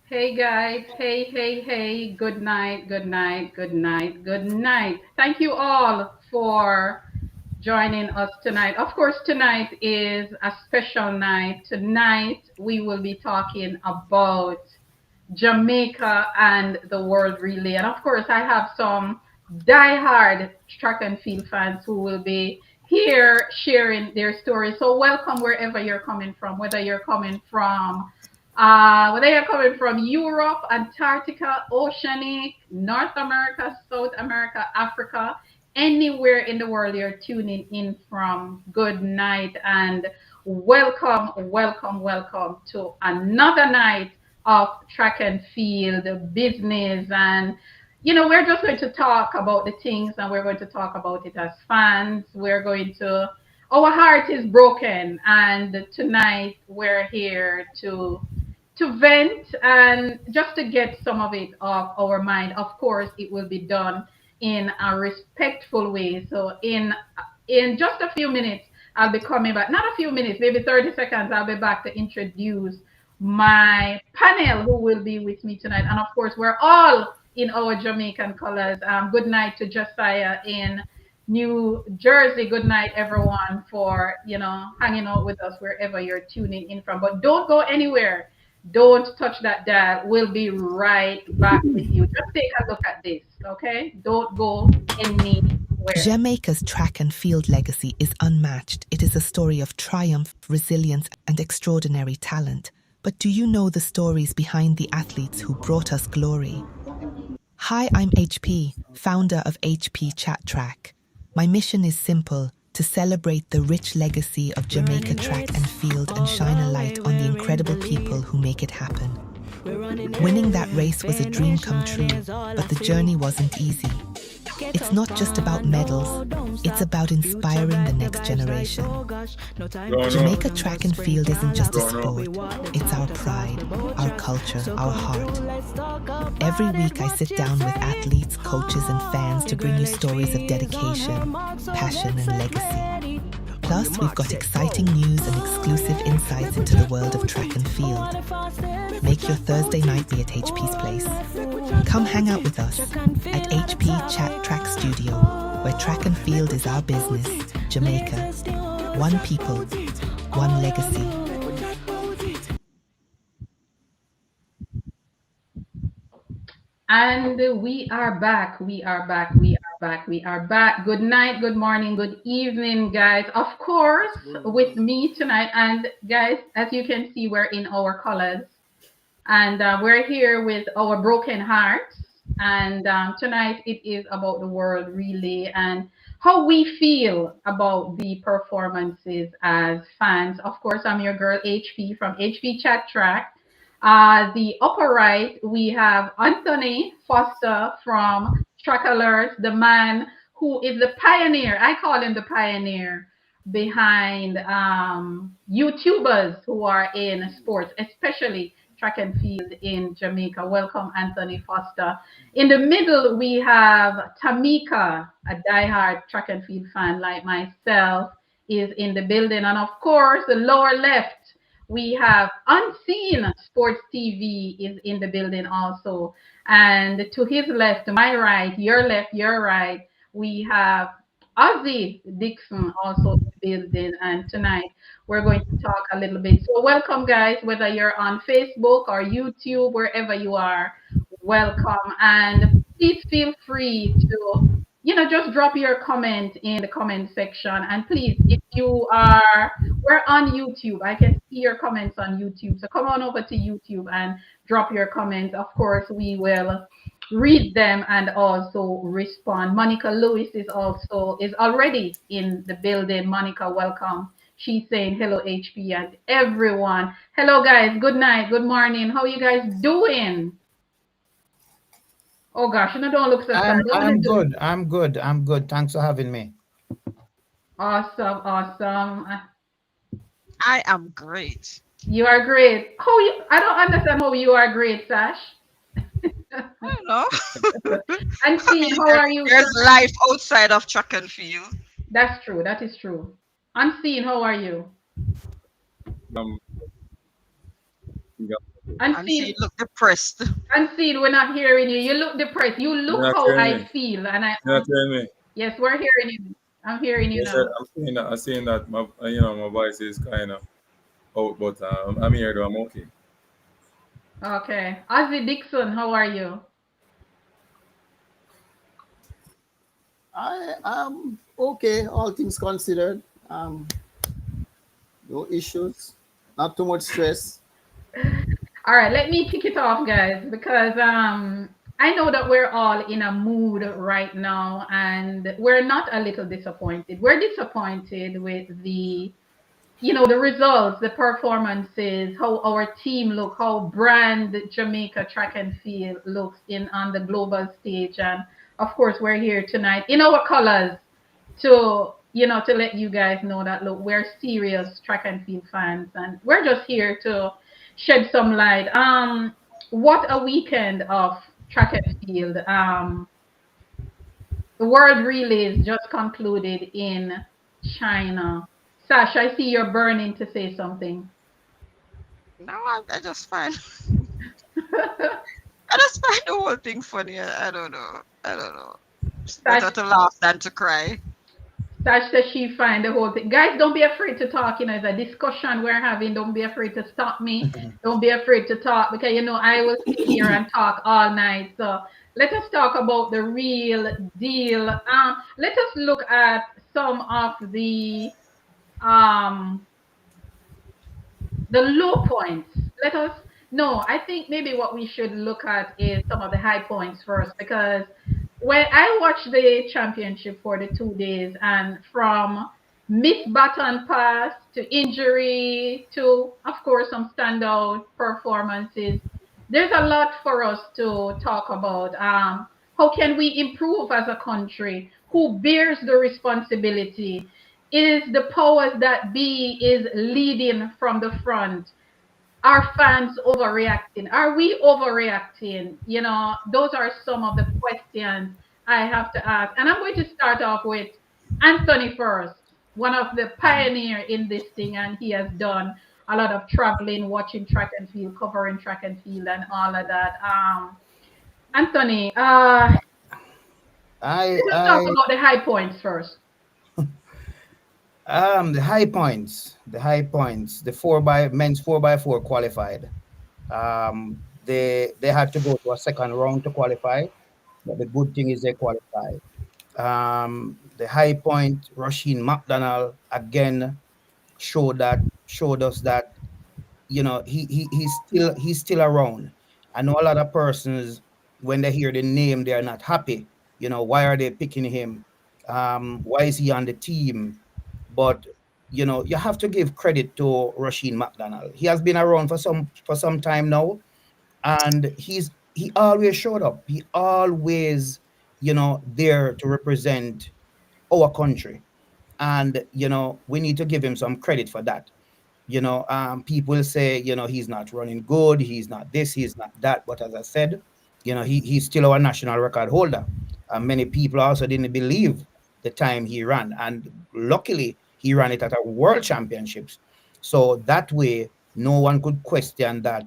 Hey guys, hey, good night, good night, good night, good night. Thank you all for joining us tonight. Of course, tonight is a special night. Tonight we will be talking about Jamaica and the world relay. And of course, I have some diehard track and field fans who will be here sharing their stories. So welcome wherever you're coming from, whether you're coming from Europe, Antarctica, Oceanic, North America, South America, Africa, anywhere in the world you're tuning in from. Good night and welcome to another night of track and field business. And we're just going to talk about the things, and we're going to talk about it as fans. Our heart is broken, and tonight we're here to vent and just to get some of it off our mind. Of course, it will be done in a respectful way. So in just a few minutes, I'll be coming back. Not a few minutes, maybe 30 seconds. I'll be back to introduce my panel who will be with me tonight. And of course, we're all in our Jamaican colors. Good night to Josiah in New Jersey. Good night, everyone, for hanging out with us wherever you're tuning in from. But don't go anywhere. Don't touch that dial. We'll be right back with you. Just take a look at this, okay? Don't go anywhere. Jamaica's track and field legacy is unmatched. It is a story of triumph, resilience, and extraordinary talent. But do you know the stories behind the athletes who brought us glory? Hi, I'm HP, founder of HP Chat Track. My mission is simple: to celebrate the rich legacy of Jamaica track and field and shine a light on the incredible people who make it happen. Winning that race was a dream come true, but the journey wasn't easy. It's not just about medals, it's about inspiring the next generation. Jamaica track and field isn't just a sport, it's our pride, our culture, our heart. Every week I sit down with athletes, coaches and fans to bring you stories of dedication, passion and legacy. Plus, we've got exciting news and exclusive insights into the world of track and field. Make your Thursday night be at HP's place. Come hang out with us at HP Chat Track Studio, where track and field is our business. Jamaica, one people, one legacy. And we are back. Good night, good morning, good evening, guys. Of course, with me tonight. And guys, as you can see, we're in our colors. And we're here with our broken hearts. And tonight it is about the world relay and how we feel about the performances as fans. Of course, I'm your girl HP from HP Chat Track. The upper right, we have Anthony Foster from Track Alert, the man who is the pioneer. I call him the pioneer behind YouTubers who are in sports, especially track and field in Jamaica. Welcome, Anthony Foster. In the middle, we have Tamika, a diehard track and field fan like myself, is in the building. And of course, the lower left, we have Unseen Sports TV is in the building also. And to his left, to my right, your right, we have Ozzy Dixon also in the building. And tonight we're going to talk a little bit. So welcome, guys, whether you're on Facebook or YouTube, wherever you are, welcome. And please feel free to, just drop your comment in the comment section. And please, if you are, we're on YouTube. I can see your comments on YouTube. So come on over to YouTube and drop your comments. Of course, we will read them and also respond. Monica Lewis is already in the building. Monica, welcome. She's saying hello, HP, and everyone. Hello, guys. Good night. Good morning. How are you guys doing? Oh gosh, don't look so sad. I'm good. I'm good. I'm good. Thanks for having me. Awesome. I am great. You are great. I don't understand how you are great, Sash. I don't know. And I see, mean, how are you? there's life outside of track and field. That's true. That is true. Unseen, how are you? Um, And see, you Unseen, look depressed. unseen, we're not hearing you. You look depressed. You You're look not how hearing I me. feel, and I You're not hearing me. yes, we're hearing you. I'm hearing you Yes, sir. now. I'm saying that. I'm saying that my, my voice is kind of out, but I'm here though. I'm okay. Okay, Ozzy Dixon, how are you? I am okay, all things considered. Um, no issues, not too much stress. All right, let me kick it off, guys, because I know that we're all in a mood right now, and we're not a little disappointed. We're disappointed with the results, the performances, how our team look, how brand Jamaica track and field looks in on the global stage, and of course, we're here tonight in our colors to let you guys know that look, we're serious track and field fans, and we're just here to shed some light. What a weekend of track and field. The world relays just concluded in China. Sash, I see you're burning to say something. No, I just find I just find the whole thing funny. I don't know. I don't know. It's better Sash, to laugh than to cry. Sash says she find the whole thing. Guys, don't be afraid to talk. It's a discussion we're having. Don't be afraid to stop me. Don't be afraid to talk because I will sit here and talk all night. So let us talk about the real deal. Let us look at some of um the low points. Let us no, I think maybe what we should look at is some of the high points first because when I watched the championship for the 2 days and from missed baton pass to injury to of course some standout performances, there's a lot for us to talk about. How can we improve as a country? Who bears the responsibility? Is the powers that be is leading from the front? Are fans overreacting? Are we overreacting? Those are some of the questions I have to ask. And I'm going to start off with Anthony first, one of the pioneer in this thing, and he has done a lot of traveling, watching track and field, covering track and field, and all of that. Anthony, I let us talk I about the high points first. the high points, the four by men's 4x4 qualified. They had to go to a second round to qualify, but the good thing is they qualified. The high point, Rasheen McDonald again showed us that he's still around. I know a lot of persons when they hear the name they are not happy. Why are they picking him? Why is he on the team? But you have to give credit to Rasheen McDonald. He has been around for some time now, and he always showed up. He always there to represent our country, and we need to give him some credit for that. People say, he's not running good, he's not this, he's not that. But as I said, he's still our national record holder. And many people also didn't believe the time he ran. And luckily, he ran it at a world championships. So that way, no one could question that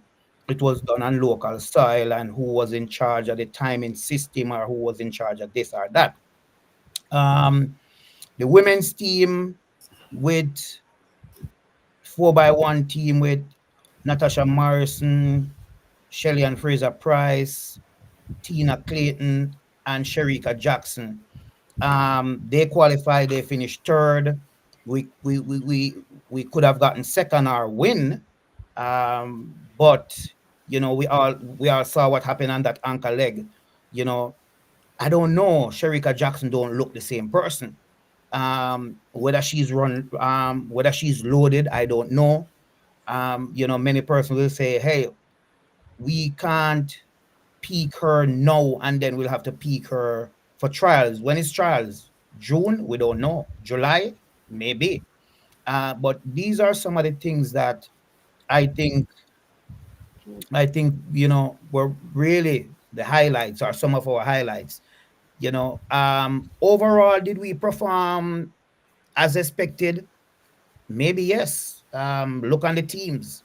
it was done on local soil and who was in charge of the timing system or who was in charge of this or that. Um, the women's team with 4x1 team with Natasha Morrison, Shelly and Fraser Price, Tina Clayton, and Sherika Jackson. They qualified. They finished third. We could have gotten second or win, but we all saw what happened on that ankle leg. You know, I don't know. Sherika Jackson don't look the same person. Whether she's loaded, I don't know. Many persons will say, hey, we can't peak her now and then we'll have to peak her for trials. When is trials? June? We don't know. July? Maybe. But these are some of the things that I think were really the highlights or some of our highlights. Overall, did we perform as expected? Maybe yes. Look on the teams.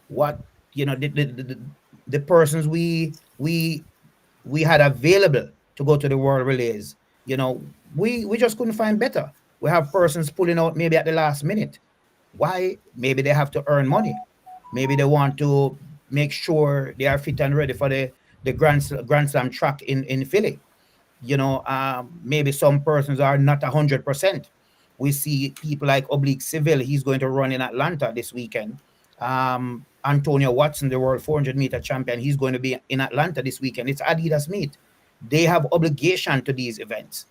What you know, the persons we had available to go to the world relays, you know, we just couldn't find better. We have persons pulling out maybe at the last minute. Why? Maybe they have to earn money. Maybe they want to make sure they are fit and ready for the Grand Slam track in Philly. You know, maybe some persons are not 100%. We see people like Oblique Civil, he's going to run in Atlanta this weekend. Antonio Watson, the world 400-meter champion, he's going to be in Atlanta this weekend. It's Adidas meet. They have obligation to these events.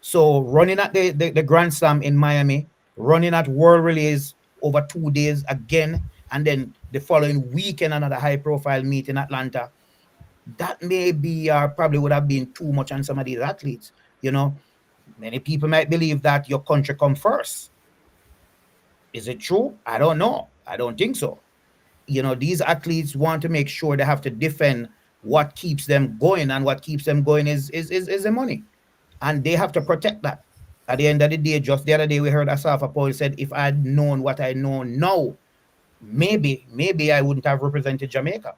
So running at the Grand Slam in Miami, running at World Relays over 2 days again, and then the following weekend another high profile meet in Atlanta, that maybe probably would have been too much on some of these athletes. You know, many people might believe that your country come first. Is it true? I don't know. I don't think so. You know, these athletes want to make sure they have to defend what keeps them going, and what keeps them going is the money, and they have to protect that. At the end of the day, just the other day we heard Asafa Paul said, if I'd known what I know now, maybe I wouldn't have represented Jamaica.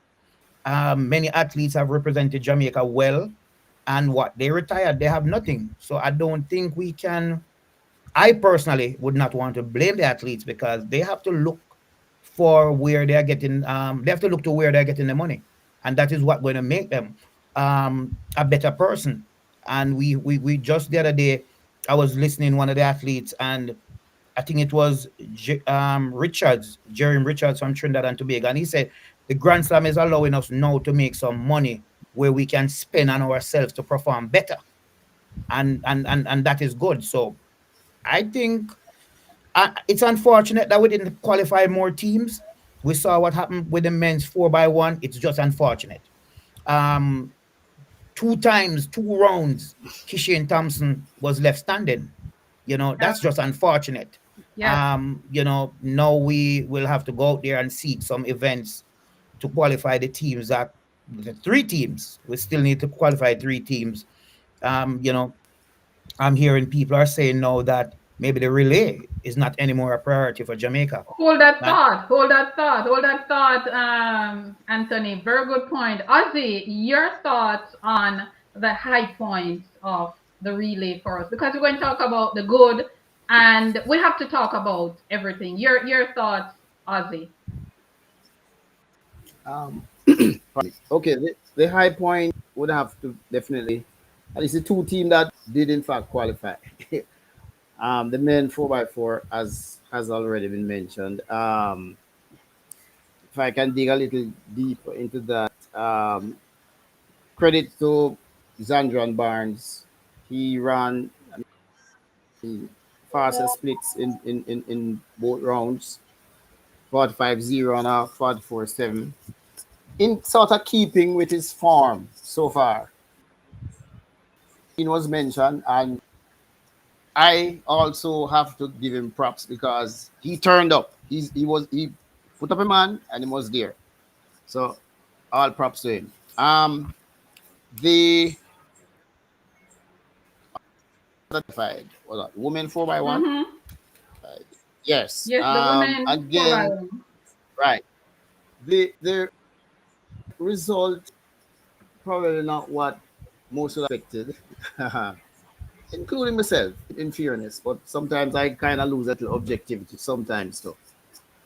Many athletes have represented Jamaica well, and what they retired, they have nothing. So I don't think we can. I personally would not want to blame the athletes, because they have to look for where they are getting. They have to look to where they're getting the money, and that is what going to make them a better person. And we just the other day, I was listening one of the athletes, and I think it was Richards, Jerry Richards from Trinidad and Tobago, and he said the Grand Slam is allowing us now to make some money where we can spend on ourselves to perform better, and that is good. So I think it's unfortunate that we didn't qualify more teams. We saw what happened with the men's 4x1. It's just unfortunate. Um, two times, 2 rounds, Kishan Thompson was left standing. You know, Yeah. that's just unfortunate. Yes. You know, now we will have to go out there and seek some events to qualify the teams, that the 3 teams. We still need to qualify 3 teams. You know, I'm hearing people are saying now that maybe the relay is not anymore a priority for Jamaica. Hold that And thought. Hold that thought. Hold that thought, Anthony. Very good point. Ozzy, your thoughts on the high points of the relay for us, because we're going to talk about the good, and we have to talk about everything. Your thoughts, Ozzy. Um, okay, the high point would have to definitely, at least the 2 team that did in fact qualify. The men 4x4, as has already been mentioned. If I can dig a little deeper into that, credit to Zandran Barnes. He ran fastest splits in both rounds, 45-0 and a 44-7. In sort of keeping with his form so far. It was mentioned, and I also have to give him props because he turned up. He put up a man and he was there. So all props to him. The certified was that women 4x1. Mm-hmm. Yes. Yes, the women four by Again, one. right. The result probably not what most would have expected, including myself, in fairness. But sometimes I kind of lose that little objectivity sometimes too,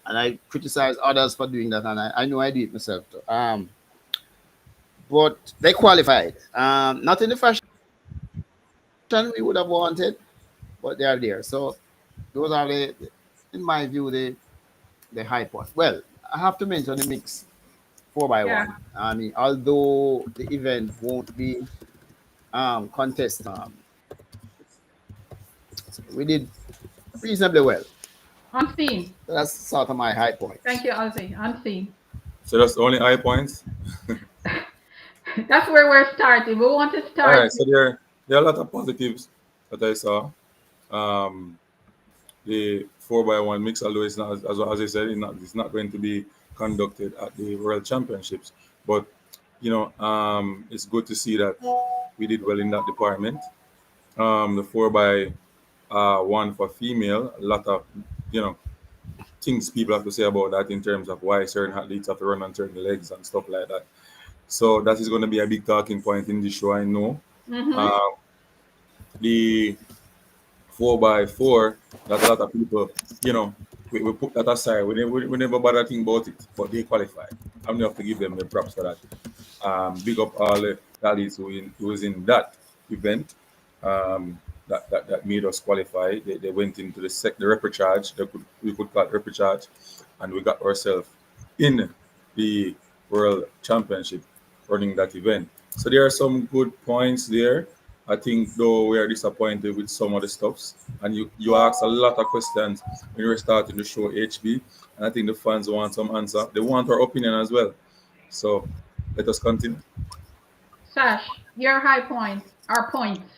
and I criticize others for doing that, and I know I do it myself too. But they qualified. Not in the fashion we would have wanted, but they are there. So those are in my view, the high point. Well, I have to mention the mix 4x1. Yeah. I mean, although the event won't be contested, we did reasonably well. Unseen. So that's sort of my high Thank points. you, Ozzy. Unseen. So that's the only high points. That's where we're starting. We want to All start. right. So there are a lot of positives that I saw. Um, the 4x1 mix, although it's not as I said, it's not going to be conducted at the World Championships, but it's good to see that we did well in that department. The 4x1 for female, a lot of you know things people have to say about that in terms of why certain athletes have to run on certain legs and stuff like that. So that is going to be a big talking point in the show, I know. Mm-hmm. Um, the 4x4, that a lot of people, you know, we put that aside. We never bother think about it, but they qualify. I'm going to have to give them the props for that. Big up all the athletes who was in that event, that made us qualify. They went into the repechage. We could call it repechage, and we got ourselves in the World Championship running that event. So there are some good points there. I think though we are disappointed with some of the stuffs, and you asked a lot of questions when you were starting the show, HB, and I think the fans want some answer. They want our opinion as well. So let us continue. Sash, your high points are points.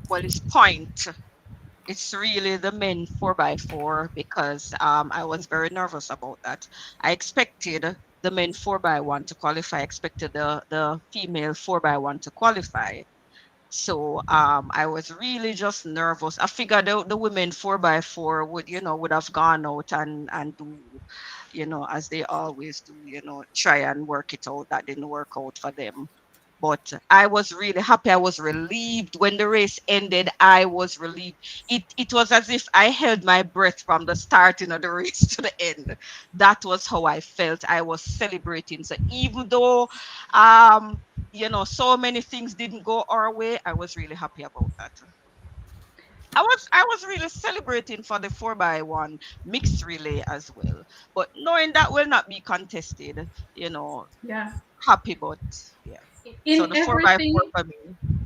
Well, it's point. It's really the men 4x4 because I was very nervous about that. I expected the men 4x1 to qualify. I expected the female 4x1 to qualify. So I was really just nervous. I figured the women 4x4 would, would have gone out and do, as they always do, try and work it out. That didn't work out for them. But I was really happy. I was relieved when the race ended. I was relieved. It was as if I held my breath from the starting of the race to the end. That was how I felt. I was celebrating. So even though so many things didn't go our way, I was really happy about that. I was really celebrating for the 4x1 mixed relay as well. But knowing that will not be contested, Yeah. happy, but yeah. So In the 4x4 everything, for me,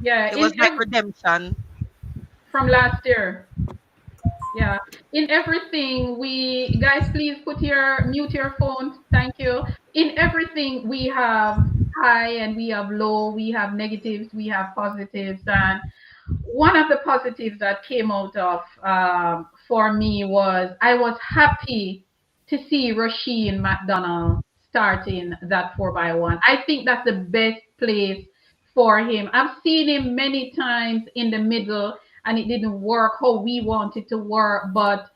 yeah, it was like redemption. from last year. Yeah. In everything, we guys, please mute your phones. Thank you. In everything, we have high and we have low, we have negatives, we have positives, and one of the positives that came out of for me was I was happy to see Rasheen McDonald starting that 4x1. I think that's the best place for him. I've seen him many times in the middle and it didn't work how we wanted to work, but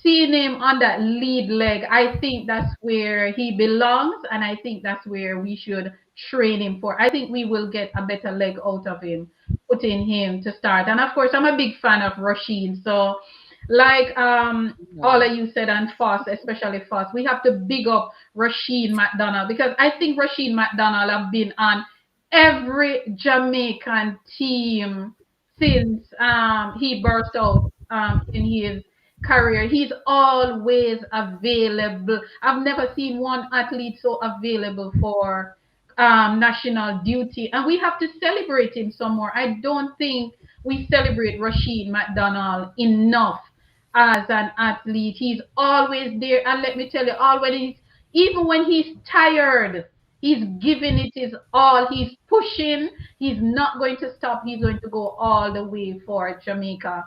seeing him on that lead leg, I think that's where he belongs, and I think that's where we should train him for. I think we will get a better leg out of him, putting him to start. And of course, I'm a big fan of Rasheen. So, like all Yeah. of you said, and Foss, especially Foss, we have to big up Rasheen McDonald because I think Rasheen McDonald have been on every Jamaican team since he burst out in his career. He's always available. I've never seen one athlete so available for national duty, and we have to celebrate him some more. I don't think we celebrate Rashid McDonald enough as an athlete. He's always there, and let me tell you, even when he's tired, he's giving it his all. He's pushing. He's not going to stop. He's going to go all the way for Jamaica,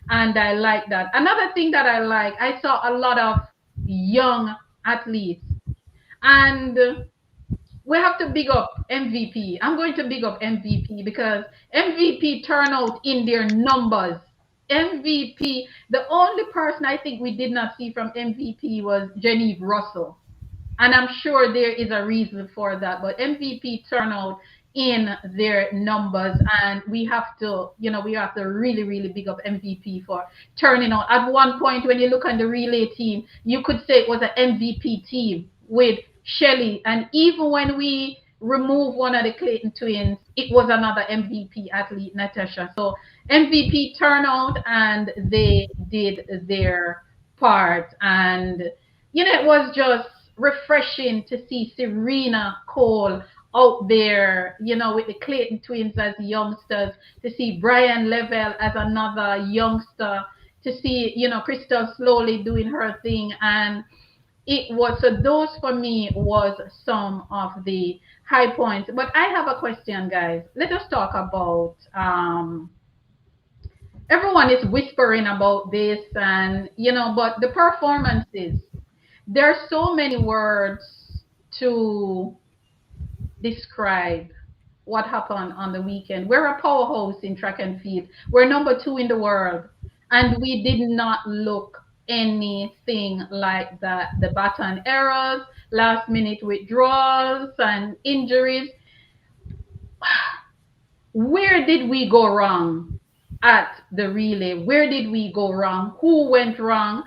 and I like that. Another thing that I like, I saw a lot of young athletes, and we have to big up MVP. I'm going to big up MVP because MVP turnout in their numbers. MVP, the only person I think we did not see from MVP was Genevieve Russell. And I'm sure there is a reason for that. But MVP turnout in their numbers, and we have to really, really big up MVP for turning out. At one point, when you look on the relay team, you could say it was an MVP team with Shelly, and even when we remove one of the Clayton twins, it was another MVP athlete, Natasha. So MVP turnout, and they did their part, and it was just refreshing to see Serena Cole out there, with the Clayton twins as youngsters, to see Brian Level as another youngster, to see, Crystal slowly doing her thing. And it was, so those for me was some of the high points. But I have a question, guys. Let us talk about, everyone is whispering about this, and, but the performances, there are so many words to describe what happened on the weekend. We're a powerhouse in track and field. We're number 2 in the world, and we did not look anything like that. The baton errors, last minute withdrawals, and injuries. Where did we go wrong at the relay? Where did we go wrong? Who went wrong?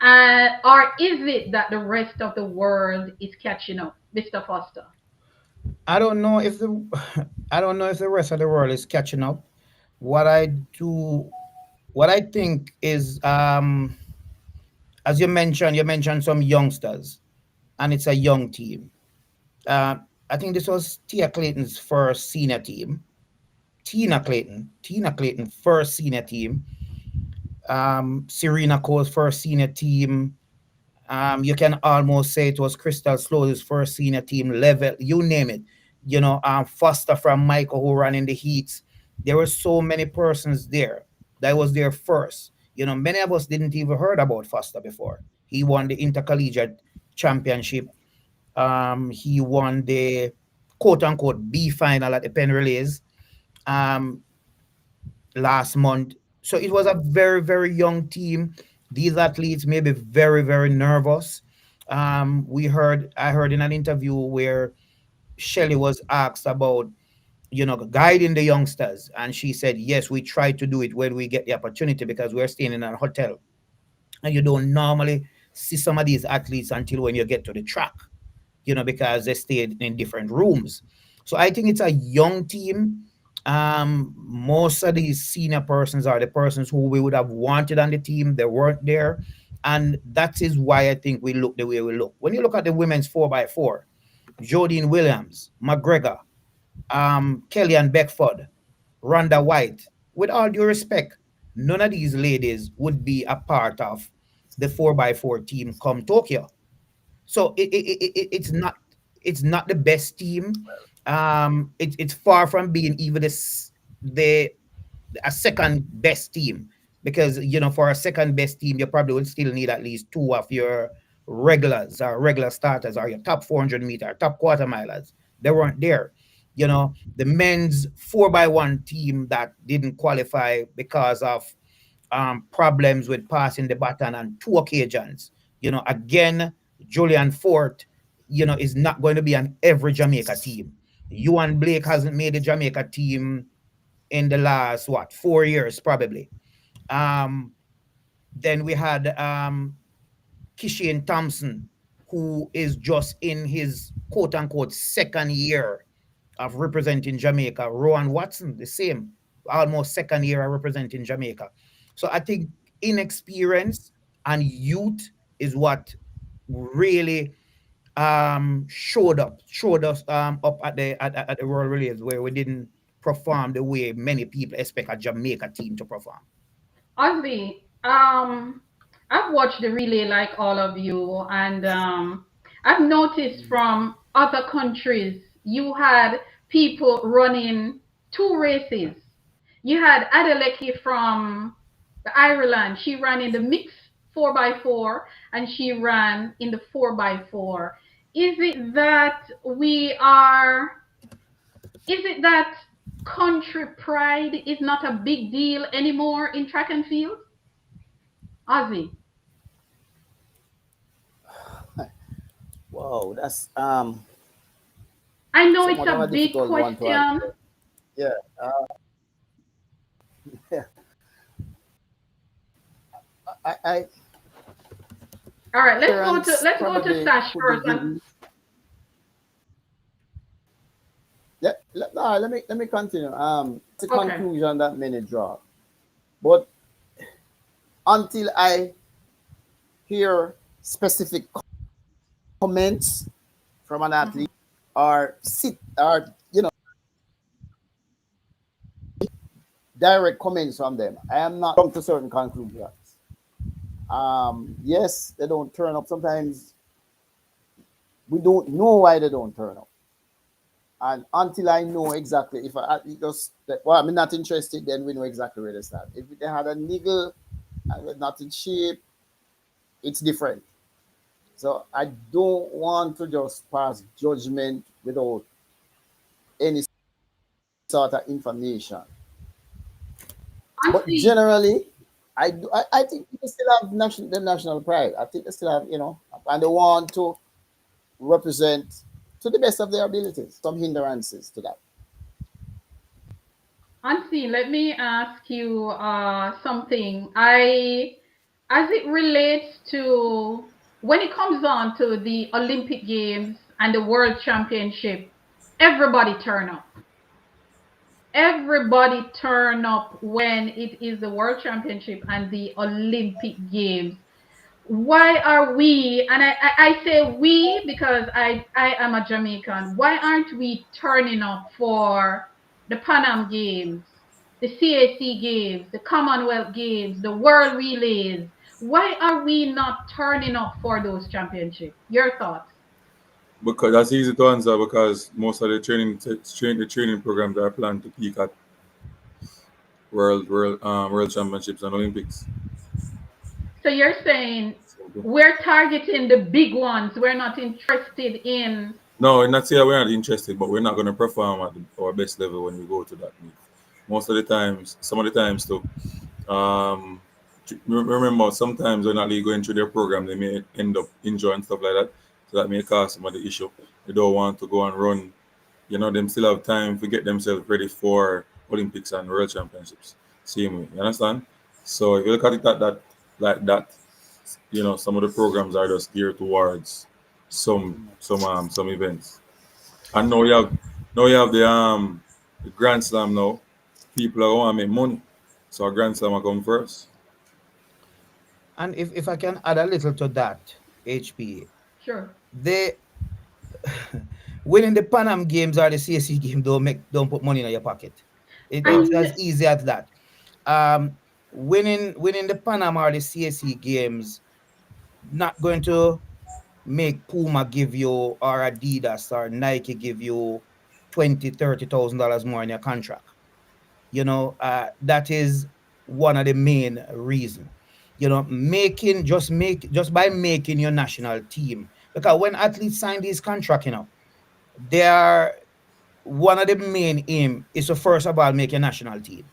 Or is it that the rest of the world is catching up, Mr. Foster? I don't know if the I don't know if the rest of the world is catching up. What I do, what I think is, as you mentioned some youngsters, and it's a young team. Uh, I think this was Tia Clayton's first senior team. Tina Clayton first senior team. Serena Cole's first senior team. You can almost say it was Crystal Slow's first senior team level, you name it. Foster from Michael who ran in the heats. There were so many persons there that was there first. Many of us didn't even heard about Foster before. He won the intercollegiate championship. He won the quote unquote B final at the Penn Relays um, last month. So it was a very, very young team. These athletes may be very, very nervous. I heard in an interview where Shelley was asked about, guiding the youngsters. And she said, yes, we try to do it when we get the opportunity because we're staying in a hotel. And you don't normally see some of these athletes until when you get to the track, because they stayed in different rooms. So I think it's a young team. Most of these senior persons are the persons who we would have wanted on the team. They weren't there. And that is why I think we look the way we look. When you look at the women's 4x4, Jodine Williams, McGregor, Kellyanne Beckford, Rhonda White, with all due respect, none of these ladies would be a part of the 4x4 team come Tokyo. So it's not the best team. It's far from being even the a second best team because for a second best team you probably will still need at least two of your regulars or regular starters or your top 400-meter, top quarter milers. They weren't there. The men's 4x1 team that didn't qualify because of problems with passing the baton on two occasions. Again, Julian Fort, is not going to be on every Jamaica team. Ewan Blake hasn't made the Jamaica team in the last, 4 years, probably. Um, then we had Kishian Thompson, who is just in his quote unquote second year of representing Jamaica. Rowan Watson, the same, almost second year of representing Jamaica. So I think inexperience and youth is what really showed us up at the World Relays where we didn't perform the way many people expect a Jamaica team to perform. Ozzy, I've watched the relay like all of you, and I've noticed from other countries you had people running two races. You had Adeleke from the Ireland. She ran in the mixed 4x4 and she ran in the 4x4. Is it that we are, is it that country pride is not a big deal anymore in track and field? Ozzy. Wow, that's I know it's somewhat of a a big difficult one to answer. question. Yeah, I All right, parents let's go to probably Sash could be first. given. No, let me continue. It's a Okay. conclusion that many draw, but until I hear specific comments from an Mhm. athlete or sit or direct comments from them, I am not come to certain conclusions. Yes, they don't turn up. Sometimes we don't know why they don't turn up. And until I know exactly if I just well, I'm not interested, then we know exactly where they start. If they had a niggle and we're not in shape, it's different. So I don't want to just pass judgment without any sort of information. And But see, generally, I think people still have national pride. I think they still have, and they want to represent to the best of their abilities. Some hindrances to that. Ansi, let me ask you something. As it relates to when it comes on to the Olympic Games and the World Championship, everybody turn up. Everybody turn up when it is the World Championship and the Olympic Games. Why are we, and I say we because I am a Jamaican, why aren't we turning up for the Pan Am Games, the CAC Games, the Commonwealth Games, the World Relays? Why are we not turning up for those championships? Your thoughts? Because that's easy to answer because most of the training programs are planned to peak at world championships and Olympics. So you're saying Simple. we're targeting the big ones. We're not interested in. No, not say we're not interested, but we're not going to perform at our best level when we go to that meet. Most of the times, some of the times too. Um, Remember, sometimes when they going through their program, they may end up injured and stuff like that. So that may cause some of the issue. They don't want to go and run. Them still have time to get themselves ready for Olympics and World Championships. Same way, you understand? So if you look at it like that, some of the programs are just geared towards some events. And now you have the Grand Slam now. People are want to make money, so a Grand Slam will come first. And if I can add a little to that, HP, Sure. they winning the Pan Am Games or the CSC game don't put money in your pocket. It's And as easy as that. Um, winning the Pan Am or the CSC games not going to make Puma give you or Adidas or Nike give you 20,000 to 30,000 dollars more in your contract. That is one of the main reason. Just by making your national team, because when athletes sign these contract, they are one of the main aim is to first of all make a national team.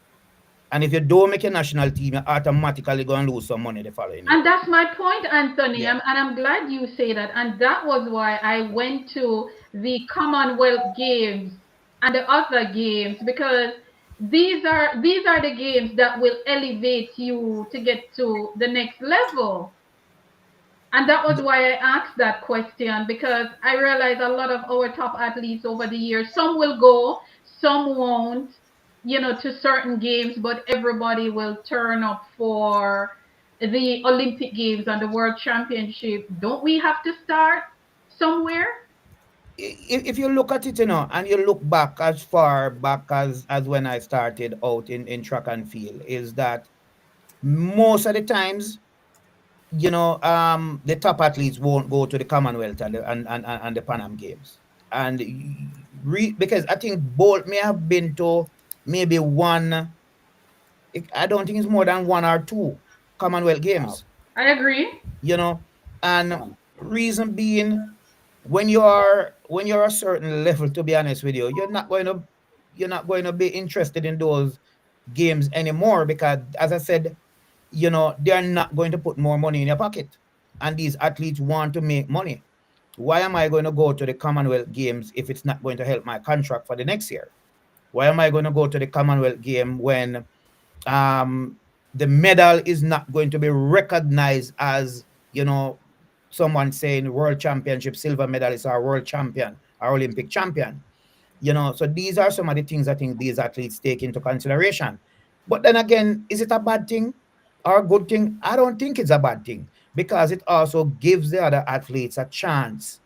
And if you don't make a national team, you're automatically going to lose some money the following year. And that's my point, Anthony. Yeah. And I'm glad you say that. And that was why I went to the Commonwealth Games and the other games because these are the games that will elevate you to get to the next level. And that was why I asked that question because I realize a lot of our top athletes over the years, some will go, some won't, to certain games, but everybody will turn up for the Olympic Games and the World Championship. Don't we have to start somewhere? If you look at it, and you look back as far back as when I started out in track and field, is that most of the times, the top athletes won't go to the Commonwealth and the Pan Am Games. And because I think Bolt may have been to maybe one, I don't think it's more than one or two Commonwealth Wow. Games, I agree. you know. And One. reason being, when you're a certain level, to be honest with you, you're not going to be interested in those games anymore because, as I said, they're not going to put more money in your pocket. And these athletes want to make money. Why am I going to go to the Commonwealth Games if it's not going to help my contract for the next year? Why am I going to go to the Commonwealth game when um, the medal is not going to be recognized as, someone saying world championship silver medalist or world champion or Olympic champion? So these are some of the things I think these athletes take into consideration. But then again, is it a bad thing or a good thing? I don't think it's a bad thing because it also gives the other athletes a chance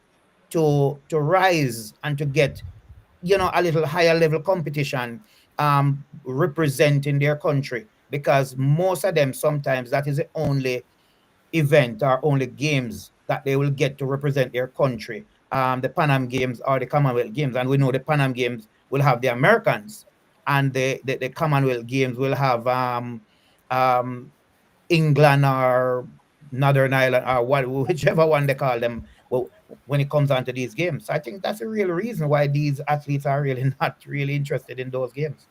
to rise and to get, a little higher level competition, representing their country, because most of them sometimes that is the only event or only games that they will get to represent their country. The Pan Am Games or the Commonwealth Games, and we know the Pan Am Games will have the Americans, and the Commonwealth Games will have um, England or Northern Ireland or whichever one they call them. Well, when it comes on to these games, so I think that's a real reason why these athletes are really not really interested in those games.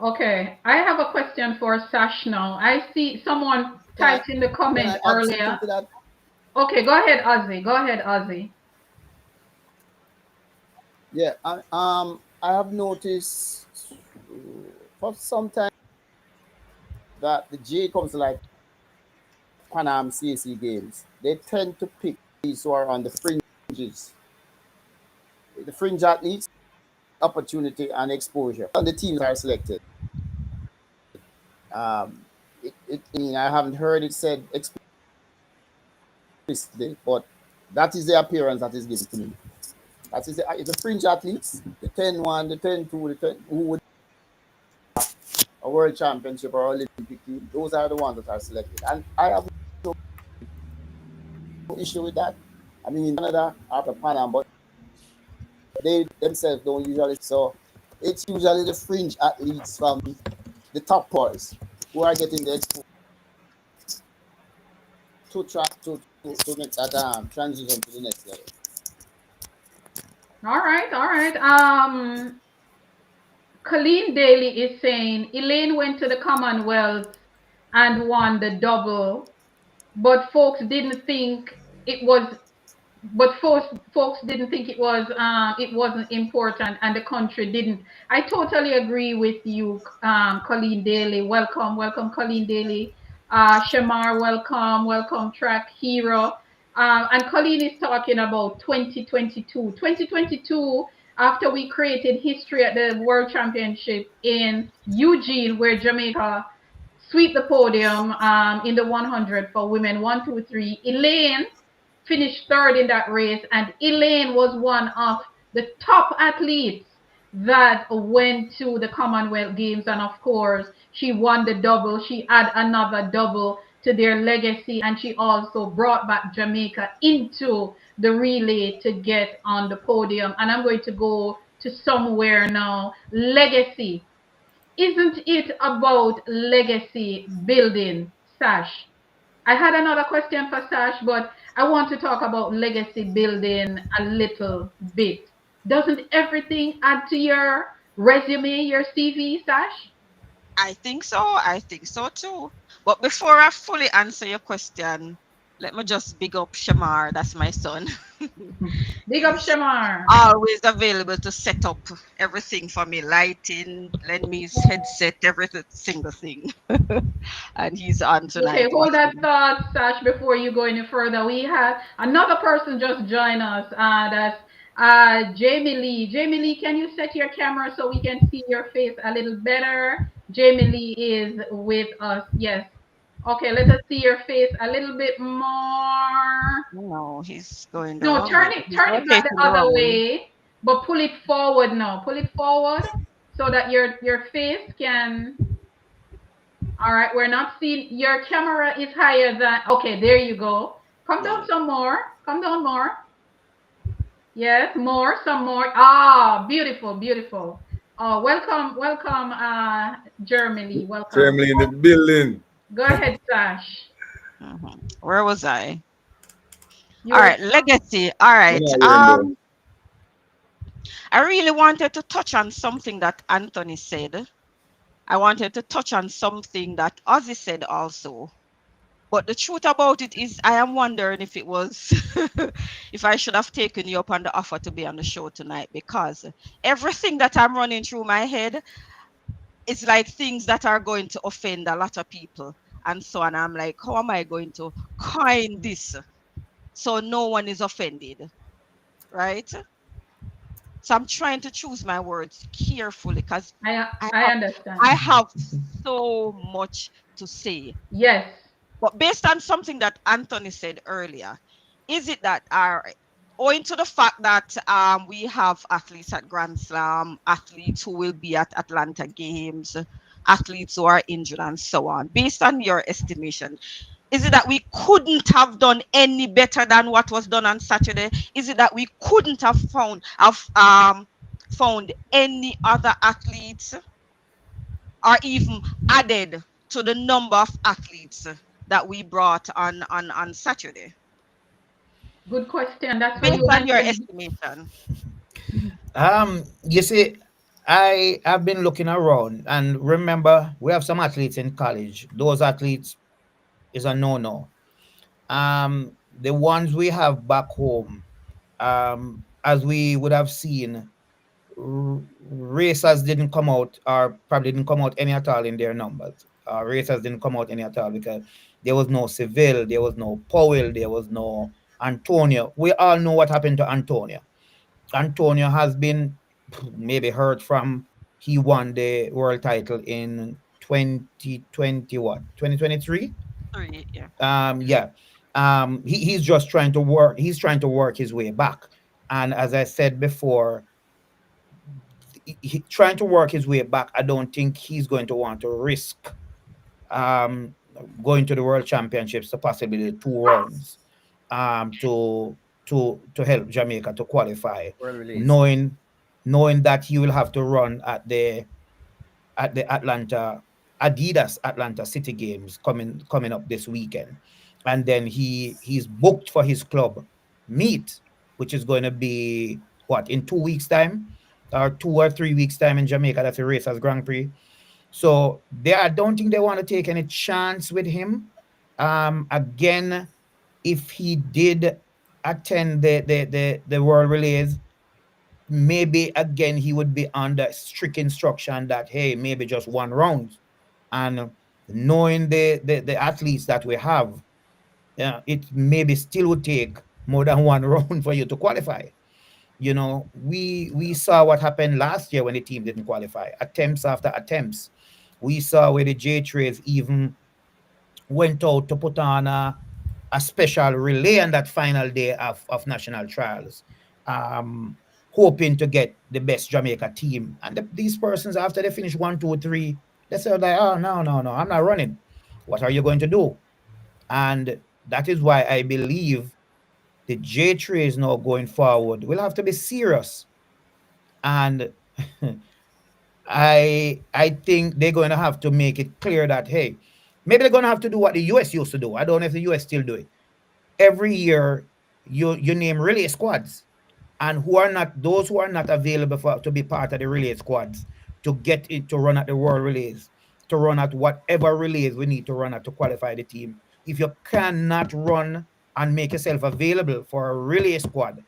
Okay, I have a question for Sash now. I see someone Can I typed in the can comment I add something earlier. to that? Okay, go ahead, Ozzy. Go ahead, Ozzy. Yeah, I have noticed for some time that the J comes like Pan Am CAC games, they tend to pick these who are on fringes, the fringe athletes, opportunity and exposure, and the teams are selected. Um, I mean, I haven't heard it said explicitly, but that is the appearance that is given to me. That is the fringe athletes, the 10-1, the 10-2, the 10, who would a world championship or Olympic team. Those are the ones that are selected, and I have no issue with that. I mean, Canada after Pan Am, but they themselves don't usually. So it's usually the fringe athletes from the top boys who are getting the exposure to track to make that transition to the next level. All right, all right. Colleen Daly is saying Elaine went to the Commonwealth and won the double, but folks didn't think it was but folks didn't think it wasn't important, and the country didn't. I totally agree with you, Colleen Daly. Welcome, Colleen Daly. Shamar, welcome, Track Hero. And Colleen is talking about 2022. 2022, after we created history at the World Championship in Eugene, where Jamaica sweep the podium in the 100 for women, one, two, three. Elaine finished third in that race, and Elaine was one of the top athletes that went to the Commonwealth Games, and of course, she won the double. She had another double to their legacy, and she also brought back Jamaica into the relay to get on the podium. And I'm going to go to somewhere now. Legacy. Isn't it about legacy building, Sash? I had another question for Sash, but I want to talk about legacy building a little bit. Doesn't everything add to your resume, your CV, Sash? I think so. I think so too. But before I fully answer your question, let me just big up Shamar. That's my son. Big up He's Shamar. always available to set up everything for me, lighting, lend me his headset, every single thing. And he's on Okay, tonight hold that watching. thought, Sash, before you go any further. We have another person just join us. That's Jamie Lee. Jamie Lee, can you set your camera so we can see your face a little better? Jamie Lee is with us. Yes. Okay, let us see your face a little bit more. No, he's going the No, wrong way. He's turn it back rotating the the other wrong way. way, but pull it forward now. Pull it forward so that your face can. All right, we're not seeing your camera is higher than. Okay, there you go. Come There down you some more. Come down more. Yes, more, some more. Ah, beautiful, beautiful. Oh, welcome, Germany. Welcome. Family in the building. Go ahead, Sash. go. Where was I? You All were right, legacy. All We're right. not hearing though. I really wanted to touch on something that Anthony said. I wanted to touch on something that Ozzy said also. But the truth about it is, I am wondering if it was, if I should have taken you up on the offer to be on the show tonight, because everything that I'm running through my head is like things that are going to offend a lot of people and so on. I'm like, how am I going to coin this so no one is offended, right? So I'm trying to choose my words carefully because I I have I understand. have so much to say. Yes. But based on something that Anthony said earlier, is it that our owing to the fact that we have athletes at Grand Slam, athletes who will be at Atlanta Games, athletes who are injured and so on, based on your estimation, is it that we couldn't have done any better than what was done on Saturday? Is it that we couldn't have found any other athletes or even added to the number of athletes that we brought on Saturday, Good question. That's when based you on your answer. estimation? You see, I have been looking around, and remember, we have some athletes in college. Those athletes is a no-no. The ones we have back home, as we would have seen, racers didn't come out, or probably didn't come out any at all in their numbers. Racers didn't come out any at all because there was no Seville, there was no Powell, there was no Antonio. We all know what happened to Antonio. Antonio has been maybe heard from. He won the world title in 2020, what, 2023. 3, yeah. Yeah. He's just trying to work. He's trying to work his way back. And as I said before, trying to work his way back, I don't think he's going to want to risk um, going to the World Championships, to possibly 2 rounds, to help Jamaica to qualify, World release. knowing that he will have to run at the Atlanta Adidas Atlanta City Games coming up this weekend, and then he's booked for his club meet, which is going to be what, in 2 weeks time, or 2 or 3 weeks time in Jamaica. That's a Racers Grand Prix. So I don't think they want to take any chance with him. Again, if he did attend the World Relays, maybe again he would be under strict instruction that, hey, maybe just 1 round. And knowing the athletes that we have, it maybe still would take more than 1 round for you to qualify. We saw what happened last year when the team didn't qualify, attempts after attempts. We saw where the J Trays even went out to put on a special relay on that final day of national trials, um, hoping to get the best Jamaica team. And these persons, after they finish 1, 2, 3, they said like, oh, no, no, no, I'm not running. What are you going to do? And that is why I believe the J Trays now going forward will have to be serious. And I think they're going to have to make it clear that, hey, maybe they're going to have to do what the US used to do. I don't know if the US still do it. Every year, you name relay squads, and those who are not available to be part of the relay squads, to get it to run at the world relays, to run at whatever relays we need to run at to qualify the team. If you cannot run and make yourself available for a relay squad,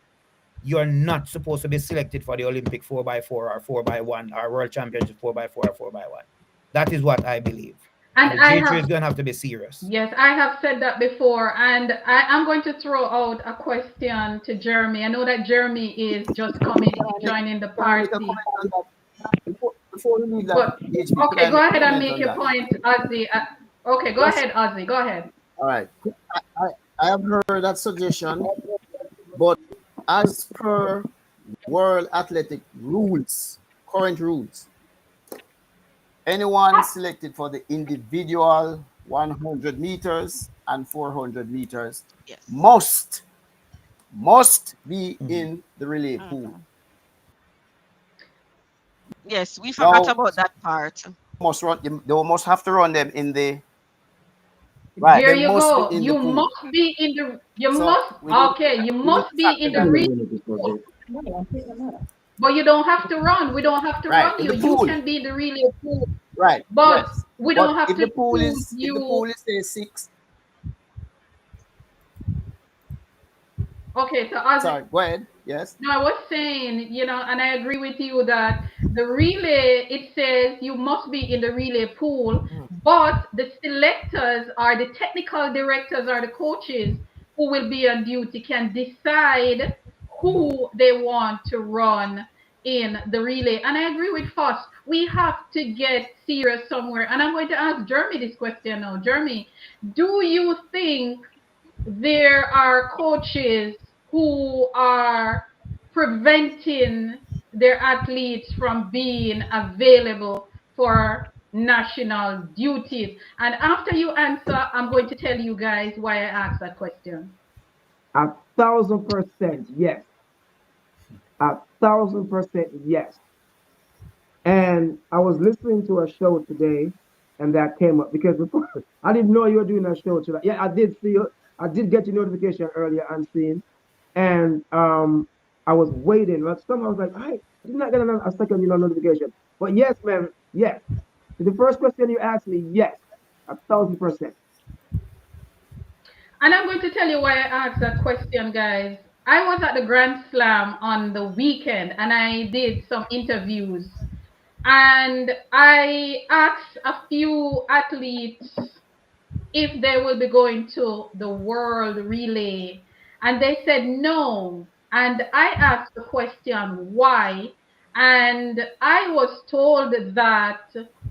you're not supposed to be selected for the Olympic 4x4 or 4x1 or World Championship 4x4 or 4x1. That is what I believe. And And the J3 is going to have to be serious. yes, I have said that before, and I'm going to throw out a question to Jeremy. I know that Jeremy is just coming, joining the party. Before we leave that, But HB, okay, go ahead and make on your that? point, Ozzy. Okay, go ahead, Ozzy. Go ahead. All right. I have heard that suggestion, but as per World Athletic rules, current rules, anyone selected for the individual 100 meters and 400 meters Yes. must be in the relay pool. Yes, we forgot Now, about that part. they must have to run them in the right. There They you must go. be in You the pool. must be in the. You So, must. we need- Okay, you we need must to be factor in the that relay. But you don't have to run. We don't have to Right, run in you. the You pool. can be in the relay pool. Right. But yes. we don't have if to the pool choose is you. if the pool is say 6. Okay, so Ozzy. Sorry, go ahead. Yes. No, I was saying, and I agree with you that the relay, it says you must be in the relay pool, but the selectors or the technical directors or the coaches who will be on duty can decide who they want to run in the relay. And I agree with Foss. We have to get serious somewhere. And I'm going to ask Jeremy this question now. Jeremy, do you think there are coaches who are preventing their athletes from being available for national duties? And after you answer, I'm going to tell you guys why I asked that question. 1,000% yes. 1,000% yes. And I was listening to a show today, and that came up because before I didn't know you were doing a show today. Yeah, I did see you. I did get your notification earlier and seeing, and I I was waiting. But somehow I was like, I did not get a second, notification. But yes, man, yes. To the first question you asked me, yes, 1,000%. And I'm going to tell you why I asked that question, guys. I was at the Grand Slam on the weekend and I did some interviews. And I asked a few athletes if they will be going to the world relay. And they said no. And I asked the question, why? And I was told that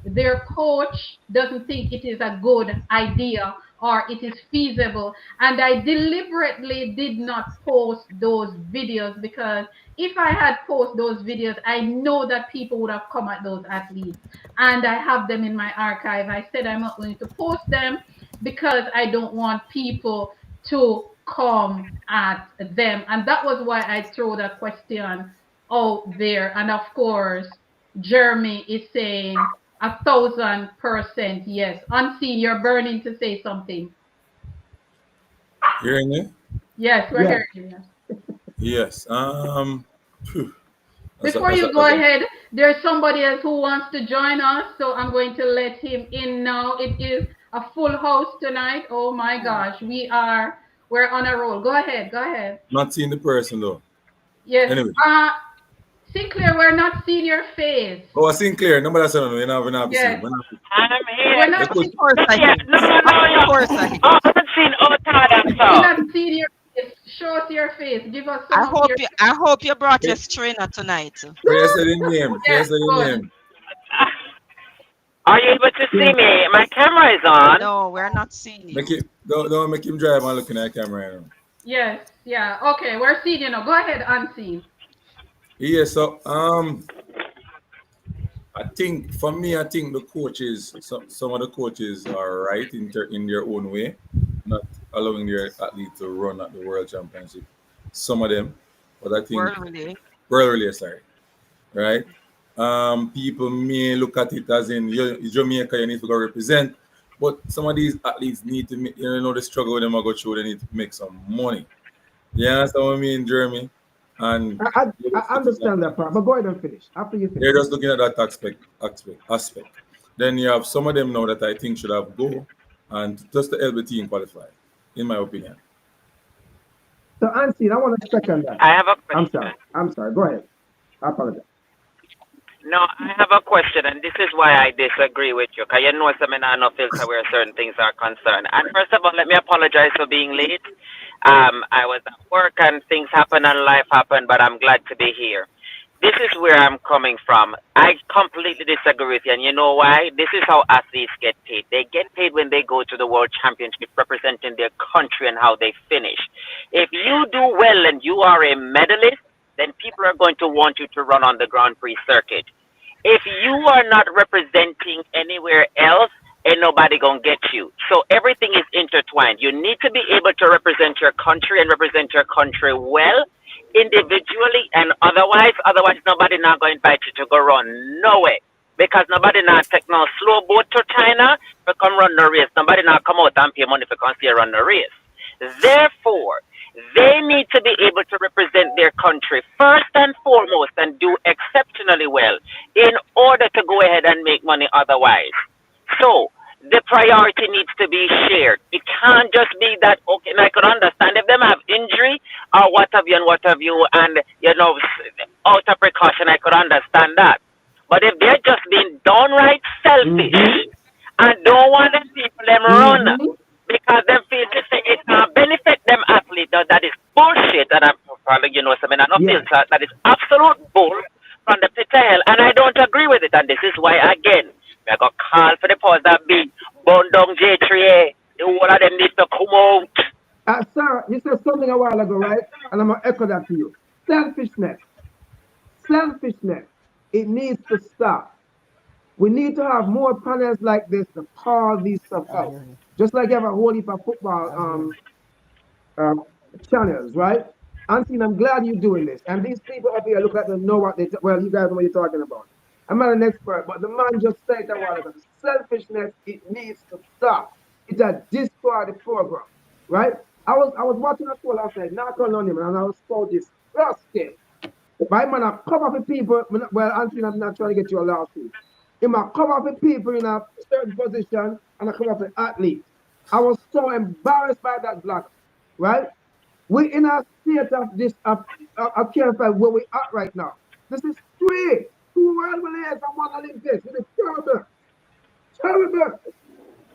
their coach doesn't think it is a good idea or it is feasible. And I deliberately did not post those videos because if I had posted those videos, I know that people would have come at those athletes. And I have them in my archive. I said I'm not going to post them because I don't want people to come at them. And that was why I throw that question out there. And of course, Jeremy is saying 1,000% yes. Unseen, you're burning to say something. Hearing me? Yes, we're Yes. hearing you. Yes. Phew. Before you go ahead, there's somebody else who wants to join us, so I'm going to let him in now. It is a full house tonight. Oh my gosh, we're on a roll. Go ahead, go ahead. Not seeing the person though. Yes. Anyway. Sinclair, we're not seeing your face. Oh, I Sinclair. Number that's no, we're not Yes. I'm here. We're not Because seeing, Of course I Yeah, hit. no, Of no. course I hit. Oh, I'm seeing Otada, we're so. not seeing your face. Show us your face. Give us some I of hope your. you brought your strainer tonight. Freya said the name. Freya Yes, said the good. name. Are you able to Yes. see me? My camera is on. No, we're not seeing Make you. it don't make him drive and looking at the camera. Yes, yeah. Okay, we're seeing you now. Go ahead, unseen. Yeah, so I think for me, I think the coaches, some of the coaches are right in their own way, not allowing their athlete to run at the world championship. Some of them, but I think World relay. world relay, sorry, right? People may look at it as in Jamaica, you need to go represent, but some of these athletes need to make, the struggle with them I go through. They need to make some money. You understand what I mean, Jeremy? And I understand that part, but go ahead and finish. After you finish. they're just looking at that aspect. Then you have some of them now that I think should have go and just to help the team qualify, in my opinion. So, Unseen, I want to second that. I have a I'm question. sorry. I'm sorry. Go ahead. I apologize. No, I have a question, and this is why I disagree with you. Because you know, some men are no filter where certain things are concerned. And first of all, let me apologize for being late. I was at work and things happen and life happened, but I'm glad to be here. This is where I'm coming from. I completely disagree with you, and you know why? This is how athletes get paid. They get paid when they go to the World Championship representing their country and how they finish. If you do well and you are a medalist, then people are going to want you to run on the Grand Prix circuit. If you are not representing anywhere else, ain't nobody gonna get you. So everything is intertwined. You need to be able to represent your country and represent your country well, individually and otherwise. Otherwise, nobody not going to invite you to go run. No way. Because nobody not take no slow boat to China to come run the race. Nobody not come out and pay money for come see run the race. Therefore, they need to be able to represent their country first and foremost and do exceptionally well in order to go ahead and make money otherwise. So the priority needs to be shared. It can't just be that, okay, and I could understand if them have injury or what have you and what have you, and, out of precaution, I could understand that. But if they're just being downright selfish Mm-hmm. and don't want them people them run Mm-hmm. because them feel to say it benefit them athlete, that is bullshit. And I'm probably, something I don't feel Yes. that is absolute bull from the pit of hell. And I don't agree with it. And this is why, again, I got called for the pause that be bone down J3A. The whole of them need to come out. Sarah, you said something a while ago, right? And I'm going to echo that to you. Selfishness. Selfishness. It needs to stop. We need to have more panels like this to call these stuff I out. hear you. Just like you have a whole heap of football I hear you. um, channels, right? Auntie, I'm glad you're doing this. And these people up here look like they know what well, you guys know what you're talking about. I'm not an expert, but the man just said that while ago. Selfishness, it needs to stop. It has destroyed the program, right? I was watching a show last night, not on him, and I was so disgusted. But I'm gonna cover for people. Well, Anthony, I'm not trying to get you a lawsuit. I'm gonna cover for people in a certain position and I cover for athletes. I was so embarrassed by that black, right? We in a state of this I can't find where we at right now. This is three, two world winners and one Olympics. It is terrible, terrible.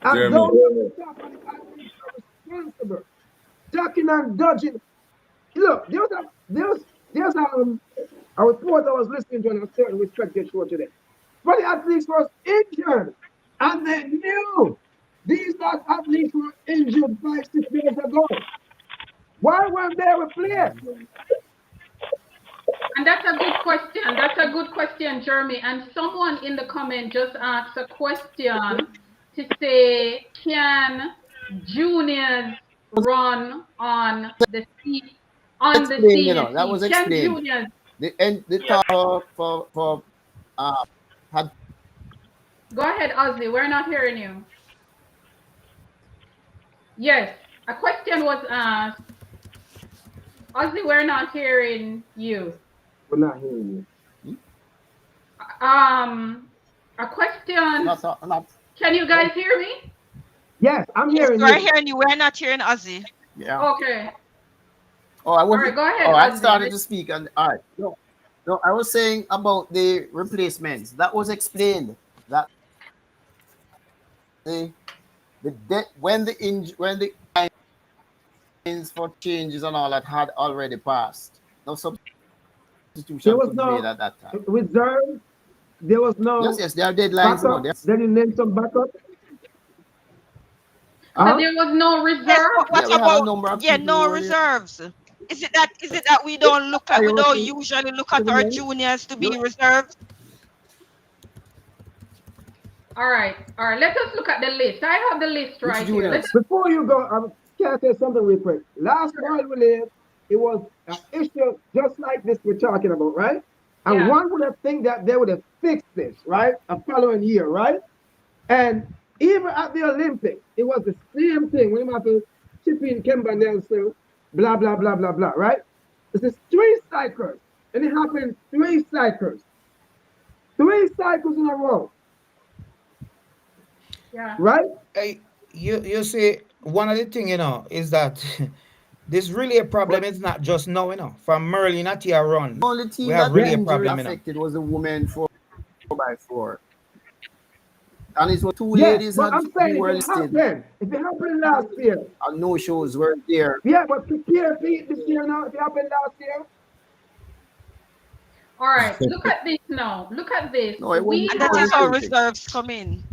And those Jeremy, on the top of the athletes are responsible. Ducking and dodging. Look, there's a report I was listening to on a certain respected show today. But the athletes was injured. And they knew these athletes were injured 5, 6 years ago. Why weren't they replaced? And that's a good question. That's a good question, Jeremy. And someone in the comment just asked a question to say, can juniors run on the Explained, senior that team? was Can explained. juniors? The Yeah. talk for had Go ahead, Ozzy. We're not hearing you. Yes, a question was asked. Ozzy, we're not hearing you. We're not hearing you. A question. not Can you guys hear me? Yes, I'm Yes, hearing we're you. hearing you. We're not hearing Ozzy. yeah. Okay. Oh, I All was. right, go ahead, Oh, I Ozzy. started to speak, and all right. No, no, I was saying about the replacements. That was explained. That when the times for changes and all that had already passed. No There substitution was could be made no at that time. reserve. There was Yes, no yes, there are deadlines. No, backup. yes. They didn't name some backup. So Huh? there was no Yes, reserve? but Yeah, what we had a about number of yeah, people no who were there. reserves? Is it that we don't Priority usually look at our tournament. juniors to You be reserves? All right. All right. Let us look at the list. I have the list which right here. Let us, juniors? Before you go, can I say something real quick? Last world we live, it was an issue just like this we're talking about, right? And yeah. one would have think that they would have fixed this, right? A following year, right? And even at the Olympics, it was the same thing. When you have to chip in Kemba Nelson, blah, blah, blah, blah, blah, right? This is 3 cycles. And it happened 3 cycles. 3 cycles in a row, Yeah. right? Hey, you see, one of the thing is that this really a But problem. It's not just now, From Merlin at your The run, only we team have that the really yeah, a injury problem, affected was the women 4x4, and it was two yeah, ladies but had I'm who saying were listed, if it happened last year, and no shows were there. yeah, but prepare for it this year now. If it happened last year, All right. Look at this now. Look at this. No, it wasn't. We And It that is wasn't how have, scripted. reserves come in.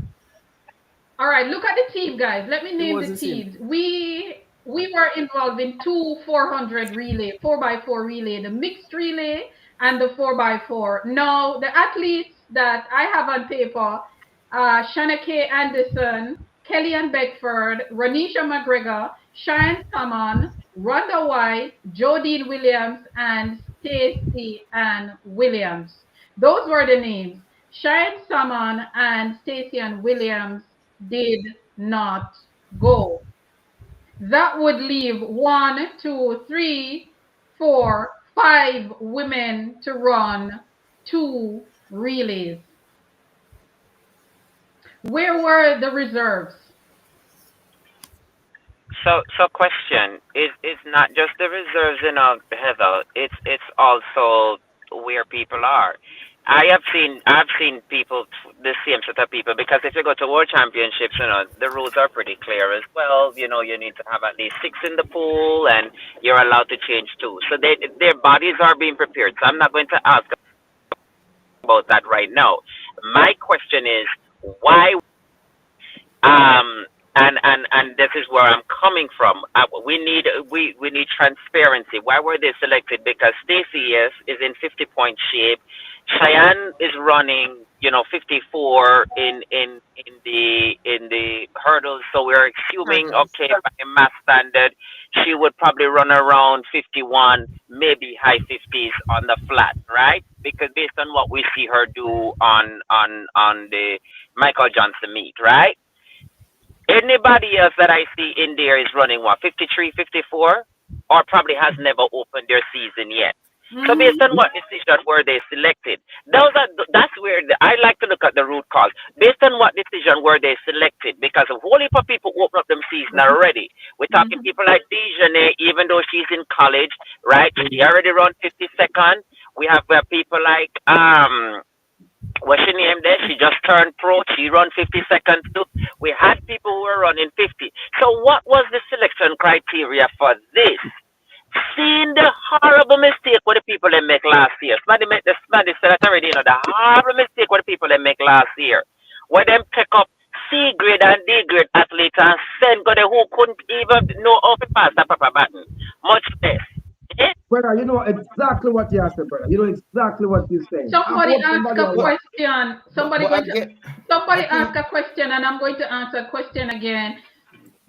all right, look at the team, guys. Let me It name the wasn't same. teams. We were involved in two 400 relay, 4x4 relay, the mixed relay and the 4x4. Now, the athletes that I have on paper, Shanna Anderson, Kellyanne Beckford, Ronisha McGregor, Cheyenne Salmon, Rhonda White, Jodine Williams, and Stacey Ann Williams. Those were the names. Cheyenne Salmon and Stacey Ann Williams did not go. That would leave 1, 2, 3, 4, 5 women to run 2 relays. Where were the reserves? So question is not just the reserves, Heather. It's also where people are. I've seen people, the same set of people, because if you go to world championships, the rules are pretty clear as well. You need to have at least 6 in the pool, and you're allowed to change 2. So their bodies are being prepared. So I'm not going to ask about that right now. My question is, why um, and this is where I'm coming from. We need transparency. Why were they selected? Because Stacey is in 50-point shape. Cheyenne is running, 54 in the hurdles. So we're assuming, Hurdles. okay, by math standard, she would probably run around 51, maybe high 50s on the flat, right? Because based on what we see her do on the Michael Johnson meet, right? Anybody else that I see in there is running what, 53, 54, or probably has never opened their season yet. So based Mm-hmm. on what decision were they selected? That's where I like to look at the root cause. Based on what decision were they selected? Because a whole heap of people open up them season already. We're talking Mm-hmm. people like Dejanay, even though she's in college, right? She already run 52nd. We have people like what's her name there? She just turned pro. She run 50 seconds too. We had people who were running 50. So what was the selection criteria for this? Seeing the horrible mistake what the people they make last year. Somebody said that already, the horrible mistake what the people they make last year. Where them pick up C grade and D grade athletes and send go there who couldn't even know how to pass the proper button. Much less. Eh? Brother, you know exactly what you said, brother. You know exactly what you're saying. I Somebody hope ask somebody a else. question. Somebody but going to again, I somebody ask think a question, and I'm going to answer a question again.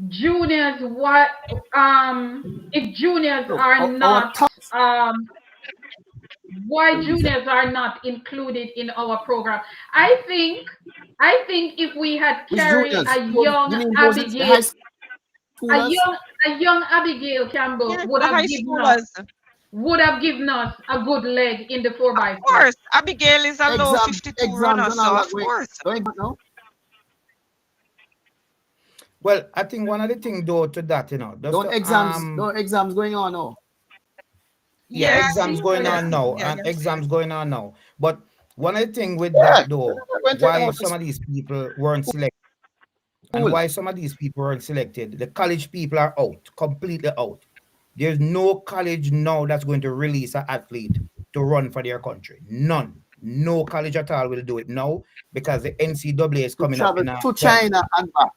Juniors, what if juniors Look, are our not top um why juniors are not included in our program? I think I think if we had is carried juniors. a Those, young you mean those the Abigail, high a schoolers? young a young Abigail Campbell Yes, the high schoolers. would have given us a good leg in the four Of by four. course, Abigail is a low Exams, 52 exams runner, and all so that of going. course. Going back now. well, I think one of the things though to that, just to Don't exams going on now. yeah, Yeah, Yes, I exams think going so. on now, yeah, and yes. exams going on now. But one of the thing with Yeah, that though, when take them why out to some of these people weren't selected, and school. why some of these people weren't selected, the college people are out, completely out. There's no college now that's going to release an athlete to run for their country. None. No college at all will do it now because the NCAA is To coming up travel in to well, China and back.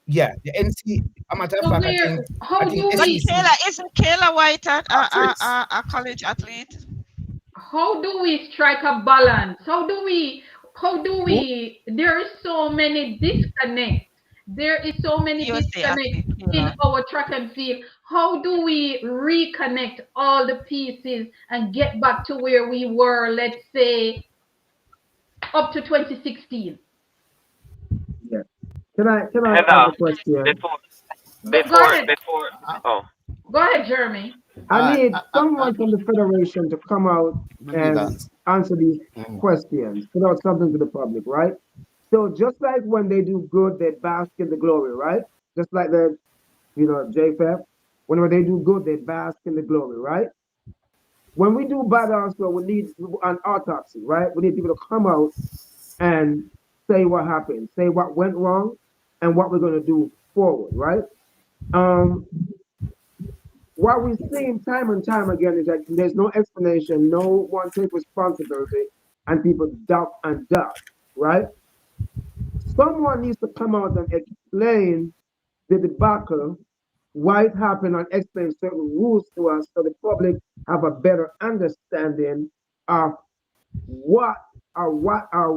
yeah, the NC. A matter of So fact, where I how think do But we SEC. Isn't Kayla White Patriots. a college athlete? how do we strike a balance? Who? There is so many disconnects. There is so many USA disconnects athlete, in Kayla. our track and field. How do we reconnect all the pieces and get back to where we were, let's say, up to 2016? Yeah. Can I ask Heather, a question? before Go ahead. I, oh, Go ahead, Jeremy. I I, need I, I, I, someone from the federation to come out and Manilans. answer these Mm. questions, put out something to the public, right? So just like when they do good, they bask in the glory, right? Just like the, JFF, whenever they do good, they bask in the glory, right? When we do bad also, we need an autopsy, right? We need people to come out and say what happened, say what went wrong, and what we're going to do forward, right? Um, what we've seen time and time again is that there's no explanation, no one takes responsibility, and people doubt and doubt, right? Someone needs to come out and explain the debacle, why it happened, and explain certain rules to us so the public have a better understanding of what or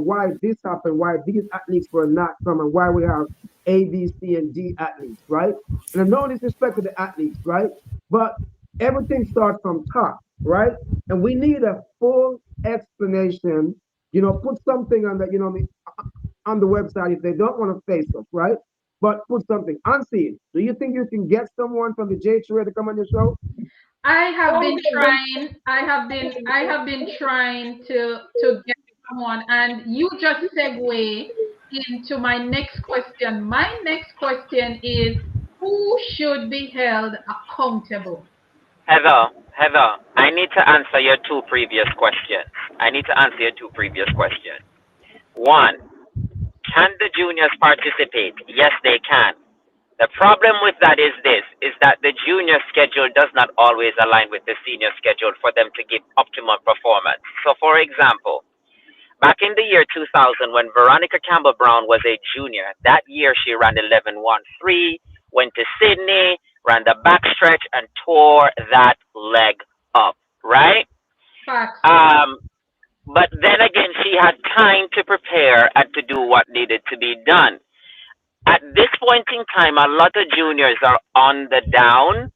why this happened, why these athletes were not coming, why we have A, B, C, and D athletes, right? And no disrespect to the athletes, right? But everything starts from top, right? And we need a full explanation. Put something on that, on the website if they don't want to face us, right? But put something unseen. Do you think you can get someone from the JHA to come on your show? I have been trying. I have been trying to get someone, and you just segue into my next question. My next question is, who should be held accountable? Heather, I need to answer your two previous questions. I need to answer your two previous questions. One, can the juniors participate? Yes, they can. The problem with that is this, is that the junior schedule does not always align with the senior schedule for them to give optimum performance. So for example, back in the year 2000 when Veronica Campbell Brown was a junior, that year she ran 11.13, went to Sydney, ran the backstretch and tore that leg up, right? Facts. Um, but then again, she had time to prepare and to do what needed to be done. At this point in time, a lot of juniors are on the down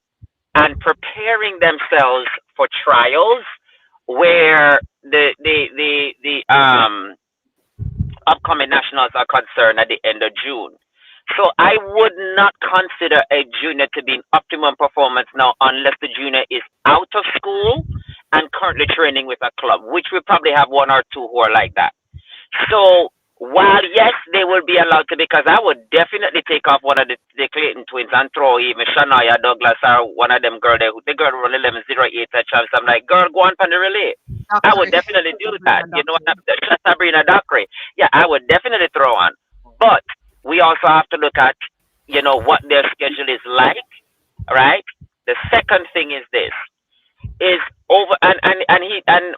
and preparing themselves for trials where the upcoming nationals are concerned at the end of June. So I would not consider a junior to be in optimum performance now unless the junior is out of school and currently training with a club, which we probably have one or two who are like that. So while yes, they will be allowed to, because I would definitely take off one of the Clayton twins and throw even Shania Douglas or one of them girl there, the girl run 11:08 at chance. I'm like, girl, go on for the relay. I would Doctor. definitely do that. Sabrina You know what? Doctor. Just Sabrina Dockery. Yeah, I would definitely throw on. But we also have to look at, what their schedule is like, right? The second thing is this is over and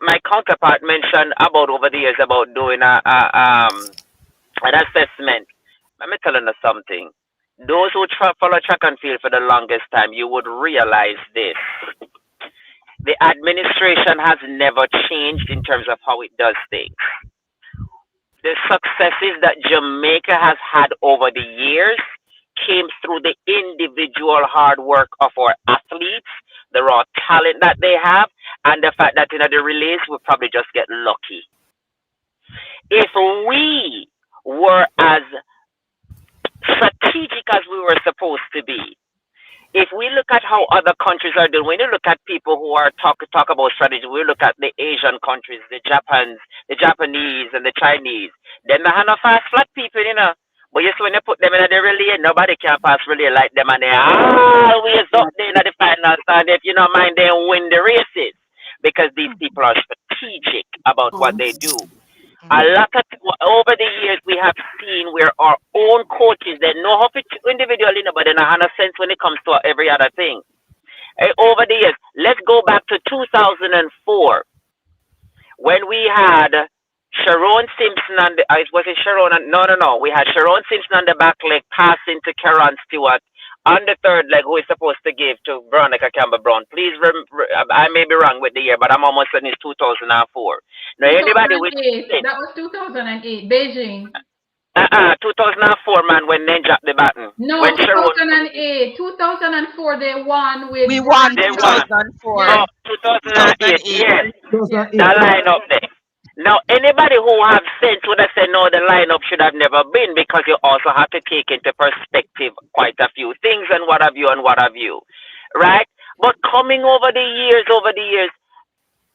my counterpart mentioned about over the years about doing an assessment. Let me tell you something. Those who follow track and field for the longest time, you would realize this. The administration has never changed in terms of how it does things. The successes that Jamaica has had over the years came through the individual hard work of our athletes, the raw talent that they have, and the fact that the relays will probably just get lucky. If we were as strategic as we were supposed to be, if we look at how other countries are doing, when you look at people who are talk about strategy, we look at the Asian countries, the Japanese, and the Chinese. Then they have no fast flat people. But yes, when you put them in the relay, nobody can pass relay like them, and they always up there in the finals. And if you don't mind, they win the races because these people are strategic about what they do. A lot of over the years we have seen where our own coaches, they know how to individually, but they don't have a sense when it comes to every other thing. Over the years, let's go back to 2004 when we had Sharon Simpson and was it Sharon? No. We had Sharon Simpson on the back leg passing to Karen Stewart on the third leg, who is supposed to give to Veronica Campbell Brown. Please, I may be wrong with the year, but I'm almost certain it's 2004. Now, anybody with 2008. That was 2008, Beijing. 2004, man, when they dropped the baton. No, When Sharon, 2008. 2004, they won with We won they won. 2004. Yes. 2008, yes. 2008. That lineup there. Now, anybody who have sense would have said, no, the lineup should have never been, because you also have to take into perspective quite a few things and what have you, right? But coming over the years,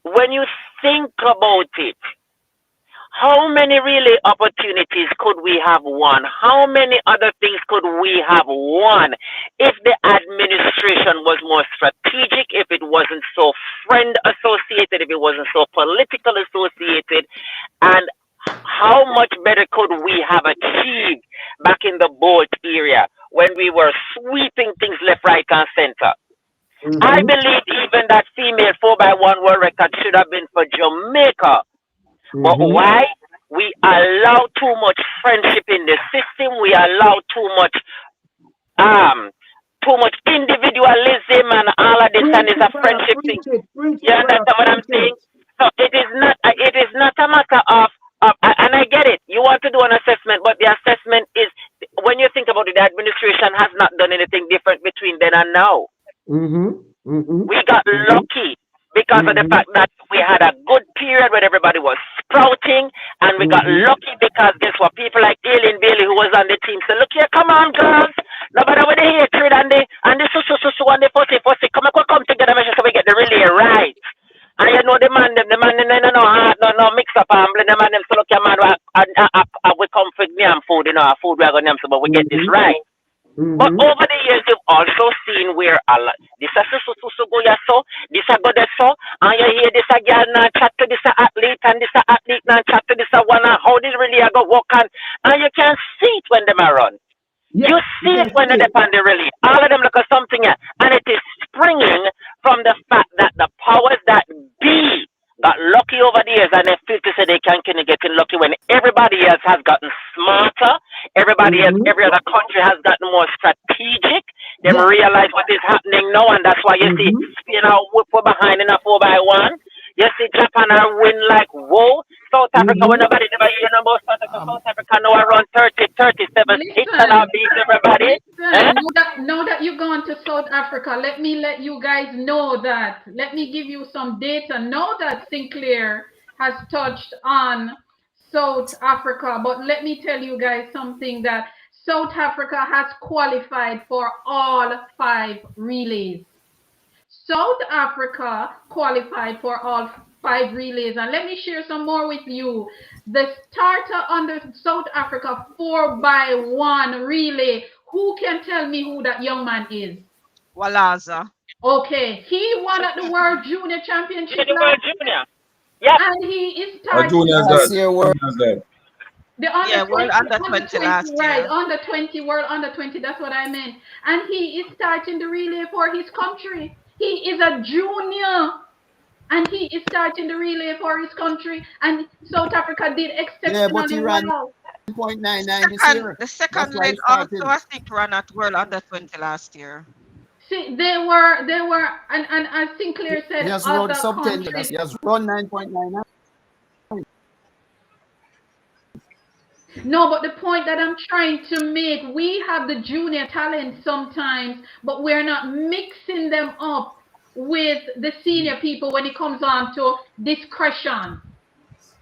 when you think about it, how many really opportunities could we have won? How many other things could we have won if the administration was more strategic, if it wasn't so friend associated, if it wasn't so political associated, and how much better could we have achieved back in the Bolt area when we were sweeping things left, right, and center? I believe even that female 4x1 world record should have been for Jamaica. But why? We allow too much friendship in the system. We allow too much individualism and all of this, and it's a friendship thing. You understand what I'm saying? So it is not a matter of and I get it. You want to do an assessment, but the assessment is, when you think about it, the administration has not done anything different between then and now. We got lucky because of the fact that we had a good period where everybody was sprouting, and we got lucky because guess what? People like Aileen Bailey, who was on the team, said, "Look here, come on, girls. Nobody with the hatred and the and the fussy. Come together, make sure we get the relay right." And you know the man, no mix up and blend the man them. So look, your man, we come for yam food, our food we are gonna yam, so but we get this right. But over the years, you've also seen where this is go ya so, this a go there so, and you hear this a girl now chat to this a athlete, and this a athlete now chat to this a one, and how this really a go walk and you can see it when them are run. Yes, You see it when they're on the rally. All of them look at something, and it is springing from the fact that the powers that be got lucky over the years, and they feel to say they can continue getting lucky when everybody else has gotten smarter. Everybody else, every other country has gotten more strategic. They realize what is happening now, and that's why you see, we're behind in a 4x1. You see Japan are win like whoa. South Africa, when nobody never hear about South Africa now I run 37 hits and I beat everybody. Now that you're going to South Africa, let me let you guys know that. Let me give you some data. Now that Sinclair has touched on South Africa, but let me tell you guys something, that South Africa has qualified for all 5 relays. South Africa qualified for all 5 relays. And let me share some more with you. The starter on the South Africa 4x1 relay. Who can tell me who that young man is? Walaza. Okay, he won at the World Junior Championship The last World Junior. Yeah. and he is Our starting juniors Last that. year, World Juniors that. the under Yeah, 20, World Under under 20 20, last right? year. Under 20, World Under 20. That's what I meant. And he is starting the relay for his country. He is a junior, and he is starting the relay for his country. And South Africa did yeah, but he exceptionally ran well. 0.99 this Second, year. the second That's why he leg also, started. I think, ran at World Under 20 last year. See, they were, and as Sinclair He said, has run other sub 10. countries. He has run 9.99. No, but the point that I'm trying to make, we have the junior talent sometimes, but we're not mixing them up with the senior people when it comes on to discretion.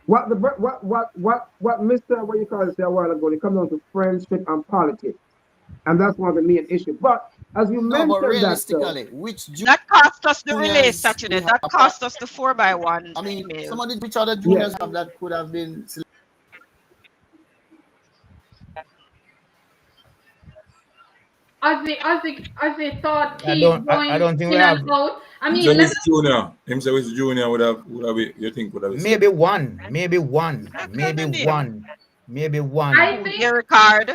What Mr. What you call it say a while ago, it comes down to friendship and politics. And that's one of the main issues. But as you No, but mentioned that, sir, realistically, which That cost us the relay, juniors Saturday. we That have? cost us the 4x1 I mean, email. some of the which other juniors have that could have been selected. Ozzy thought I he's don't. going I don't think we in and have. out. I mean, So let which junior? Him say which junior would have been, you think would have been? Maybe one. Maybe one. That's Maybe the name. one. Maybe one. I think Gary Card.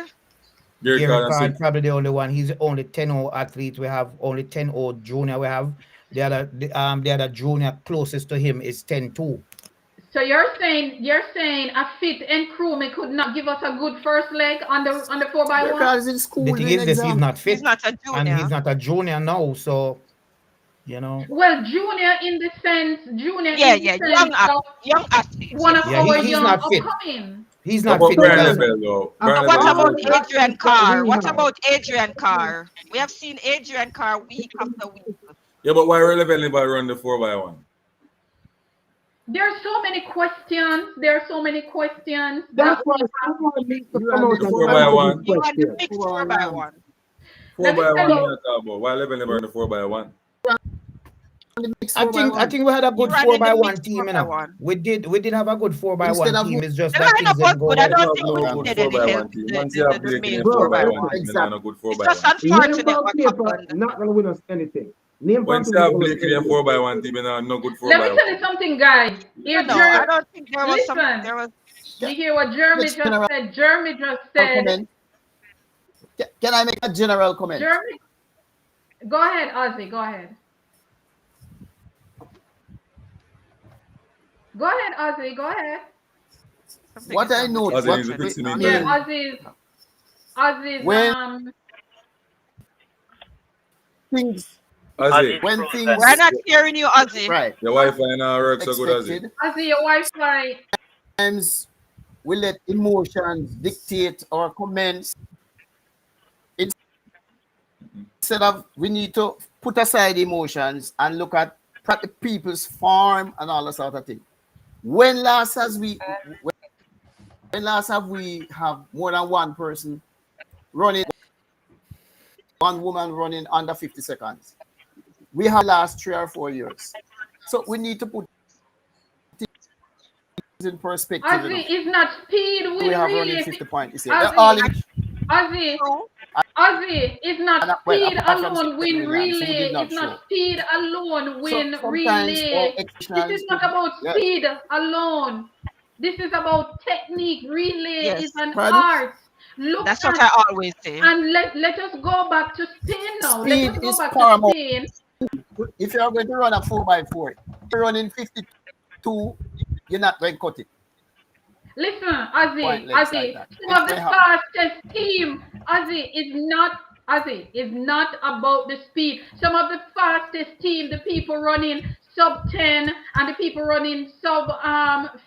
Gary Gary Card and Card Sid. probably the only one. He's the only 10-0 athlete we have. Only 10-0 junior we have. The other junior closest to him is 10-2. so. You're saying a fit and crewman could not give us a good first leg on the Gary 4x1. Card is in school The thing doing is this: he's exam. not fit, He's not a and junior. he's not a junior now. So, you know, Well, junior in the sense, Yeah, young athlete. one of yeah, our he's young not fit. upcoming. He's What not about fit Brian because Lebel though? of Brian What Lebel. all about the Adrian athletes that Carr? we What have, about Adrian Carr? We have seen Adrian Carr week after week. Yeah, but why Lebel never run the 4x1? There are so many questions. that's that why we have. someone needs to You come ran out the and 4x1. answer this You had the question. mixed 4x1. 4x1. Let me 4x1 tell me you. not talk about. Why Lebel never run the 4x1? The mixed I think 4x1. we had a You good ran in the 4x1 mixed team, you know. 4x1. We did have a good 4x1 Instead of team. It's just The that things lineup was didn't go good. I well. don't No, think no we good needed any 4x1 help. team. The, Man, see the, a the, the Blake male in Bro, 4x1 4x1. team. listen, And a good It's just 4x1 team. name unfortunate on what paper happened. not gonna win us anything. Name When on see paper a gonna win us Blake in a anything. 4x1 team and no good Let me 4x1 tell you team. something, guys. No, Here, no, I don't think there was some. listen. There was. You hear what Jeremy Next just general said? Jeremy just said. comment. Can I make a general comment? Jeremy, go ahead, Ozzy. Go ahead. Go ahead, Ozzy. Go ahead. Something What is I wrong with know, your As in, he's a what fix him I in Yeah, there. mean, Ozzy's when things Ozzy, when Ozzy's things We're not hearing you, Ozzy. right your Wi-Fi now work so good as it. expected, Ozzy, your Wi-Fi. times we let emotions dictate our comments instead of we need to put aside emotions and look at the people's farm and all that sort of thing. When last have we have more than one person running, one woman running under 50 seconds? We have last 3 or 4 years. So we need to put things in perspective. Ozzy is not speed We win have running really. 50 points this year. They're all in, Ozzy is not well, speed apart from alone win England, so we relay. did not It's not show. speed alone win So sometimes our relay. This exceptions is not about yes. speed alone. This is about technique. Relay Yes. is an Pardon? art. Look That's at what I always say. and let us go back to Spain now. Let Speed us go is back to paramount. Spain. If you're going to run a 4x4, if you're running 52, you're not going to cut it. Listen, Ozzy, Pointless like that. some of the It's very hard. fastest team, Ozzy is not about the speed. Some of the fastest team, the people running sub 10 and the people running sub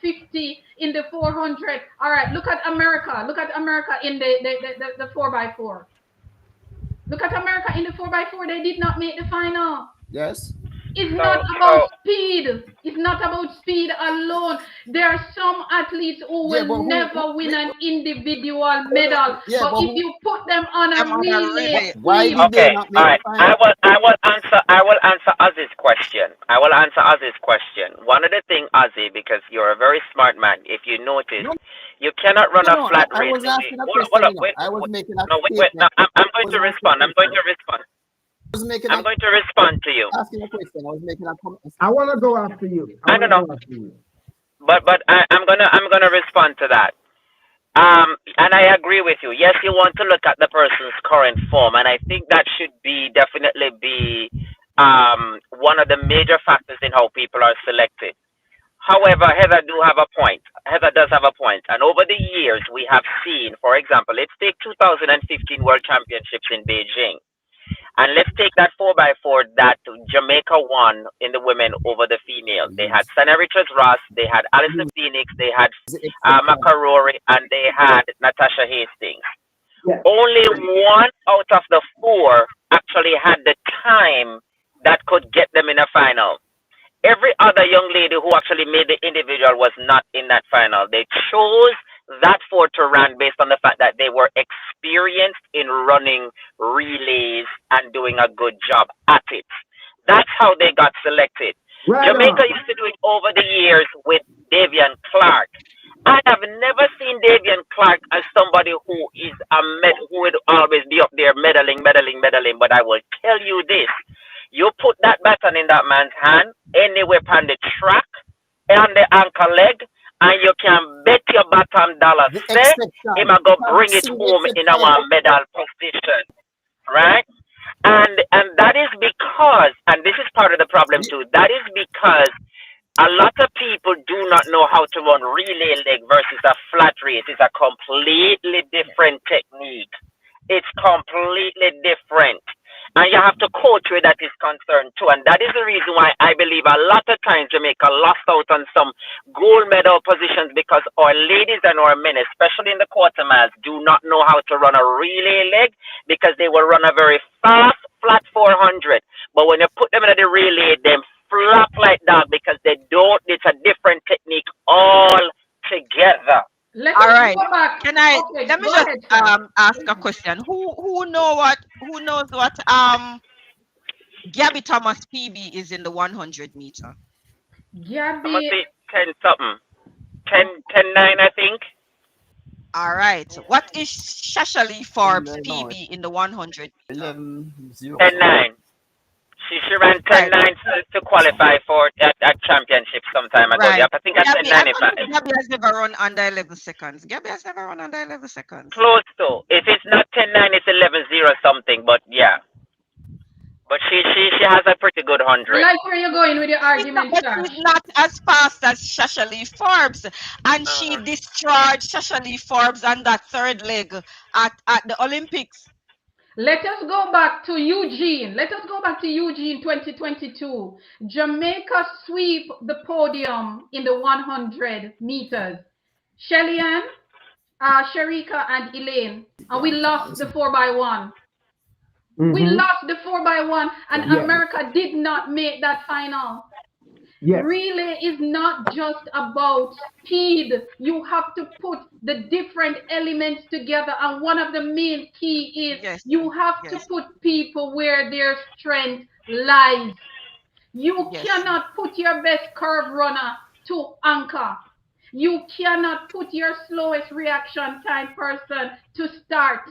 50 in the 400. All right, look at America. Look at America in the 4x4. Look at America in the 4x4. They did not make the final. Yes. It's not about speed. It's not about speed alone. There are some athletes who Yeah, will but never win an individual medal. yeah, But but if you put them on I'm a on a relay relay. why team, did they Okay, not all make the right. I final? will I will answer I will answer Ozzy's question. I will answer Ozzy's question. One of the thing, Ozzy, because you're a very smart man, if you notice, No, you cannot run no, a no. flat I race was the way. asking a Hold question, up, you know. wait, I was wait, making a no, wait, wait. No, statement. I'm I going was to asking a respond. I'm going question. to respond. I was making I'm a going to respond to you. asking a question. I was making a comment. I want to go after you. I I want don't to know, go after you. but I'm gonna respond to that. And I agree with you. Yes, you want to look at the person's current form, and I think that should be definitely be one of the major factors in how people are selected. However, Heather do have a point. Heather does have a point. And over the years, we have seen, for example, let's take 2015 World Championships in Beijing. And let's take that 4x4 that Jamaica won in the women over the female. They had Sana Richards Ross, they had Alison Phoenix, they had Exception. Macarori, and they had Natasha Hastings. Yes. Only one out of the four actually had the time that could get them in a final. Every other young lady who actually made the individual was not in that final. They chose that four to run based on the fact that they were experienced in running relays and doing a good job at it. That's how they got selected. Right Jamaica on. used to do it over the years with Davian Clark. I have never seen Davian Clark as somebody who is who would always be up there medaling, medaling, medaling. But I will tell you this: you put that baton in that man's hand, anywhere on the track, on the ankle leg, and you can bet your bottom dollar The say him a exception. go Because bring it single home in exception. our medal position, right? And that is because, and this is part of the problem too. That is because a lot of people do not know how to run relay leg versus a flat race. It's a completely different technique. It's completely different. And you have to coach where that is concerned too. And that is the reason why I believe a lot of times Jamaica lost out on some gold medal positions because our ladies and our men, especially in the quarter miles, do not know how to run a relay leg because they will run a very fast, flat 400. But when you put them in the relay, them flop like that because they don't, it's a different technique altogether. let All us right. go back. Can I Okay, let me go just ahead, sir. ask a question? Who knows what Gabby Thomas PB is in the 100 meter? I must Gabby, be 10 something. 10, 9, I think. All right. What is Shashali Forbes No, PB in the 100 meter? 11-0 10, something. 9. She ran 10, Right. 9 to qualify for at championship some time ago. Right. Yeah, I think at 10, Gabby, I 9 if don't think Gabby has never run under 11 seconds. Gabby has never run under 11 seconds. close to. If it's not 10, 9, it's 11-0 something. But yeah. But she has a pretty good I 100. like where you're going with your She's not, argument, but Sash. she's not as fast as Shashali Forbes. And she Uh, destroyed Shashali Forbes on that third leg at the Olympics. Let us go back to Eugene. Let us go back to Eugene 2022. Jamaica sweep the podium in the 100 meters. Shelly-Ann, Sharika, and Elaine. And we lost the 4x1. We Mm-hmm. lost the 4x1, and Yeah. America did not make that final. Yes. Relay is not just about speed. You have to put the different elements together. And one of the main key is Yes. you have to Yes. put people where their strength lies. You Yes. cannot put your best curve runner to anchor. You cannot put your slowest reaction time person to start.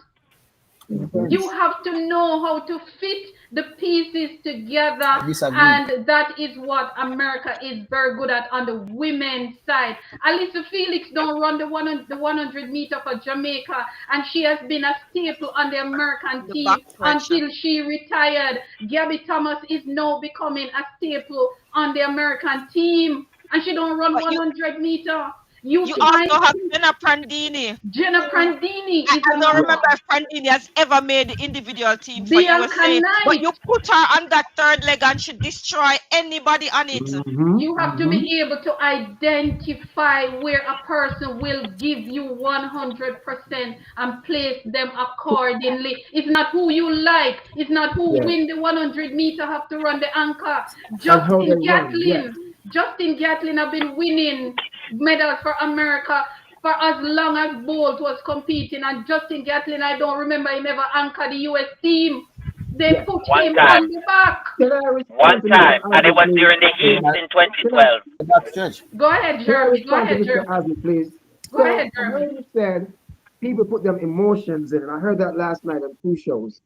You have to know how to fit the pieces together, I disagree. and that is what America is very good at on the women's side. Alyssa Felix don't run the 100 meter for Jamaica, and she has been a staple on the American The team back stretch. until she retired. Gabby Thomas is now becoming a staple on the American team, and she don't run But 100 meter. You you find also have Jenna Prandini. Jenna Prandini is I don't another. remember if Prandini has ever made the individual team for Bianca USA. But Knight. you put her on that third leg and she destroy anybody on it. Mm-hmm. You have to be able to identify where a person will give you 100% and place them accordingly. It's not who you like. It's not who Yeah. win the 100 meter have to run the anchor. That's how they Justin run. Yes. Gatlin. Justin Gatlin have been winning medals for America for as long as Bolt was competing. And Justin Gatlin, I don't remember him ever anchored the US team. They put One him time. on the back. Can I One respond to time, Mr. and it Ashley, was please? during the Heat in 2012. That's judge. Go ahead, Can I Jeremy. Go respond to ahead, Mr. Jeremy. Ashley, please? Go So, ahead, I Jeremy. heard you said people put them emotions in, and I heard that last night on 2 shows,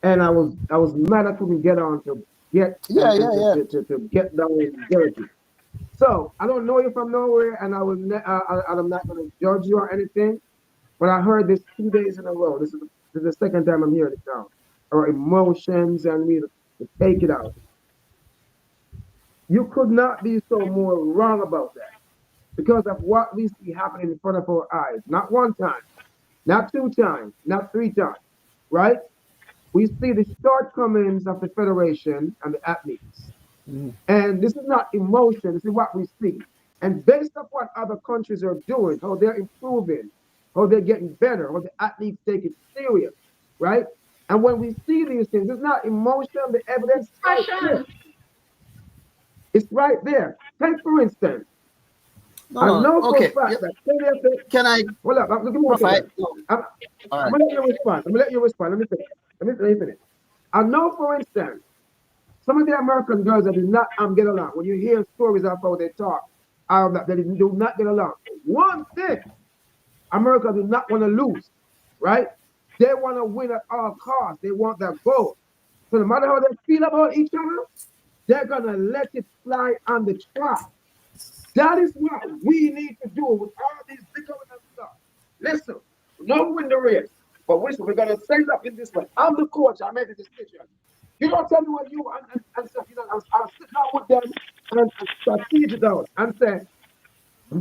and I was mad I couldn't get on to get to get down and dirty. So I don't know you from nowhere, and I'm not going to judge you or anything. But I heard this 2 days in a row. This is the second time I'm hearing it now. Our emotions, and we to take it out. You could not be so more wrong about that because of what we see happening in front of our eyes. Not one time, not 2 times, not 3 times, right? We see the shortcomings of the federation and the athletes. And this is not emotion, this is what we see. And based on what other countries are doing, how they're improving, how they're getting better, how the athletes take it serious, right? And when we see these things, it's not emotion, the evidence is right there. It's right there. Take, for instance, I know for a fact that Can I? hold up, I'm going to let you respond. Let me finish. Let me finish. I know, for instance, some of the American girls that do not get along. When you hear stories of how they talk, that they do not get along. One thing, America do not want to lose, right? They want to win at all costs. They want that goal. So no matter how they feel about each other, they're gonna let it fly on the track. That is what we need to do with all these big government stuff. Listen, no win the race, but we're gonna set it up in this way. I'm the coach. I made the decision. You don't tell me what you and stuff. You know, I'll sit down with them and strategize it out and say,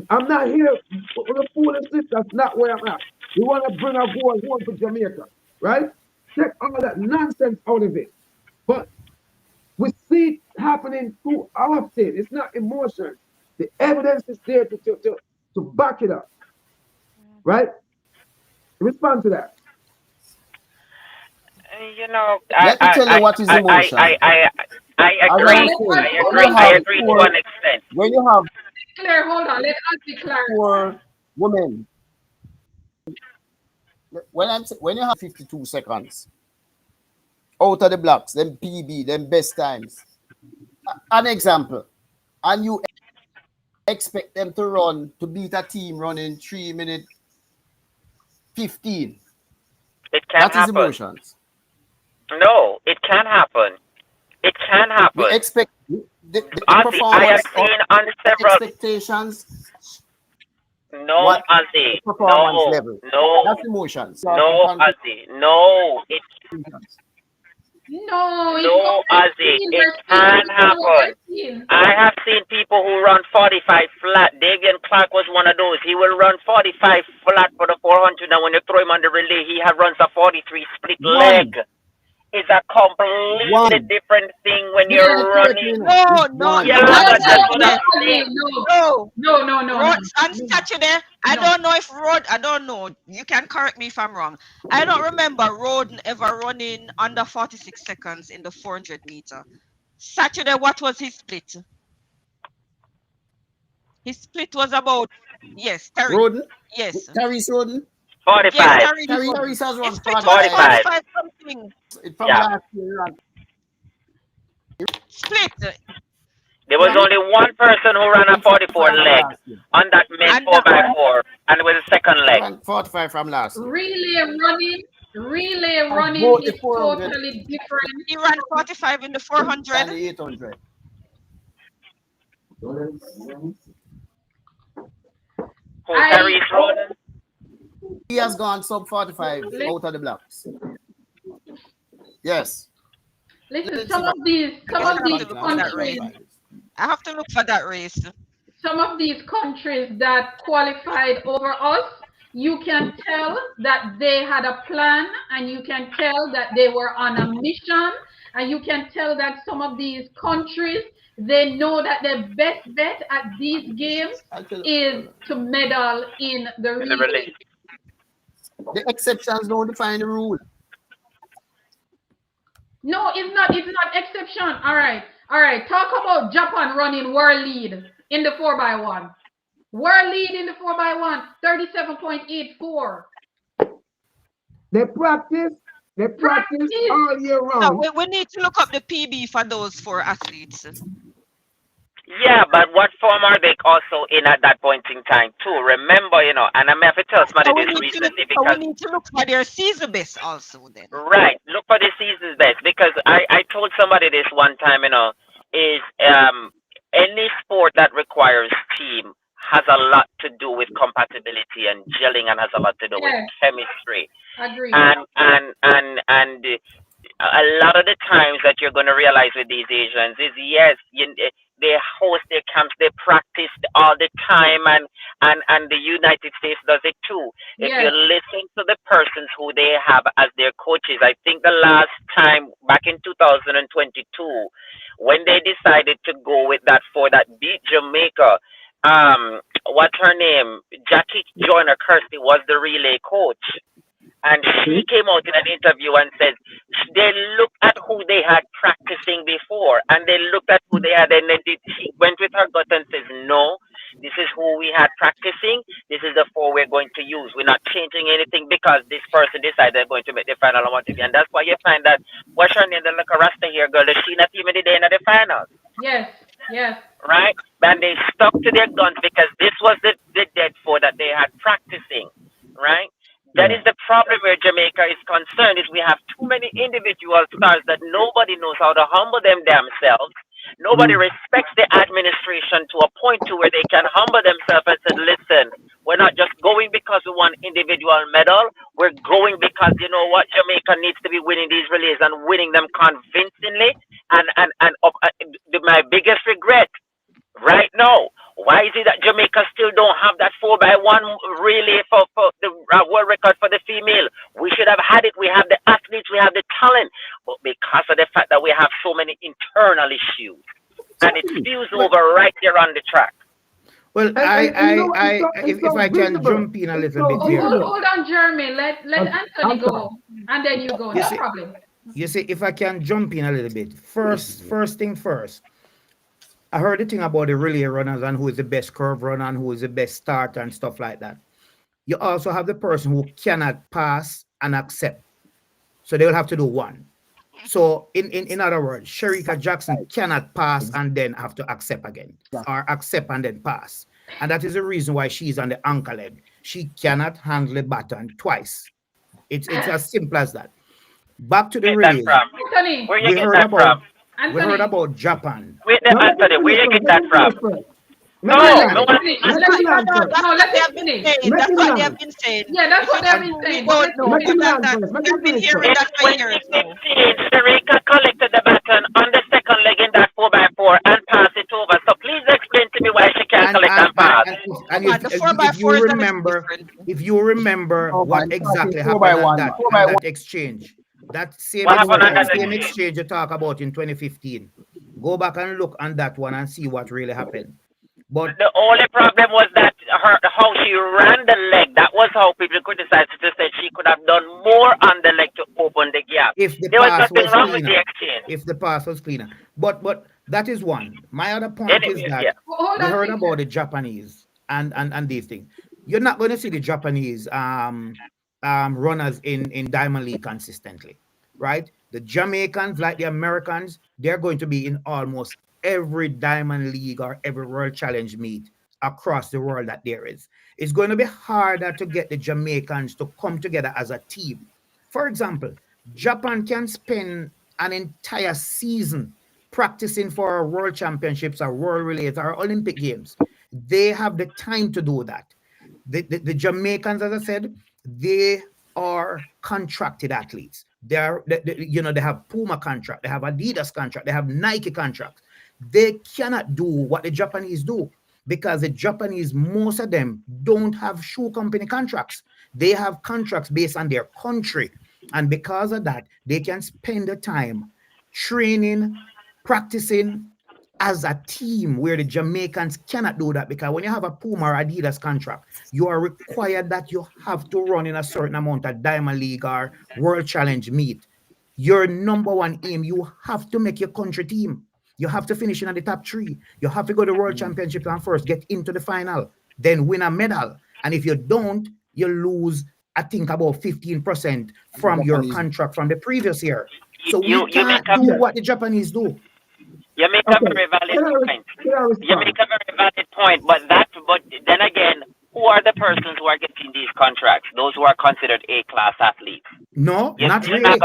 I'm not here with a foolishness. That's not where I'm at. We want to bring our boys home to Jamaica, right? Take all that nonsense out of it. But we see it happening too often. It's not emotion. The evidence is there to back it up, right? Respond to that. You know, Let me tell you what is emotion. I agree. I agree to an extent. When you have Claire, hold on. Let us be clear. 4 women, when you have 52 seconds out of the blocks, then PB, then best times. An example, and you expect them to run to beat a team running 3 minutes 15. It can't That is happen. emotions. No, it can happen. It can happen. We expect the Ozzy, I have performance seen on several expectations. No, What Ozzy. performance No, level. no, That's emotions. no, Ozzy. No, it No, it's no, what Ozzy. It can happen. I have seen people who run 45 flat. Davian Clark was one of those. He will run 45 flat for the 400, and when you throw him on the relay, he runs a 43 split leg. It's a completely different thing when you're running. No. Yeah, but that's what I'm saying. No. On Saturday, I don't know if Rod, I don't know. You can correct me if I'm wrong. I don't remember Rod ever running under 46 seconds in the 400 meter. Saturday, what was his split? His split was about, yes, Terry. Roden? Yes. Terry's Roden? 45. Yes, Terry has run 45 something. From last year. Split. There was only one person who ran a 44 leg on that men 4x4, and it was the second leg. 45 from last year. Relay running is totally different. He ran 45 in the 400 and the 800. He has gone sub 45 out of the blocks. Yes. Listen, some of these countries, I have to look for that race. Some of these countries that qualified over us, you can tell that they had a plan, and you can tell that they were on a mission, and you can tell that some of these countries, they know that the best bet at these games is to medal in the relay. The exceptions don't define the rule. No, it's not exception. All right. All right, talk about Japan running world lead in the 4x1. World lead in the 4x1, 37.84. They practice Practice. all year So round. we need to look up the PB for those four athletes. Yeah, but what form are they also in at that point in time too? Remember, and I may have to tell somebody So we this need to look, recently so we because need to look for their season best also then. right, look for the season's best because I told somebody this one time, is any sport that requires team has a lot to do with compatibility and gelling and has a lot to do with Yes, chemistry. agree. And a lot of the times that you're going to realize with these Asians is yes, they host their camps, they practice all the time, and the United States does it too. If you Yes, listen to the persons who they have as their coaches, I think the last time back in 2022, when they decided to go with that for that beat Jamaica, what's her name? Jackie Joyner Kirsty was the relay coach. And she came out in an interview and said they looked at who they had practicing before, and they looked at who they had, and then she went with her gut and says, "No, this is who we had practicing. This is the four we're going to use. We're not changing anything because this person decided they're going to make the final and what have you." And that's why you find that what's her name, the little Rasta here girl, that she not even the day in the finals, yes, yes. right? And they stuck to their guns because this was the dead four that they had practicing, right? That is Yeah. the problem where Jamaica is concerned is we have too many individual stars that nobody knows how to humble them themselves. Nobody respects the administration to a point to where they can humble themselves and say, listen, we're not just going because we want individual medal. We're going because you know what, Jamaica needs to be winning these relays and winning them convincingly. And my biggest regret right now. Why is it that Jamaica still don't have that 4x1 relay for the world record for the female? We should have had it. We have the athletes, we have the talent, but because of the fact that we have so many internal issues, and it spills Well, over right there on the track. Well, and you know what? if So I can visible. jump in a It's little so bit Oh, there. visible. hold on, Jeremy. Let Anthony I'm sorry. go, and then you go. You No see, problem. if I can jump in a little bit. First thing first. I heard the thing about the relay runners and who is the best curve runner and who is the best starter and stuff like that. You also have the person who cannot pass and accept. So they will have to do one. So in other words, Sherika Jackson cannot pass and then have to accept again, or accept and then pass. And that is the reason why she's on the anchor leg. She cannot handle the baton twice. It's as simple as that. Back to the Get that relays. from? Anthony, Where you We get heard that about from? Anthony, Japan. Wait, Now let him Anthony, where finish you first. get Let that him from? finish first. No, Let him let me him land. want to finish. see. Let Let him him, land first. no, That's let what they him have been finish. saying. Let That's him what they have land. been saying. Yeah, that's If what it's they've And been true, we saying. But don't let him know. Let But him finish. land first. Let we him have been finish hearing first. in that for years now. 2015, Sharika collected the baton on the second leg in that 4x4 and passed it over. So please explain to me why she can't And collect and and and, pass. and, if, Come and on, the four by if you four is a little remember different. Oh what man, talking exactly four by happened one, man. on that exchange, What happened on that that same exchange? exchange you talk about in 2015, go back and look on that one and see what really happened. But The only problem was that how she ran the leg. That was how people criticized her. They said she could have done more on the leg to open the gap. if the There was pass nothing was wrong with the cleaner, exchange. but that is one. My other point is Anyway, that yeah. Hold we on, heard about Sinclair. the Japanese and these things. You're not going to see the Japanese runners in Diamond League consistently, right? The Jamaicans, like the Americans, they're going to be in almost every Diamond League or every World Challenge meet across the world that there is. It's going to be harder to get the Jamaicans to come together as a team. For example, Japan can spend an entire season practicing for world championships or world relays or Olympic games. They have the time to do that. The Jamaicans, as I said, they are contracted athletes. They have Puma contract, they have Adidas contract, they have Nike contracts. They cannot do what the Japanese do because the Japanese, most of them, don't have shoe company contracts. They have contracts based on their country. And because of that, they can spend the time training, practicing as a team where the Jamaicans cannot do that because when you have a Puma or Adidas contract, you are required that you have to run in a certain amount of Diamond League or World Challenge meet. Your number one aim, you have to make your country team. You have to finish in the top 3. You have to go to World Championship and first get into the final, then win a medal. And if you don't, you lose, I think, about 15% from your contract from the previous year. So we can't do what the Japanese do. You make a very valid point. You make a very valid point, but then again, who are the persons who are getting these contracts? Those who are considered A-class athletes. No, not really.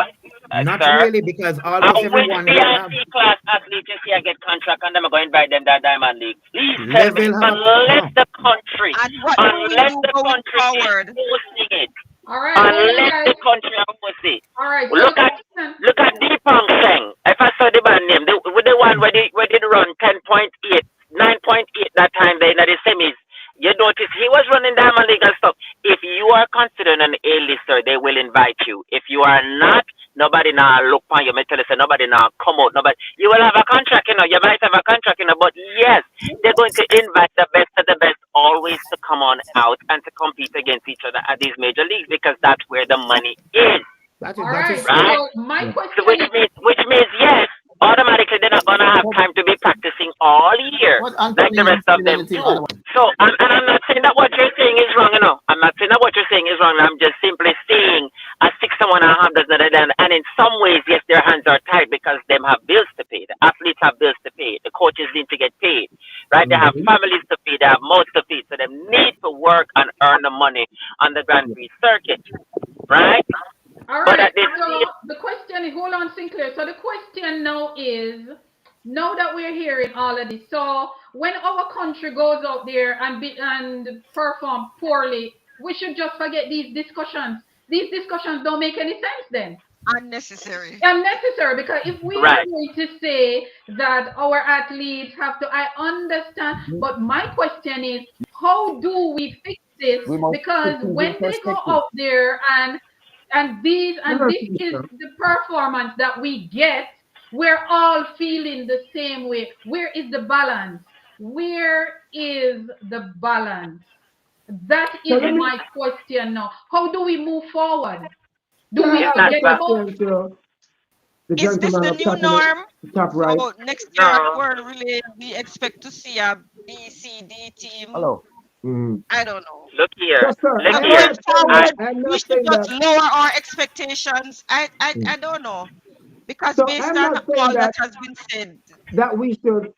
Not really, because almost everyone will have C-class athletes you see I get contract and them are going to buy them that Diamond League. Please tell me, unless the country forward. is hosting it. All right, unless the country are hosting it. All right. Look at Deepang Seng. If I saw the band name, with the one where they run 10.8, 9.8 that time they in the semis. You notice he was running Diamond League and stuff. If you are considered an A-lister, they will invite you. If you are not, nobody now look on you. Tell you, nobody now come out. Nobody. You will have a contract, You might have a contract, But yes, they're going to invite the best of the best always to come on out and to compete against each other at these major leagues because that's where the money is. All right. So my question which means yes. Automatically, they're not going to have time to be practicing all year like the rest of them do. So, and I'm not saying that what you're saying is wrong, I'm not saying that what you're saying is wrong. I'm just simply saying a 6 and 1.5 does not end. And in some ways, yes, their hands are tied because them have bills to pay. The athletes have bills to pay. The coaches need to get paid, right? They have families to feed. They have mouths to feed. So they need to work and earn the money on the Grand Prix circuit, right? All right. So the question is, hold on, Sinclair. So the question now is, now that we're hearing all of this, so when our country goes out there and perform poorly, we should just forget these discussions. These discussions don't make any sense then. Unnecessary. Unnecessary, because if we are going to say that our athletes have to, I understand, but my question is, how do we fix this? Because when they go out there and this is the performance that we get, we're all feeling the same way. Where is the balance? Where is the balance? That is my question now. How do we move forward? Do we forget about? Is this the new norm? Top right. So next year at World Relay, we expect to see a B, C, D team. Hello. I don't know. Look here. Going forward, we should just lower our expectations. I don't know. Because based on all that has been said. That we should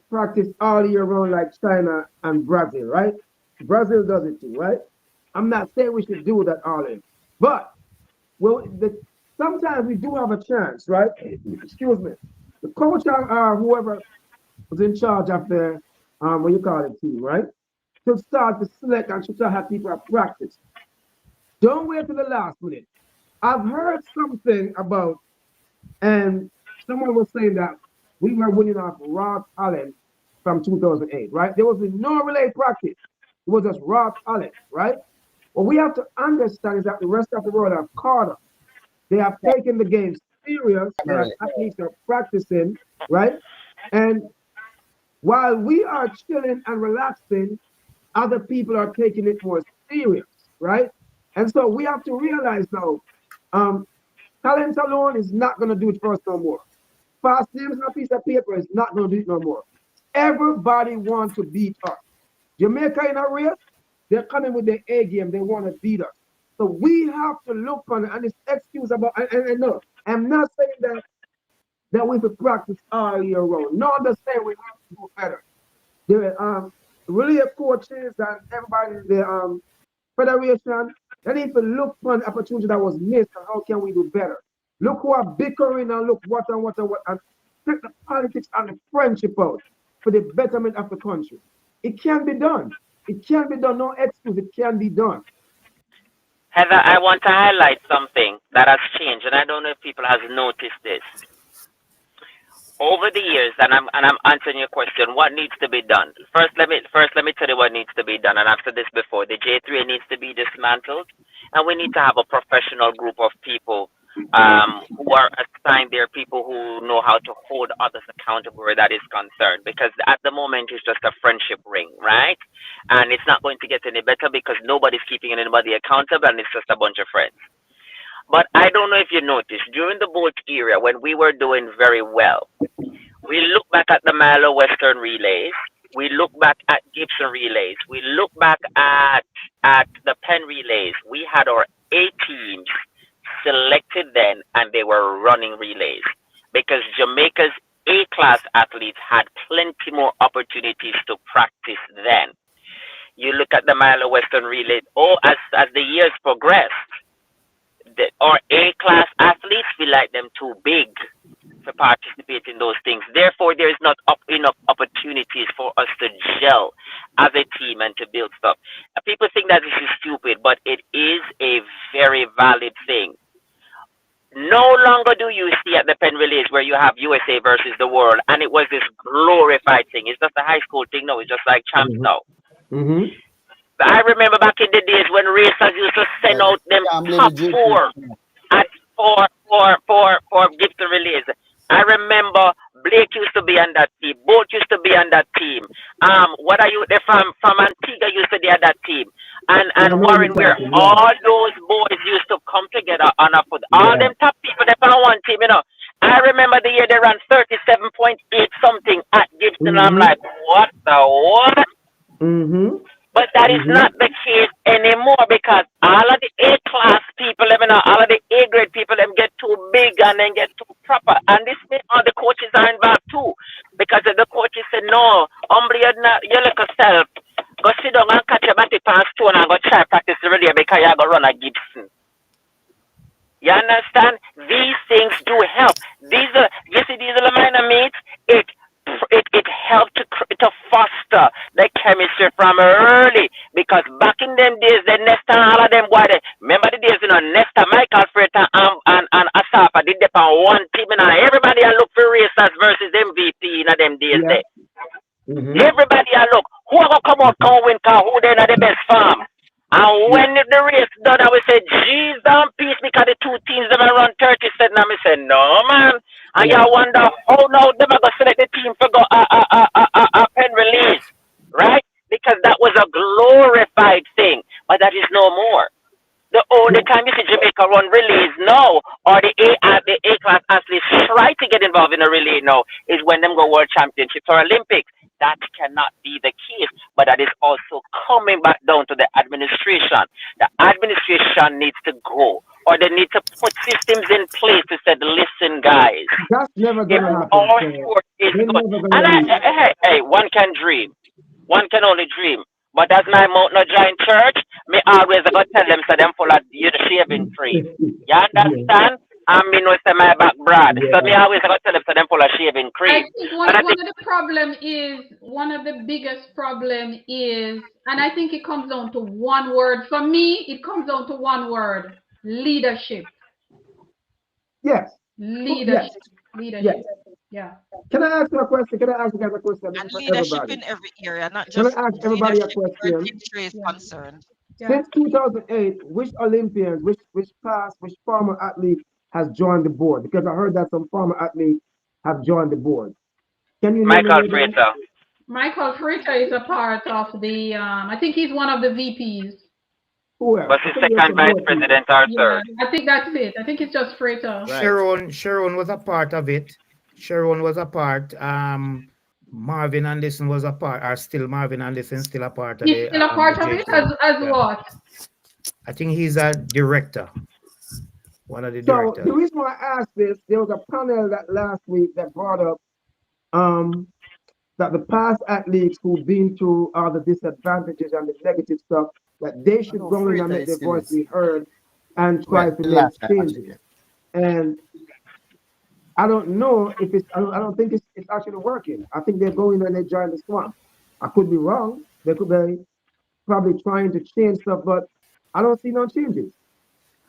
practice all year round like China and Brazil, right? Brazil does it too, right? I'm not saying we should do that all in. But sometimes we do have a chance, right? Excuse me. The coach or whoever was in charge of the what you call it team, right? To start to select and to have people practice. Don't wait till the last minute. I've heard something about, and someone was saying that we were winning off raw talent from 2008, right? There was no relay practice. It was just raw talent, right? What we have to understand is that the rest of the world have caught up. They have taken the game serious. Their athletes are practicing, right? And while we are chilling and relaxing, other people are taking it more serious, right? And so we have to realize now, talent alone is not going to do it for us no more. Fast names on a piece of paper is not going to do it no more. Everybody wants to beat us. Jamaica in a race, they're coming with their A game. They want to beat us. So we have to look on it. And this excuse about, and no, I'm not saying that we should practice all year round. No, I'm just saying we have to do better. The relay coaches and everybody in the federation, they need to look for an opportunity that was missed and how can we do better. Look who are bickering and look what, and take the politics and the friendship out for the betterment of the country. It can be done. It can be done. No excuse. It can be done. Heather, I want to highlight something that has changed, and I don't know if people have noticed this. Over the years, and I'm answering your question, what needs to be done? First, let me tell you what needs to be done, and I've said this before. The J3 needs to be dismantled, and we need to have a professional group of people who are assigned there, people who know how to hold others accountable where that is concerned. Because at the moment, it's just a friendship ring, right? And it's not going to get any better because nobody's keeping anybody accountable, and it's just a bunch of friends. But I don't know if you noticed, during the Bolt era, when we were doing very well, We look back at the Milo Western relays. We look back at Gibson relays. We look back at the Penn relays. We had our A teams selected then, and they were running relays because Jamaica's A class athletes had plenty more opportunities to practice then. You look at the Milo Western relays. Oh, as the years progressed, our A class athletes feel like them too big to participate in those things. Therefore, there is not enough opportunities for us to gel as a team and to build stuff. People think that this is stupid, but it is a very valid thing. No longer do you see at the Penn Relays where you have USA versus the world, and it was this glorified thing. It's just a high school thing now. It's just like champs now. Mm-hmm. I remember back in the days when racers used to send out them top four at for Gibson Relays. I remember Blake used to be on that team. Boat used to be on that team. What are you? They're from Antigua used to be on that team. And Warren, where all those boys used to come together on a foot. All them top people that on one team, you know. I remember the year they ran 37.8 something at Gibson. I'm like, what the what? Mm-hmm. But that is not the case anymore because all of the A class people, all of the A grade people, them get too big and then get too proper. And this means all the coaches are involved too. Because if the coaches say, no, you look yourself, go sit down and catch a batty pass stone and go try practice the relay because you're going to run a Gibson. You understand? These things do help. These little minor meets, it helped to foster the chemistry from early because back in them days, the Nesta and all of them boy, remember the days, Nesta, Michael Frater and Asafa did them on one team, everybody I look for racers versus MVP in them days there. Everybody I look, who are going to come out and win, who they are the best farm. And when the race done, I would say, geez, don't peace because the two teams them run 30 cents. And I say, no, man. And you wonder how now they're going to select the team for go Penn release, right? Because that was a glorified thing, but that is no more. The only time you see Jamaica run relays now, or the A class athletes try to get involved in a relay now, is when them go World Championships or Olympics. That cannot be the case, but that is also coming back down to the administration. The administration needs to go, or they need to put systems in place to say, listen, guys, that's never going to happen. Our sport is good. And hey, one can dream. One can only dream. But as my mouth no join church, me always go tell them so them full of you shaving free. You understand? And me know say my back broad. So me always go tell them so them full of shaving free. I think one of the problem is, one of the biggest problem is, and I think it comes down to one word. For me, it comes down to one word: leadership. Yes. Leadership. Yes. Leadership. Yes. Yeah. Can I ask you a question? Can I ask you guys a question? And leadership everybody? in every area, not Can just I ask everybody a leadership where question? industry is concerned. Since 2008, which Olympians, which former athlete has joined the board? Because I heard that some former athletes have joined the board. Can you name Michael Frater? Michael Frater is a part of the. I think he's one of the VPs. Who else? Was his second vice president or third? I think that's it. I think it's just Frater. Right. Sharon was a part of it. Sharon was a part. Marvin Anderson was a part. Or still Marvin Anderson still a part of it. He's still a part of it as what? I think he's a director. One of the directors. So the reason why I asked this, there was a panel that last week that brought up that the past athletes who've been through all the disadvantages and the negative stuff, that they should go in and make their voice be heard and try to make changes. And I don't know if it's, I don't think it's actually working. I think they're going and they join the swamp. I could be wrong. They could be probably trying to change stuff, but I don't see no changes.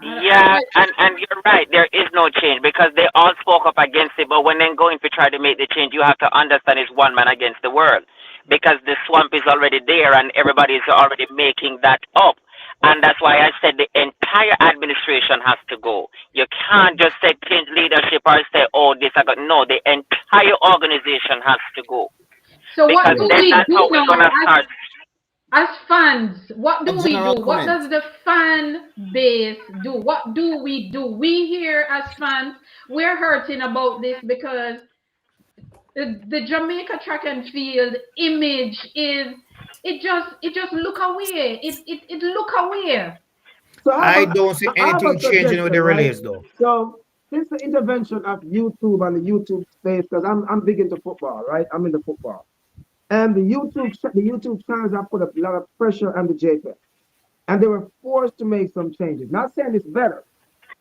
Yeah, and you're right. There is no change because they all spoke up against it. But when they're going to try to make the change, you have to understand it's one man against the world because the swamp is already there and everybody is already making that up. And that's why I said the entire administration has to go. You can't just say change leadership or say, oh, this I got. No, the entire organization has to go. So what do we do now? As fans, what do we do? What does the fan base do? What do we do? We here as fans, we're hurting about this because The Jamaica track and field image is, it just look away. It look away. So I don't see I have a anything changing with suggestion, the right? relays though. So since the intervention of YouTube and the YouTube space, because I'm big into football, right? I'm into football. And the YouTube channels have put a lot of pressure on the JPEG. And they were forced to make some changes. Not saying it's better,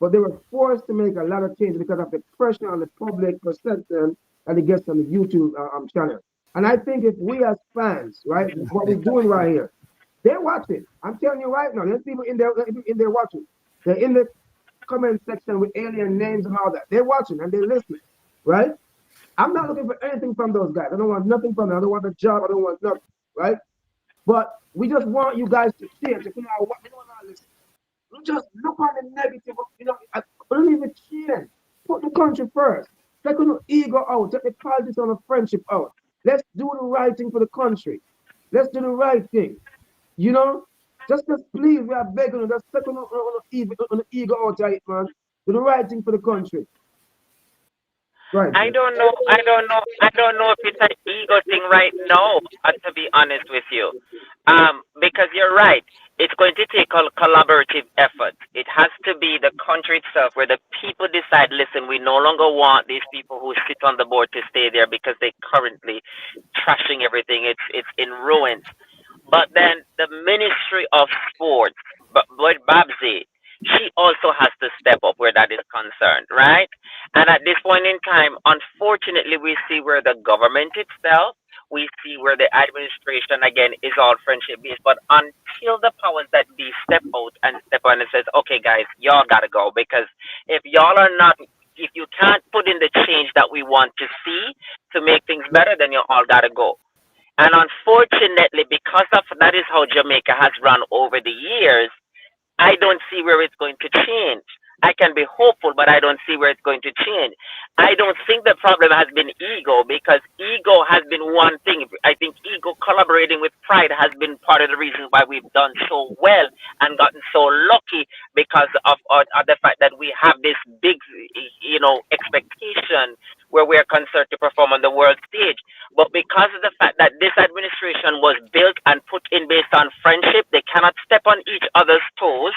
but they were forced to make a lot of changes because of the pressure on the public perception that it gets on the YouTube channel. And I think if we as fans, right, what we're doing right here, they're watching. I'm telling you right now, there's people in there watching. They're in the comment section with alien names and all that. They're watching and they're listening, right? I'm not looking for anything from those guys. I don't want nothing from them. I don't want a job. I don't want nothing, right? But we just want you guys to change. If you know what, they don't want to listen. You just look on the negative. Don't even change. Put the country first. Take the ego out. Take the politics on the friendship out. Let's do the right thing for the country. Let's do the right thing. You know, just please, we are begging you. Just take on the ego out of it, man. Do the right thing for the country. Right, I man. don't know. I don't know. I don't know if it's an ego thing right now. To be honest with you, because you're right. It's going to take a collaborative effort. It has to be the country itself where the people decide. Listen, we no longer want these people who sit on the board to stay there because they currently trashing everything. It's in ruins. But then the Ministry of Sports, but with Babsy, she also has to step up where that is concerned, right? And at this point in time, unfortunately, we see where the government itself, we see where the administration again is all friendship based. But until the powers that be step out and step on and says, okay, guys, y'all gotta go because if y'all are not, if you can't put in the change that we want to see to make things better, then you all gotta go. And unfortunately, because of that is how Jamaica has run over the years, I don't see where it's going to change. I can be hopeful, but I don't see where it's going to change. I don't think the problem has been ego because ego has been one thing. I think ego collaborating with pride has been part of the reason why we've done so well and gotten so lucky because of the fact that we have this big, expectation where we are concerned to perform on the world stage. But because of the fact that this administration was built and put in based on friendship, they cannot step on each other's toes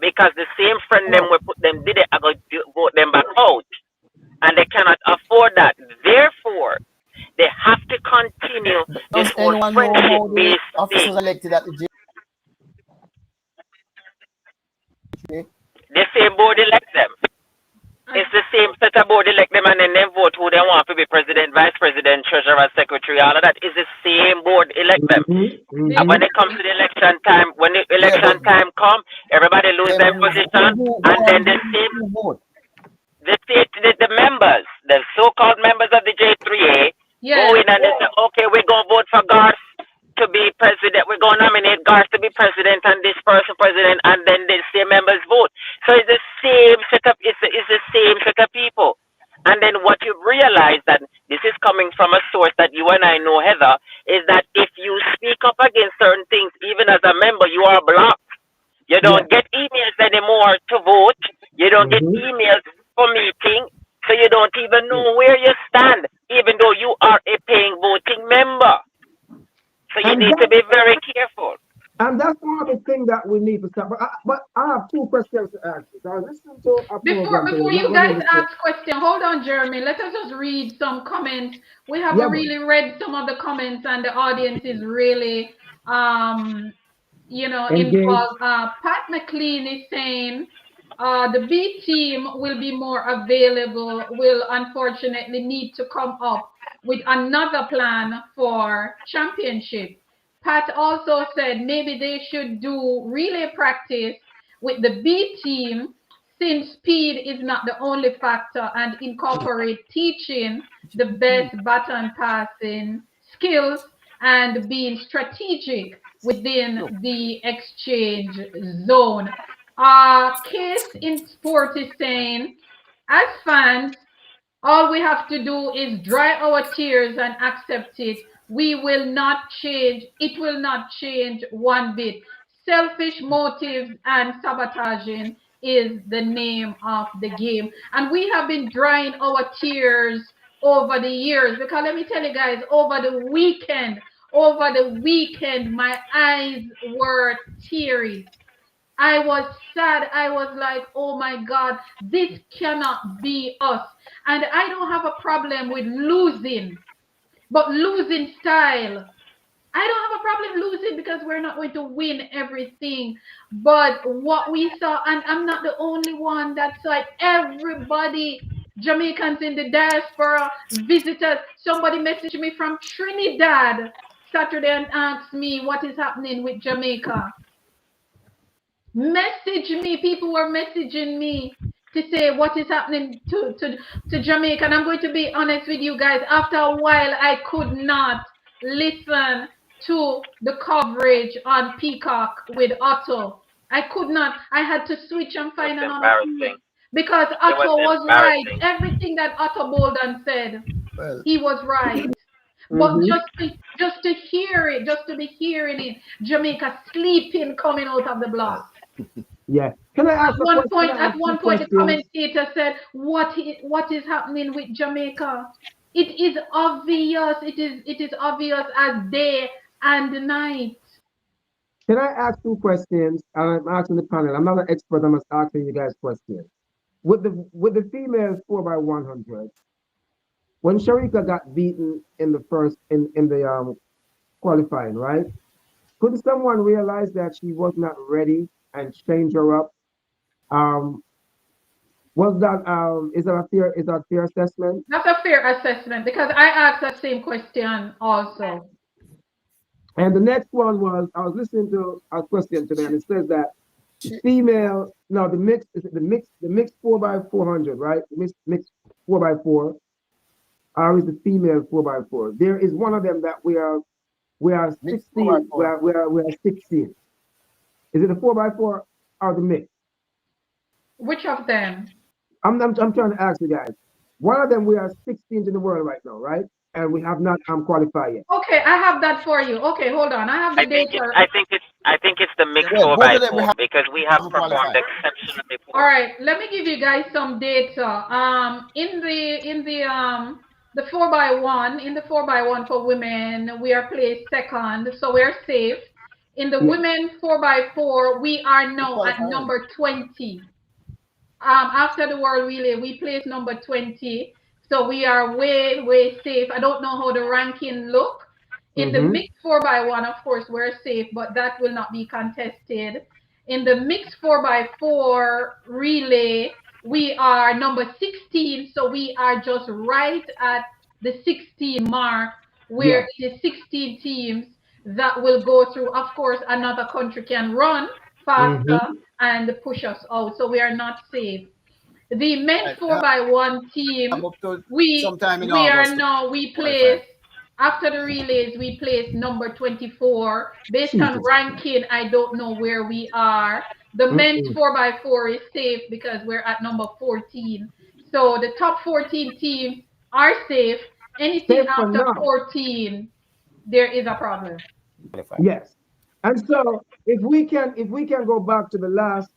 because the same friend them Oh, we put them did it, I go vote them back out. And they cannot afford that. Therefore, they have to continue this Does whole anyone know friendship how the based thing. officers elected at the JPA? The same board elect them. I, It's the same set of board elect them and then they vote who they want to be president, vice president, treasurer, secretary, all of that is the same board elect them. they And mm-hmm. when it comes to the election time, when the Yeah, but election time come, everybody lose them their position, who and are then the the same who vote? the members, the so-called members of the J3A, go Yes. in and they say, okay, we're going to vote for Garth to be president. We're going to nominate Garth to be president and this person president, and then the same members vote. So it's the same set of, it's the same set of people. And then what you realize that this is coming from a source that you and I know, Heather, is that if you speak up against certain things, even as a member, you are blocked. You Yeah. don't get emails anymore to vote. You don't get Mm-hmm. emails for meeting. So you don't even know where you stand, even though you are a paying voting member. So you And need to that be very careful. and that's one of the things that we need to stop. But I have two questions to ask you. So I listened to a Before program today. before Not you going guys to the ask question, hold on, Jeremy. Let us just read some comments. We Yeah, haven't man. really read some of the comments, and the audience is really Engage. involved. Pat McLean is saying the B team will be more available, will unfortunately need to come up with another plan for championship. Pat also said maybe they should do relay practice with the B team since speed is not the only factor and incorporate teaching the best baton passing skills and being strategic within the exchange zone. Case in sport is saying, as fans, all we have to do is dry our tears and accept it. We will not change. It will not change one bit. Selfish motives and sabotaging is the name of the game. And we have been drying our tears over the years. Because let me tell you guys, over the weekend, my eyes were teary. I was sad. I was like, oh my God, this cannot be us. And I don't have a problem with losing, but losing style. I don't have a problem losing because we're not going to win everything. But what we saw, and I'm not the only one that saw it, everybody, Jamaicans in the diaspora, visitors, somebody messaged me from Trinidad Saturday and asked me what is happening with Jamaica. Message me. People were messaging me to say what is happening to Jamaica. And I'm going to be honest with you guys. After a while, I could not listen to the coverage on Peacock with Otto. I could not. I had to switch and It find was another feed embarrassing. because It was Otto was right. embarrassing. Everything that Otto Bolden said, Well, he was right. But Mm-hmm. just to hear it, just to be hearing it, Jamaica sleeping coming out of the well, blocks. Yeah. Can I ask a question? Can I At ask two one point, the questions? commentator said, what is happening with Jamaica? It is obvious. It is obvious as day and night. Can I ask two questions? I'm asking the panel. I'm not an expert. I'm just asking you guys questions. With the females 4x100, when Sharika got beaten in the first in the qualifying, right? Could someone realize that she was not ready and change her up? Um, was that is that a fair assessment? That's a fair assessment because I asked that same question also. And the next one was I was listening to a question today, and it says that the she, female, no, the mix is it the mixed 4x400, right? The mixed 4x4, or is the female 4x4? There is one of them that we are mixed 16. We 4x4. are we are we are 16. Is it a 4x4 or the mix? Which of them? I'm trying to ask you guys. One of them we are 16th in the world right now, right? And we have not qualified yet. Okay, I have that for you. Okay, hold on. I have the I think it's data. I think it's I think it's the mixed Well, four both by of them we four because we have haven't performed qualified. exceptionally All poor. right, let me give you guys some data. In the 4x1, in the 4x1 for women, we are placed second, so we're safe. In the Yeah. women 4x4, we are We now at qualified. number 20. After the world relay, we placed number 20. So we are way, way safe. I don't know how the ranking look. In the Mm-hmm. mixed 4x1, of course, we're safe, but that will not be contested. In the mixed 4x4 relay, we are number 16. So we are just right at the 16 mark, where Yes. it is 16 teams that will go through. Of course, another country can run faster Mm-hmm. and push us out. So we are not safe. The men Right. 4x1 I'm team, up to we sometime in we are August to now we qualify. place after the relays we place number 24. Based on Jesus. ranking, I don't know where we are. The men's Mm-mm. 4x4 is safe because we're at number 14. So the top 14 teams are safe. Anything Safe for after now. 14, there is a problem. Qualify. Yes. And so if we can go back to the last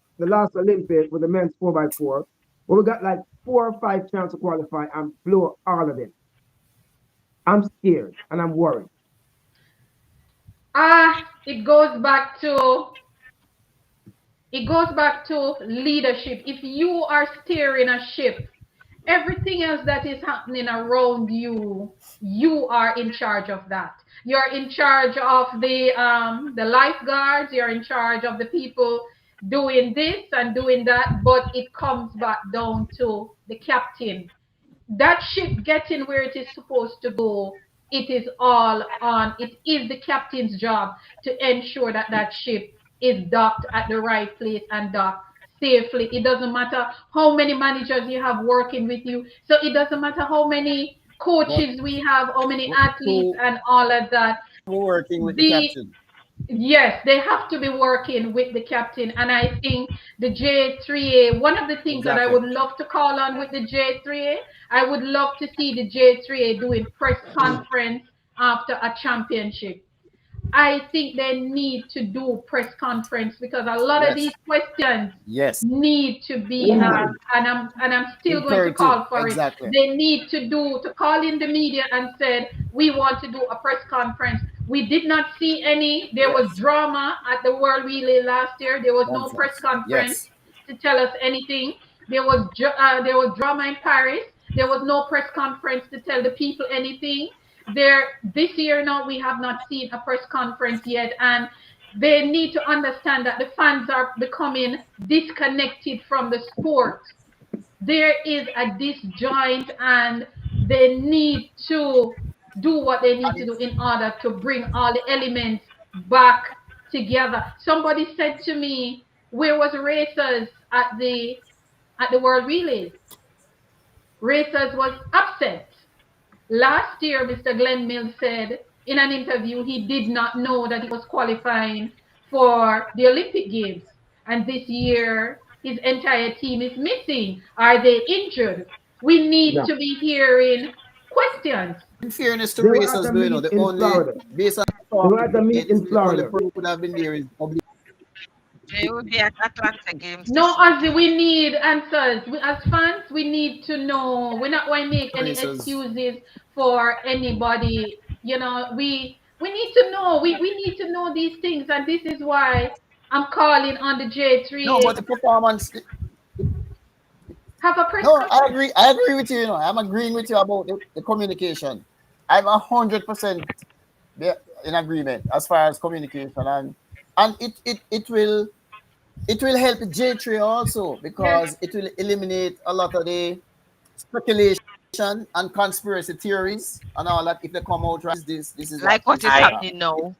Olympic with the men's 4x4, where we got like 4 or 5 chances to qualify and blow all of them. I'm scared and I'm worried. It goes back to leadership. If you are steering a ship, everything else that is happening around you, you are in charge of that. You're in charge of the lifeguards. You're in charge of the people doing this and doing that. But it comes back down to the captain. That ship getting where it is supposed to go, it is the captain's job to ensure that that ship is docked at the right place and docked safely. It doesn't matter how many managers you have working with you. So it doesn't matter how many But, coaches we have, how many but athletes who and all of that. working with the The captain? Yes, they have to be working with the captain. And I think the J3A, one of the things that I Exactly. would love to call on with the J3A, I would love to see the J3A doing press conference after a championship. I think they need to do press conference because a lot of Yes. these questions Yes. need to be asked, and I'm still going to Imperative. call for it. Exactly. They need to call in the media and said we want to do a press conference. We did not see any. There was Yes. drama at the World Relay last year. There was no press Nonsense. conference Yes. to tell us anything. There was drama in Paris. There was no press conference to tell the people anything. This year now we have not seen a press conference yet, and they need to understand that the fans are becoming disconnected from the sport. There is a disjoint, and they need to do what they need to And do in order to bring all the elements back together. Somebody said to me, where was racers at the World Relays? Racers was upset. Last year, Mr. Glenn Mills said in an interview he did not know that he was qualifying for the Olympic Games. And this year, his entire team is missing. Are they injured? We need Yeah. to be hearing questions. in fairness to They were at racers, a though, meet the in only Florida. based on They form were at a meet indicates in the only Florida. person who could have been there is public They will be at Atlanta Games No, this year. Ozzy, we need answers. As fans, we need to know. We're not going to make any racers. excuses for anybody. We need to know. We need to know these things, and this is why I'm calling on the No, J3A. but the performance. Have a press No, I conference. agree. I agree with you. I'm agreeing with you about the communication. I'm 100% in agreement as far as communication, and it will help J3 also Yes. because it will eliminate a lot of the speculation and conspiracy theories and all that. If they come out right, this is what Like what this is is I what happened. happening now.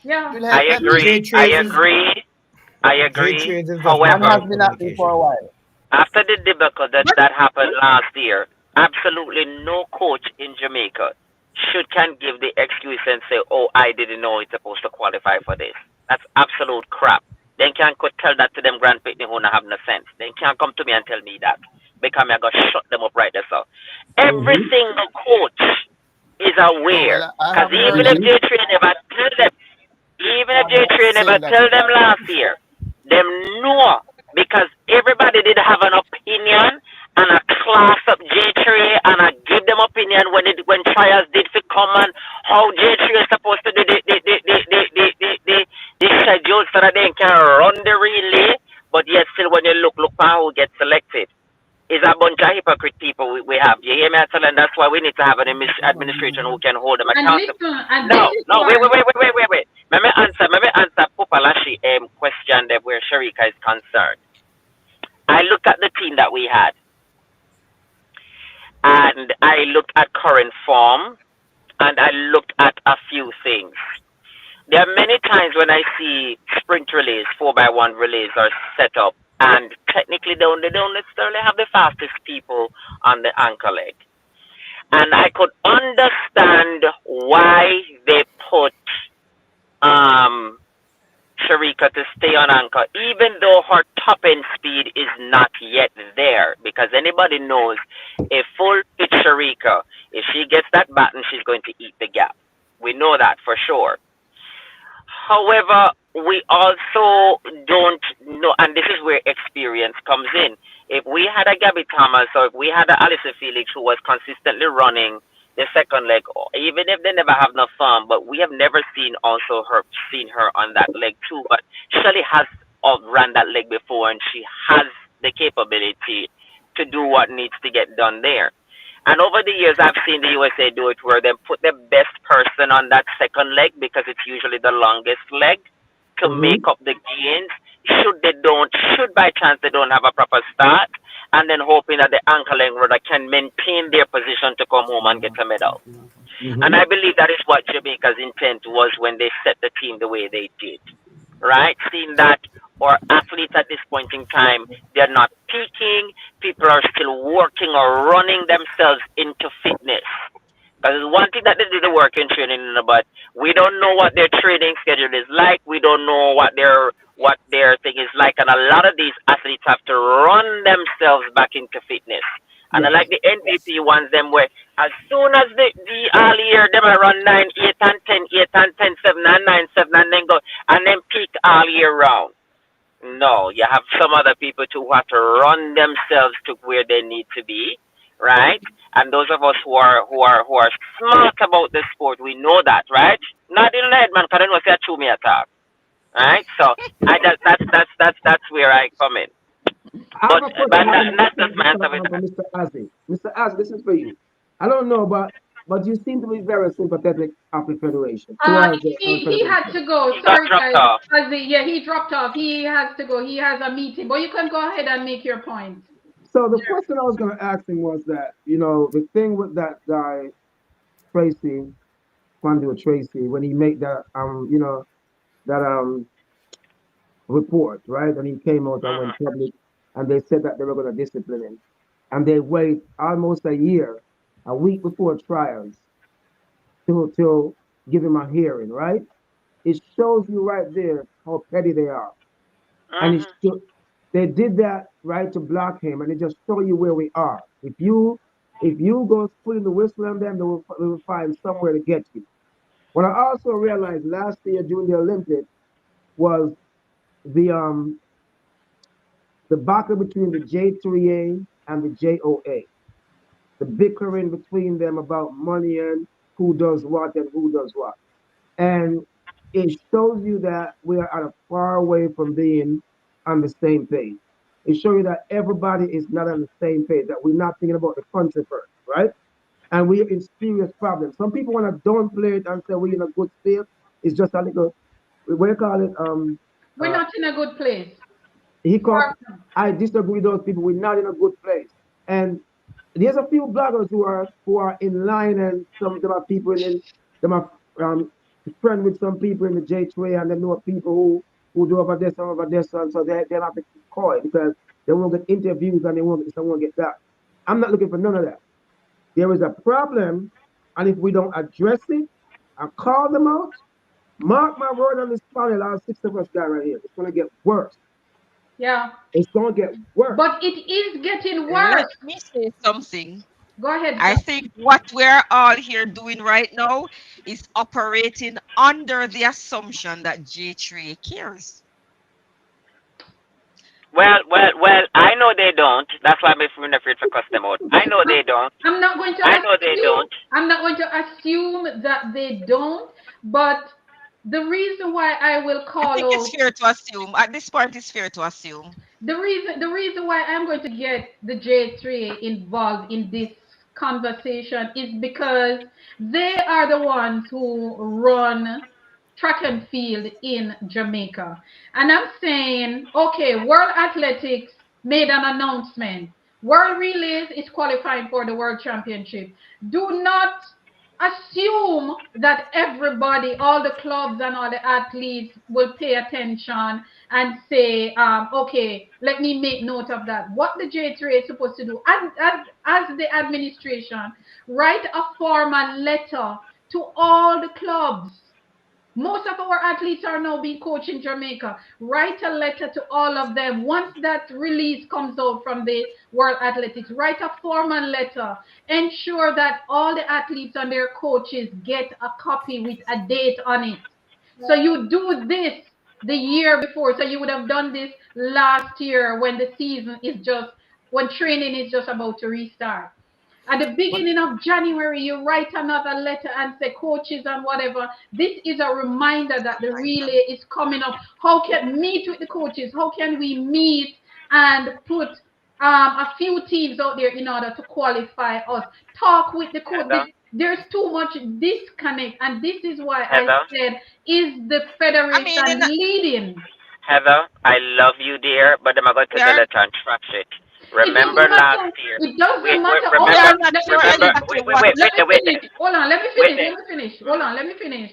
Yeah. It will I help everything. agree. J I Trades is agree. I J agree. Trades is just And matter However, has of been happening for communication. a while. after the debacle that, But that happened last year, absolutely no coach in Jamaica can give the excuse and say, "Oh, I didn't know it's supposed to qualify for this." That's absolute crap. Then can't go tell that to them grand pitney who not have no sense. Then can't come to me and tell me that because I got shut them up right there. So every Mm-hmm. single coach is No, aware. well, I Because haven't heard even if Mm-hmm. J3 never tell them, even if anyone J3 never saying that tell yet. them last year, them know because everybody did have an opinion and a class up J3 and I give them opinion when trials did for come and how J3 is supposed to do the schedule so that they can run the relay, but yet still when you look for who gets selected. Is a bunch of hypocrite people we have. You hear me? I tell them that's why we need to have an administration who can hold them and accountable. listen, and this No, is no, why. wait. Let me answer Popalashi question that where Sharika is concerned. I looked at the team that we had and I looked at current form and I looked at a few things. There are many times when I see sprint relays, 4x1 relays are set up and technically they don't necessarily have the fastest people on the anchor leg. And I could understand why they put um Sharika to stay on anchor, even though her top end speed is not yet there. Because anybody knows a full pitch Sharika, if she gets that baton, she's going to eat the gap. We know that for sure. However, we also don't know, and this is where experience comes in. If we had a Gabby Thomas or if we had a Alison Felix who was consistently running the second leg, even if they never have no form, but we have never seen her on that leg too. But Shelly has ran that leg before, and she has the capability to do what needs to get done there. And over the years, I've seen the USA do it where they put the best person on that second leg because it's usually the longest leg to Mm-hmm. make up the gains. Should by chance they don't have a proper start, and then hoping that the anchor leg runner can maintain their position to come home and get a medal. And Mm-hmm. I believe that is what Jamaica's intent was when they set the team the way they did. Right? Seeing that our athletes at this point in time, they're not peaking, people are still working or running themselves into fitness. Because one thing that they do the work in training, but we don't know what their training schedule is like. We don't know what their thing is like, and a lot of these athletes have to run themselves back into fitness. And I Yes. like the NPP ones them where as soon as the all year them I run 9, 8 and 10, 8 and 10, 7 and 9, 7 and then go and then peak all year round. No, you have some other people too who have to run themselves to where they need to be, right? And those of us who are smart about the sport, we know that, right? Not in the head, man, because I know say I chew me attack, right? So I that's where I come in. I have But a question. but I have that, a that's question just my answer with for that. Mr. Azzy. Mr. Azzy, this is for you. I don't know, but you seem to be very sympathetic of the federation towards the He had federation. to go. He got Sorry, dropped guys. off. Yeah, he dropped off. He has to go. He has a meeting. But you can go ahead and make your point. So the question I was going to ask him was that the thing with that guy Tracy, Quandio Tracy, when he made that report, right? And he came out and Hmm. went public, and they said that they were going to discipline him, and they wait almost a year, a week before trials, to give him a hearing, right? It shows you right there how petty they are, and Hmm. they did that right to block him, and it just show you where we are. If you go putting the whistle on them, they will find somewhere to get you. What I also realized last year during the Olympics was the battle between the J3A and the JOA, the bickering between them about money and who does what and who does what. And it shows you that we are at a far away from being on the same page. It shows you that everybody is not on the same page, that we're not thinking about the country first, right? And we're in serious problems. Some people want to downplay it and say we're in a good state. It's just a little, what do you call it? We're Uh, not in a good place. hiccup. Far I disagree with those people. We're not in a good place. And there's a few bloggers who are in line, and some of them are people in them are friend with some people in the J2A, and they know people who do over this and over this, and so they have to keep quiet because they won't get interviews and they won't get that. I'm not looking for none of that. There is a problem, and if we don't address it and call them out, mark my word on this panel, our six of us guy right here, it's gonna get worse. Yeah. It's gonna get worse. But it is getting Let worse. me say something. Go ahead, I John. think what we're all here doing right now is operating under the assumption that J3 cares. Well. I know they don't. That's why I'm afraid to cuss them out. I know they don't. I'm not going to I know they assume. don't. I'm not going to assume that they don't. But the reason why I will I call think it's out fair to assume. At this point, it's fair to assume. the reason why I'm going to get the J3 involved in this conversation is because they are the ones who run track and field in Jamaica. And I'm saying, okay, World Athletics made an announcement. World Relays is qualifying for the World Championship. Do not assume that everybody, all the clubs and all the athletes will pay attention and say, okay, let me make note of that. What the J3 is supposed to do, as the administration, write a formal letter to all the clubs. Most of our athletes are now being coached in Jamaica. Write a letter to all of them. Once that release comes out from the World Athletics, write a formal letter. Ensure that all the athletes and their coaches get a copy with a date on it. So you do this the year before. So you would have done this last year when training is just about to restart. At the But beginning of January, you write another letter and say, coaches and whatever. This is a reminder that the relay is coming up. How can meet with the coaches? How can we meet and put a few teams out there in order to qualify us? Talk with the coach. Heather, There's too much disconnect, and this is why I Heather, said, is the I mean, federation leading? Heather, I love you, dear, but I'm going to take the we letter and trash it. It Remember doesn't last matter. year. It doesn't Wait, matter. Hold we remember, are on. not Let me sure remember. finish. exactly Wait, what. Let me wait finish. there, Hold on. Let me wait finish. there. Let me finish. Hold Mm-hmm. on. Let me finish.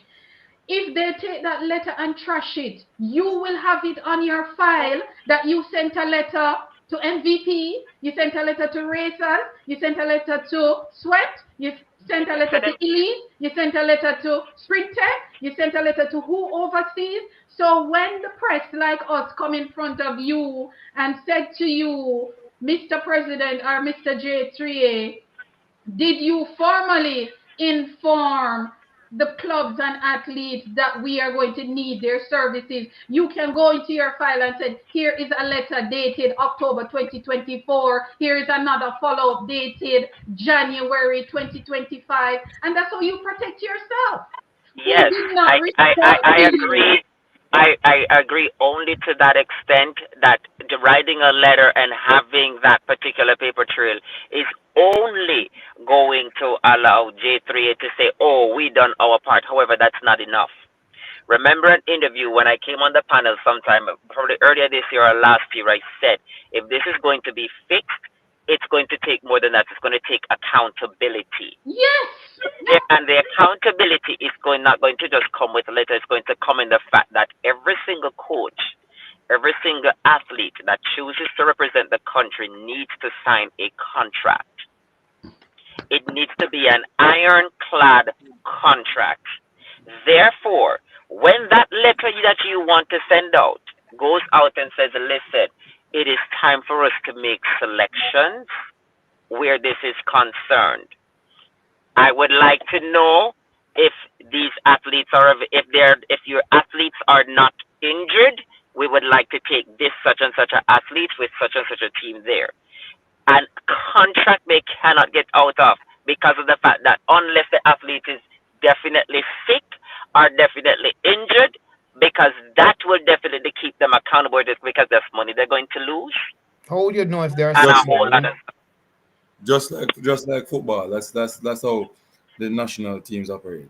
If they take that letter and trash it, you will have it on your file that you sent a letter to MVP, you sent a letter to racers, you sent a letter to Sweat, you sent a So letter to them, Elite, you sent a letter to Sprint Tech, you sent a letter to who oversees. So when the press like us come in front of you and said to you, Mr. President or Mr. J3A, did you formally inform the clubs and athletes that we are going to need their services? You can go into your file and say, here is a letter dated October 2024. Here is another follow-up dated January 2025. And that's how you protect yourself. Who Yes, did not I respond to you? agree. I agree only to that extent that the writing a letter and having that particular paper trail is only going to allow J3A to say, oh, we done our part. However, that's not enough. Remember an interview when I came on the panel sometime, probably earlier this year or last year, I said, if this is going to be fixed, it's going to take more than that. It's going to take accountability. Yes. And the accountability is not going to just come with a letter. It's going to come in the fact that every single coach, every single athlete that chooses to represent the country needs to sign a contract. It needs to be an ironclad contract. Therefore, when that letter that you want to send out goes out and says, listen, it is time for us to make selections where this is concerned. I would like to know if these athletes are, if your athletes are not injured, we would like to take this such and such an athlete with such and such a team there. And contract they cannot get out of because of the fact that unless the athlete is definitely sick or definitely injured, because that will definitely keep them accountable just because there's money they're going to lose. How would you know if they're And a sick, whole lot Gary? of stuff. just like football. That's how the national teams operate.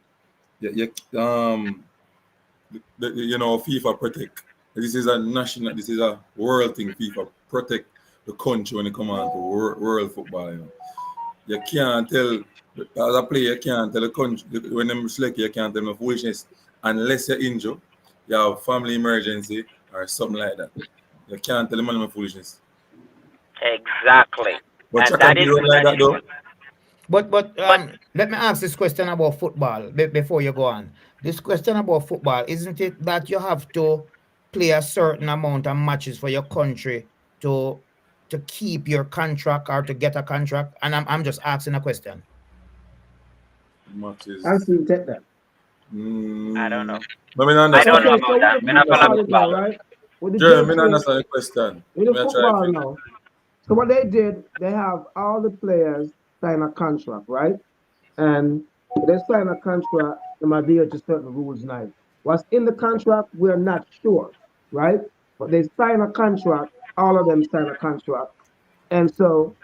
FIFA protect. This is a world thing. FIFA protect the country when it comes on to world football. You can't tell as a player. You can't tell the country when them select you. You can't tell them foolishness unless you're injured, you have family emergency or something like that. You can't tell them foolishness. Exactly. But you And can that is do them like that though. But but let me ask this question about football before you go on. This question about football, isn't it that you have to play a certain amount of matches for your country to keep your contract or to get a contract? And I'm just asking a question. And Matches. see, take that. I don't know. I mean, I don't understand. know Okay, so about with that. the I'm not follow football now, football. right? With the Jeremy, I J3, understand the question. with Let the me try to football figure. now. So what they did, they have all the players sign a contract, right? And they sign a contract, they might adhere to certain rules now. What's in the contract, we're not sure, right? But they sign a contract, all of them sign a contract. And so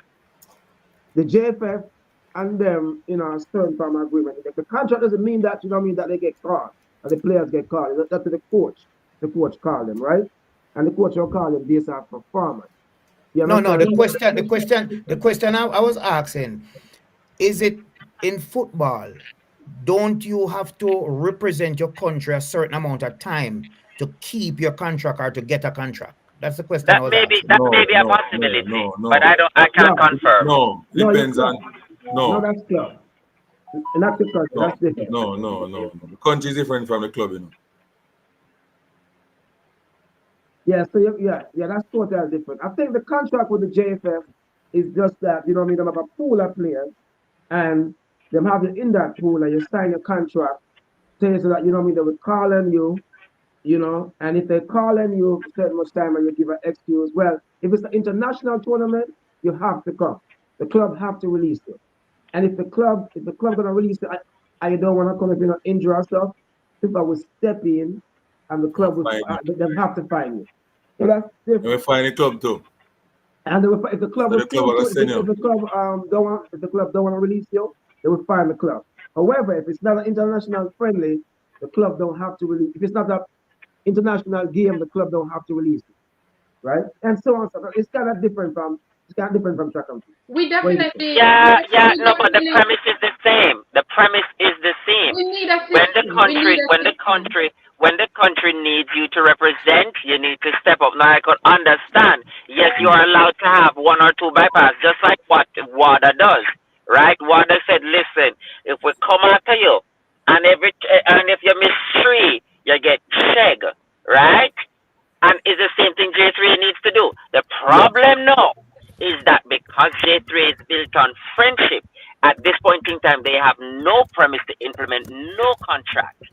the JFF and them, a certain form of agreement. The contract doesn't mean that, that they get called, or the players get called. That's the coach. The coach call them, right? And the coach will call them based on performance. You No. understand? The question I was asking, is it in football? Don't you have to represent your country a certain amount of time to keep your contract or to get a contract? That's the question I was asking. That may No, be a no, no, possibility, no, but no. I That's can't club. confirm. No, No, your depends club. on No, no, that's club. Not the country. no, That's different. no. The country is different from the club. Yeah, so yeah, that's totally different. I think the contract with the JFF is just that, them have a pool of players and them have you in that pool and you sign a contract saying so that, they would call on you, and if they call on you certain much time and you give an excuse, well, if it's an international tournament, you have to come. The club have to release you. And if the club gonna release you and you don't want to come if you're not injured or stuff, people will step in and the club will Fine. them have to find you. So that's And we different. find a club too. And if the club So the club refuse will to, send if you. the club don't want to release you, they will find the club. However, if it's not an international friendly, the club don't have to release. If it's not an international game, the club don't have to release it, right? And so on. So it's kind of different from track and field. We Way different. definitely, Yeah, yeah, we no, but the definitely, premise is the same. The premise is the same. we need a When the system. We need country, a when the system. country, when the country needs you to represent, you need to step up. Now I could understand. Yes, you are allowed to have one or two bypass, just like what WADA does, right? WADA said, listen, if we come after you, and if you miss three, you get sheg, right? And it's the same thing J3 needs to do. The Yeah. problem now is that because J3 is built on friendship, at this point in time, they have no premise to implement, no contract,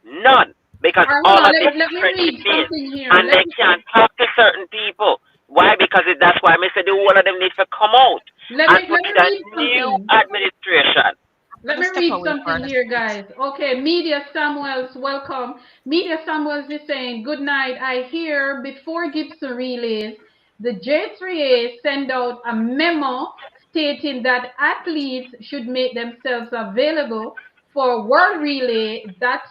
none, because All right, hold all on. of this Let is me friendship read based, something here. and they can't talk to certain people. Why? Because that's why I said the whole of them need to come out and put let me in a read new something. administration. I'm Let gonna me step read away for something a here, second. guys. Okay, Media Samuels, welcome. Media Samuels is saying, good night. I hear before Gibson relays, the J3A send out a memo stating that athletes should make themselves available for World Relay. That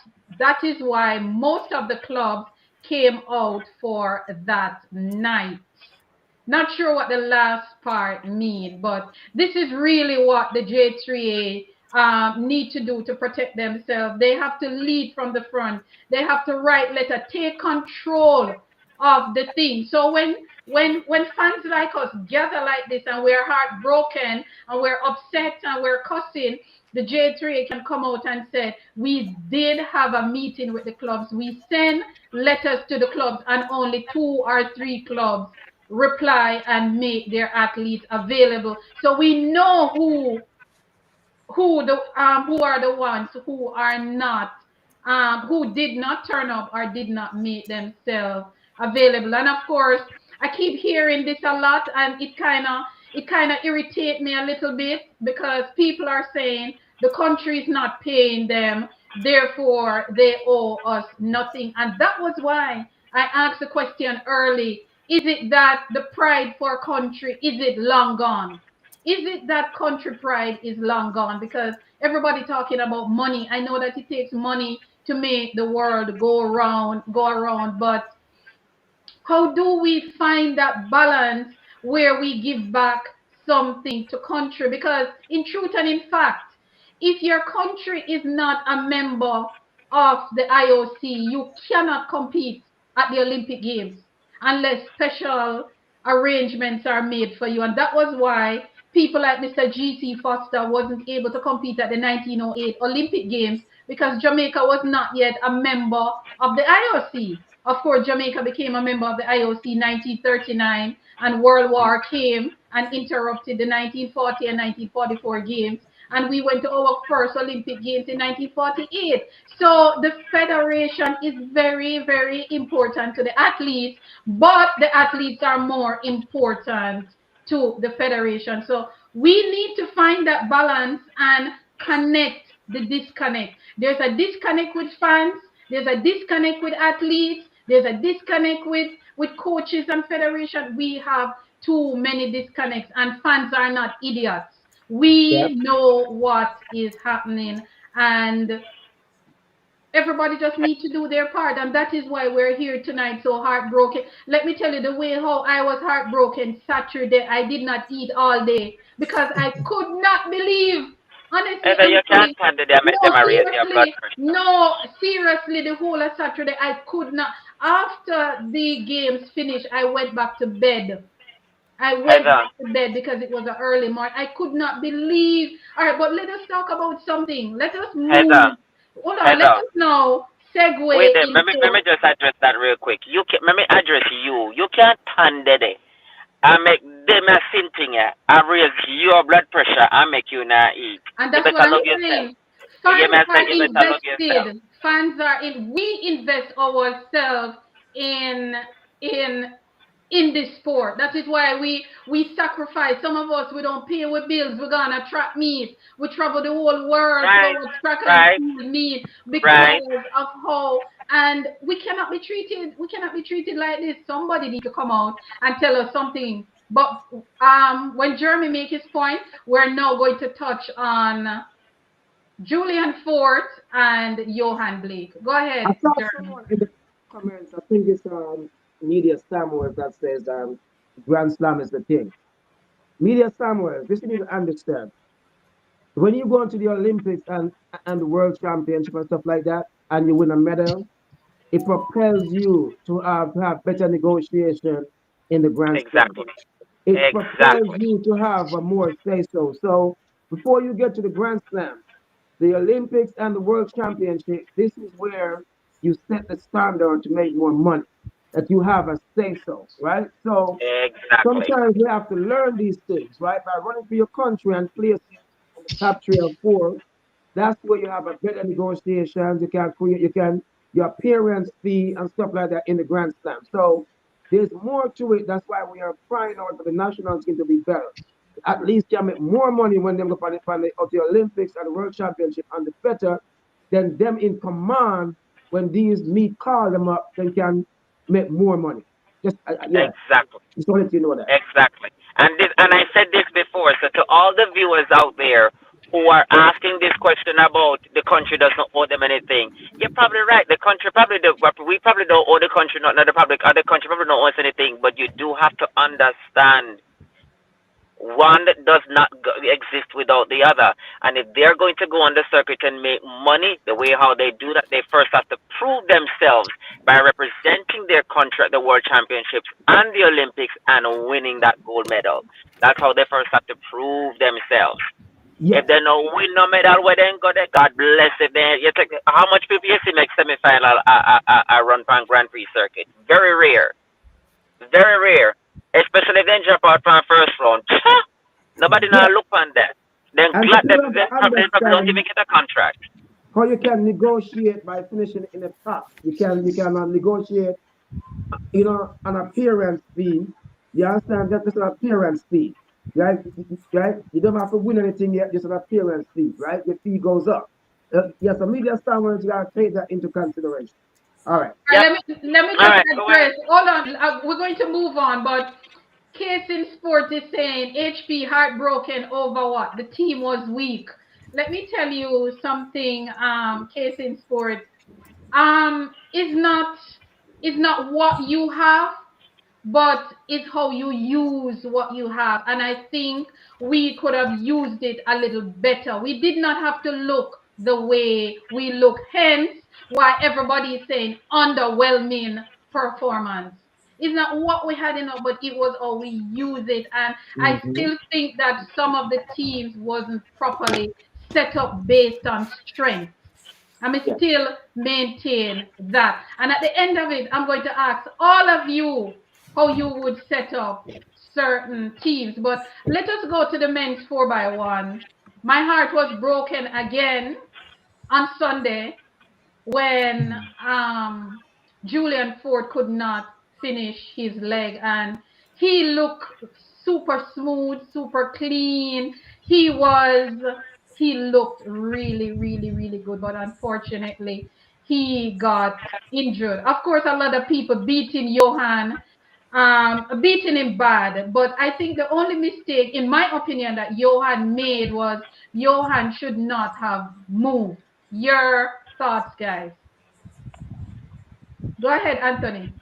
is why most of the clubs came out for that night. Not sure what the last part mean, but this is really what the J3A need to do to protect themselves. They have to lead from the front. They have to write letter, take control of the thing. So when fans like us gather like this and we're heartbroken and we're upset and we're cussing, the J3A can come out and say, we did have a meeting with the clubs. We send letters to the clubs and only 2 or 3 clubs reply and make their athletes available. So we know who are the ones who are not who did not turn up or did not make themselves available. And of course, I keep hearing this a lot, and it kind of irritates me a little bit because people are saying the country is not paying them, therefore they owe us nothing. And that was why I asked the question early: is it that the pride for country, is it long gone? Is it that country pride is long gone? Because everybody talking about money. I know that it takes money to make the world go around, but how do we find that balance where we give back something to country? Because in truth and in fact, if your country is not a member of the IOC, you cannot compete at the Olympic Games unless special arrangements are made for you. And that was why people like Mr. G.C. Foster wasn't able to compete at the 1908 Olympic Games, because Jamaica was not yet a member of the IOC. Of course, Jamaica became a member of the IOC 1939, and World War came and interrupted the 1940 and 1944 games. And we went to our first Olympic Games in 1948. So the federation is very, very important to the athletes, but the athletes are more important to the federation. So we need to find that balance and connect the disconnect. There's a disconnect with fans, there's a disconnect with athletes, there's a disconnect with coaches and federation. We have too many disconnects, and fans are not idiots. Yep. We know what is happening, and everybody just needs to do their part, and that is why we're here tonight, so heartbroken. Let me tell you the way how I was heartbroken Saturday. I did not eat all day because I could not believe, honestly, Either you can't honestly, handle them, make them no, a raise your blood seriously, pressure. no, seriously, the whole of Saturday I could not. After the games finished, I went back to bed. I went Heather, back to bed because it was an early morning. I could not believe. All right, but let us talk about something. Let us Heather, move. Hold on. Let Heather. us now segue Wait there. Let into. me just address that real quick. You can let me address you. You can't handle it. I make them a thing. I raise your blood pressure. I make you not eat. And You that's what better I'm love yourself. saying. You get me? Fans I say are you better love yourself. invested. Fans are in. We invest ourselves in in in this sport. That is why we sacrifice. Some of us, we don't pay our bills. We're gonna track meet. We travel the whole world to go Right, with track and right, field meet right. because of how. And we cannot be treated. We cannot be treated like this. Somebody need to come out and tell us something. But when Jeremy make his point, we're now going to touch on Julian Fort and Johan Blake. Go I ahead, saw Jeremy. someone in the comments, I think it's Media Samuel, that says Grand Slam is the thing. Media Samuel, this you need to understand. When you go into the Olympics and the World Championship and stuff like that, and you win a medal, it propels you to have better negotiation in the Grand Slam. Exactly, It propels exactly. you to have a more say so. So before you get to the Grand Slam, the Olympics and the World Championship, this is where you set the standard to make more money. that you have a say so, right? So Exactly. sometimes we have to learn these things, right? By running for your country and placing in the top three or four, that's where you have a better negotiations. You can create, you can your appearance fee and stuff like that in the Grand Slam. So there's more to it. That's why we are crying out for the national team to be better. At least you can make more money when them go on the Olympics and the World Championship and the better than them in command when these meet call them up, they can make more money. Just yeah, Exactly. just want to let you know that. Exactly. And I said this before, so to all the viewers out there who are asking this question about the country doesn't owe them anything, you're probably right. The country probably do, we probably don't owe the country, not the public, other country probably don't owe us anything, but you do have to understand one that does not exist without the other. And if they're going to go on the circuit and make money, the way how they do that, they first have to prove themselves by representing their country at the World Championships and the Olympics and winning that gold medal. That's how they first have to prove themselves. Yes. If they don't win no medal, where then go there, God bless it. Then you take how much people you see make semi-final a run from Grand Prix circuit? Very rare. Very rare. Especially if they jump out from first round. Nobody Yeah. now look on that. Then And glad that people have they to probably don't even understand get a contract. how you can negotiate by finishing in the top. You can negotiate, an appearance fee. You understand? That's just an appearance fee, right? Right? You don't have to win anything yet, just an appearance fee, right? Your fee goes up. Yes, a media standards, you gotta take that into consideration. All right. All Yep. right, let me All just right. Go ahead. address. Hold on, we're going to move on, but Case in Sport is saying HP heartbroken over what the team was weak. Let me tell you something. Case in Sport, is not what you have, but it's how you use what you have. And I think we could have used it a little better. We did not have to look the way we look, hence why everybody is saying underwhelming performance. It's not what we had enough, but it was how we use it. And I Mm-hmm. still think that some of the teams wasn't properly set up based on strength. I'm Yeah. still maintain that. And at the end of it, I'm going to ask all of you how you would set up certain teams. But let us go to the men's 4x1. My heart was broken again on Sunday when Julian Ford could not finish his leg, and he looked super smooth, super clean. He looked really, really, really good, but unfortunately he got injured. Of course, a lot of people beating Johan, beating him bad, but I think the only mistake, in my opinion, that Johan made was Johan should not have moved. Your thoughts, guys. Go ahead, Anthony.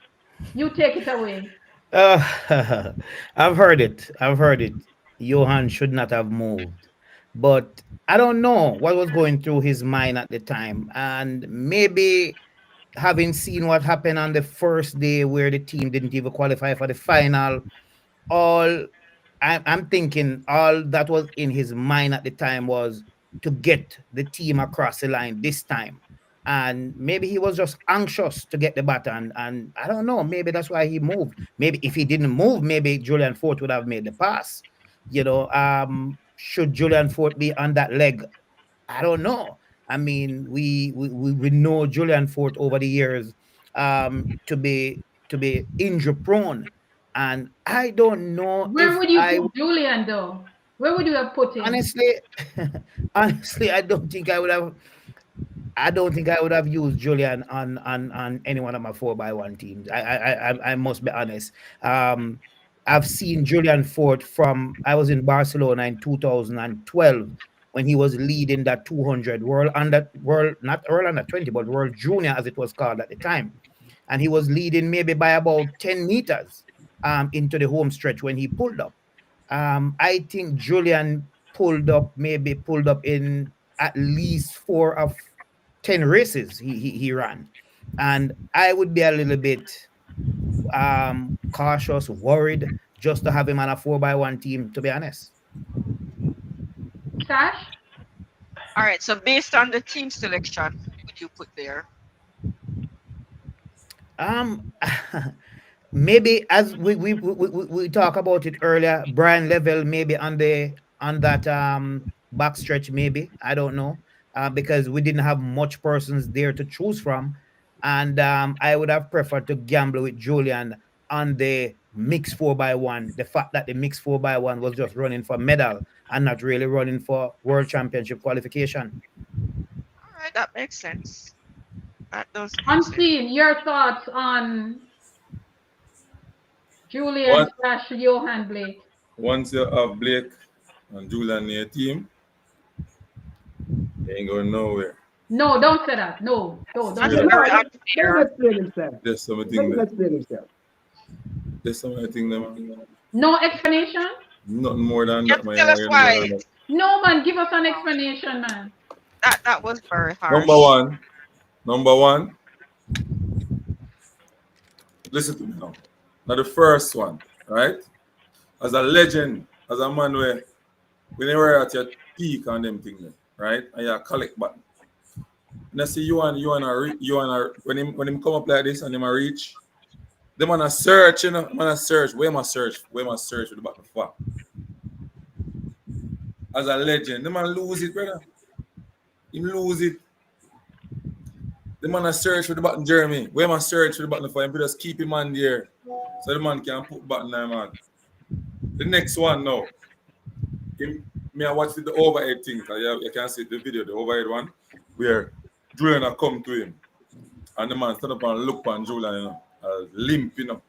You take it away. I've heard it. I've heard it. Johan should not have moved. But I don't know what was going through his mind at the time. And maybe having seen what happened on the first day where the team didn't even qualify for the final, all I'm thinking all that was in his mind at the time was to get the team across the line this time. And maybe he was just anxious to get the baton. And I don't know, maybe that's why he moved. Maybe if he didn't move, maybe Julian Fort would have made the pass. Should Julian Fort be on that leg? I don't know. I mean, we know Julian Fort over the years to be injury prone, and I don't know Where if would you I put Julian, though? Where would you have put him? honestly, honestly, I don't think I would have used Julian on any one of my 4x1 teams. I must be honest. Um, I've seen Julian Ford from I was in Barcelona in 2012 when he was leading that 200 world not world under 20 but world junior as it was called at the time, and he was leading maybe by about 10 meters into the home stretch when he pulled up. I think Julian pulled up in at least 4 of 10 races he ran. And I would be a little bit cautious, worried just to have him on a 4x1 team, to be honest. Sash? All right. So based on the team selection, who would you put there? Um, maybe as we talk about it earlier, Brian Level maybe on that back stretch, maybe I don't know, because we didn't have much persons there to choose from, and I would have preferred to gamble with Julian on the mix 4x1. The fact that the mix 4x1 was just running for medal and not really running for world championship qualification. All right, that makes sense. That does make sense. Unseen, your thoughts on Julian One, slash Johan Blake? once you have Blake and Julian in your team, you ain't going nowhere. No, don't say that. No, don't Straight say That's up. that. No, very let him unfair. explain himself. There's Let something him there. explain himself. There's something there. No explanation? Nothing more than You that, have to man. tell us You why. know. No, man, give us an explanation, man. That was very Number harsh. one, number one, listen to me now. Now the first one, right? As a legend, as a man where when you were at your peak on them things, right? And you collect button. And I see when him come up like this and him a reach, them on a search, you know, man a search. Where am I search? Where am I search with the button for? As a legend, the man lose it, brother. Him lose it. The man a search for the button, Jeremy. Where am I search for the button for him? But just keep him on there. So the man can put button there, man. The next one now. Him, me I watch the overhead thing. You can see the video, the overhead one, where Julian a come to him. And the man stand up and look on Julian, you know, limp, you know.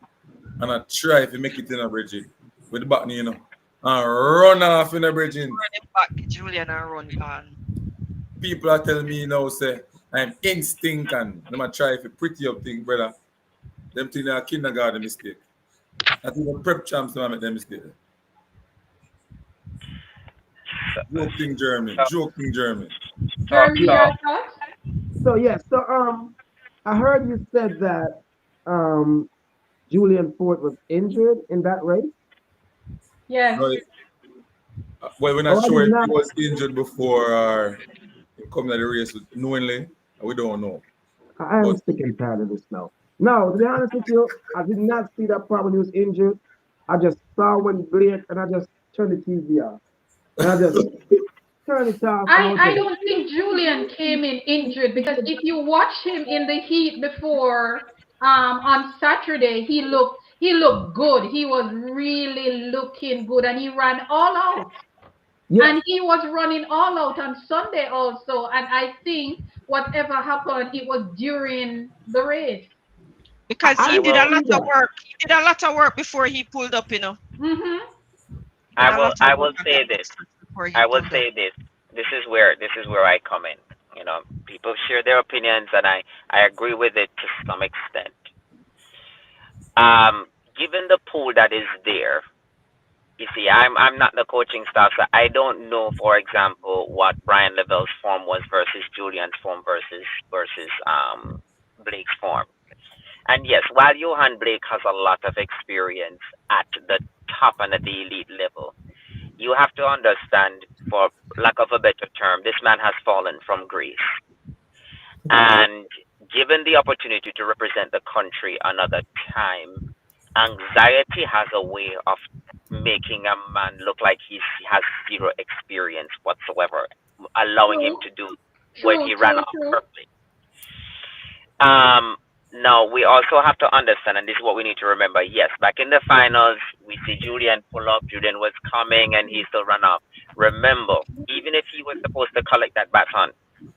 And I try to make it in a bridge with the button, you know. And run off in a bridge. Running back, Julian and run on. People are telling me now, say, I'm instinct and them a try to pretty up thing, brother. Them things are kindergarten mistake. I think the prep champs don't make them mistake. So, Joking Germany. so, Joking Germany. Jeremy, Yeah. your thoughts? So yes, so I heard you said that Julian Ford was injured in that race. Yes. No, well, we're not Oh, I sure did if not. he was injured before or he coming to the race knowingly. We don't know. I am But sick and tired of this now. No, to be honest with you, I did not see that part when he was injured. I just saw when Blake and I just turned the TV off. And I just turned it off and I was I just don't think Julian came in injured because if you watch him in the heat before on Saturday, he looked good. He was really looking good and he ran all out. yes. And he was running all out on Sunday also. And I think whatever happened, it was during the race. Because I he I didn't did a will, lot see of that. work. He did a lot of work before he pulled up, you know. Mm-hmm. Did I a will, lot of I work will on that say this. distance before he I will pulled up. say this. This is where I come in. You know, people share their opinions, and I agree with it to some extent. Given the pool that is there, you see, I'm not the coaching staff, so I don't know, for example, what Brian Level's form was versus Julian's form versus Blake's form. And yes, while Johan Blake has a lot of experience at the top and at the elite level, you have to understand, for lack of a better term, this man has fallen from grace. And given the opportunity to represent the country another time, anxiety has a way of making a man look like he has zero experience whatsoever, allowing him True, to do what true, he ran true, off true. perfectly. Now we also have to understand, and this is what we need to remember. Yes, back in the finals, we see Julian pull up. Julian was coming, and he still ran off. Remember, even if he was supposed to collect that baton,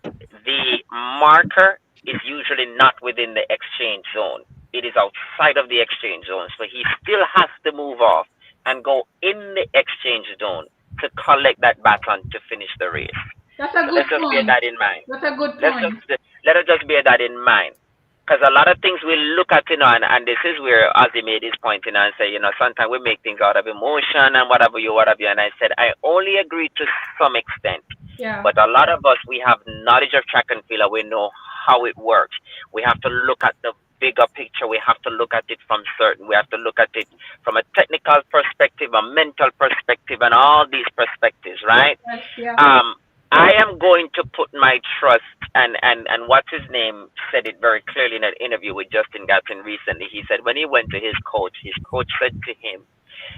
the marker is usually not within the exchange zone. It is outside of the exchange zone, so he still has to move off and go in the exchange zone to collect that baton to finish the race. That's a So good let's just bear point. that in mind. That's a good Let's just point. let us just bear that in mind. Because a lot of things we look at, and this is where Ozzy made his point, and say, sometimes we make things out of emotion and whatever. And I said, I only agree to some extent. Yeah. But a lot of us, we have knowledge of track and field, and we know how it works. We have to look at the bigger picture. We have to look at it we have to look at it from a technical perspective, a mental perspective, and all these perspectives, right? Yes, yeah. Um, I am going to put my trust and what's his name said it very clearly in an interview with Justin Gatlin recently. He said when he went to his coach said to him,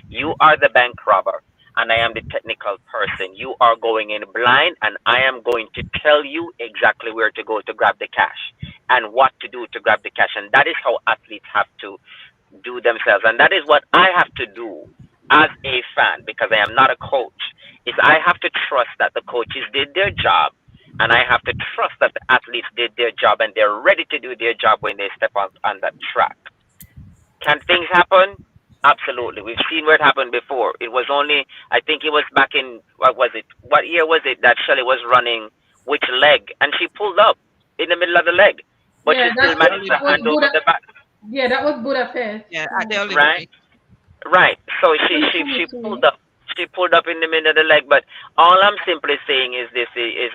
"You are the bank robber, and I am the technical person. You are going in blind, and I am going to tell you exactly where to go to grab the cash and what to do to grab the cash." And that is how athletes have to do themselves, and that is what I have to do as a fan because I am not a coach. Is I have to trust that the coaches did their job, and I have to trust that the athletes did their job, and they're ready to do their job when they step on that track. Can things happen? Absolutely. We've seen where it happened before. It was only, I think it was back in, what was it? What year was it that Shelley was running which leg? And she pulled up in the middle of the leg, but she Yeah, still managed to that was hand over the back. Yeah, that was Budapest. Yeah, at the Right? Olympics. Right. So she pulled 2022. up. She pulled up in the middle of the leg. But all I'm simply saying is this: is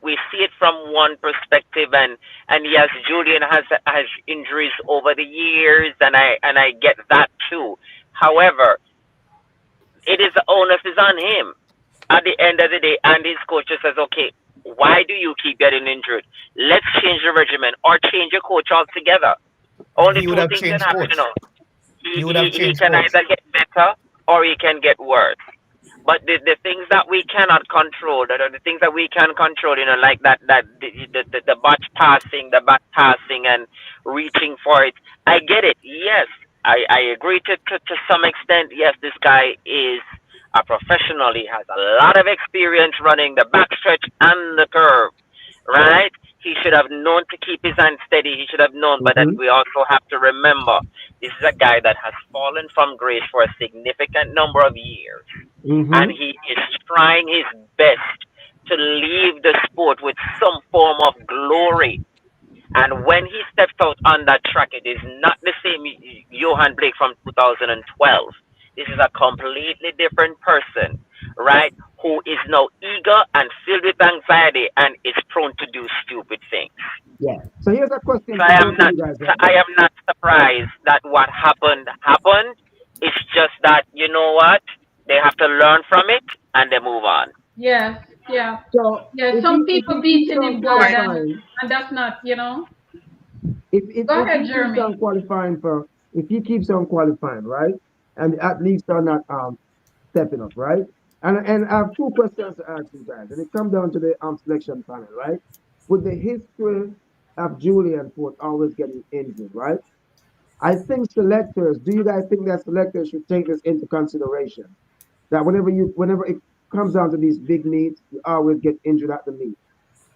we see it from one perspective, and yes, Julian has injuries over the years, and I get that too. However, it is the onus is on him at the end of the day, and his coach just says, okay, why do you keep getting injured? Let's change the regimen or change your coach altogether. Only He would two have things can changed happen, coach. He, He would he, have he changed can coach. either get better or he can get worse. But the things that we cannot control, that are the things that we can control, like the botch passing, the back passing, and reaching for it. I get it. Yes, I agree to some extent. Yes, this guy is a professional. He has a lot of experience running the backstretch and the curve, right? He should have known to keep his hand steady. He should have known, but then Mm-hmm. we also have to remember this is a guy that has fallen from grace for a significant number of years, and Mm-hmm. he is trying his best to leave the sport with some form of glory. And when he steps out on that track, it is not the same Johan Blake from 2012. This is a completely different person, right? Who is now eager and filled with anxiety and is prone to do stupid things. Yeah. So here's a question So for I am both of not, you guys so right I now. am not surprised that what happened. It's just that you know what they have to learn from it and they move on. Yes, yeah. So Yeah, if some he people keeps beating on him bad, Right. and that's not. if Go he ahead, keeps on Jeremy. qualifying for if he keeps on qualifying, right? And the athletes are not stepping up, right? And I have two questions to ask you guys, and it comes down to the selection panel, right? With the history of Julian Ford always getting injured, right? I think selectors, do you guys think that selectors should take this into consideration? That whenever it comes down to these big meets, you always get injured at the meet.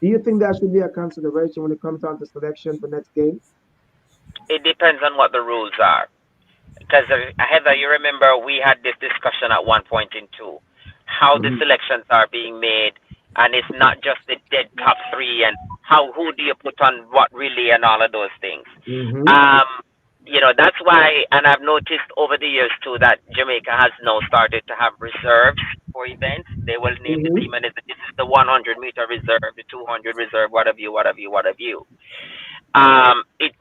Do you think that should be a consideration when it comes down to selection for next game? It depends on what the rules are. Because Heather, you remember we had this discussion at one point in two, how the Mm-hmm. selections are being made, and it's not just the dead top three, and who do you put on what really, and all of those things. Mm-hmm. Um, that's why, and I've noticed over the years too that Jamaica has now started to have reserves for events. They will name the Mm-hmm. team, and this is the 100-meter reserve, the 200 reserve, what have you.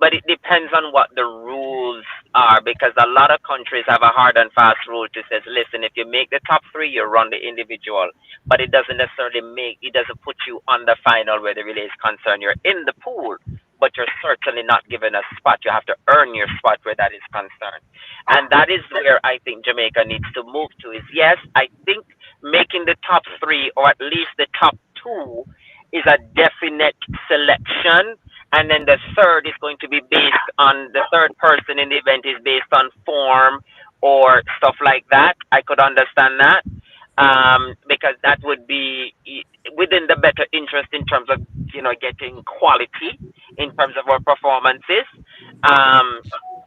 But it depends on what the rules are because a lot of countries have a hard and fast rule to says, listen, if you make the top three, you run the individual, but it doesn't put you on the final where the relay is concerned. You're in the pool, but you're certainly not given a spot. You have to earn your spot where that is concerned, and that is where I think Jamaica needs to move to. Is yes, I think making the top three or at least the top two is a definite selection, and then the third is going to be based on the third person in the event is based on form or stuff like that. I could understand that because that would be within the better interest in terms of getting quality in terms of our performances. Um,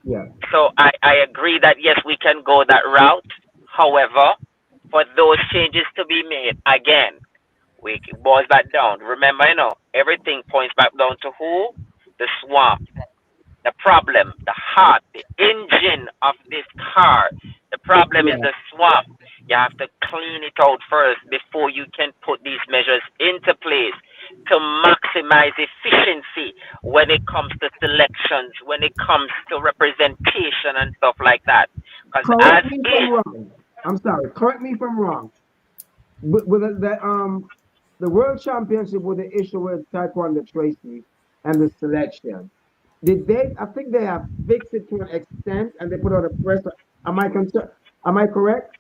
Yeah. so I agree that yes, we can go that route. However, for those changes to be made again, we boils back down. Remember, everything points back down to who? The swamp, the problem, the heart, the engine of this car. The problem is Yeah. the swamp. You have to clean it out first before you can put these measures into place to maximize efficiency when it comes to selections, when it comes to representation and stuff like that. Because as Correct me if I'm is, wrong. I'm sorry. Correct me if I'm wrong. With the the world championship with the issue with Taekwondo Tracy and the selection. Did they? I think they have fixed it to an extent, and they put on a press. Am I concerned? Am I correct?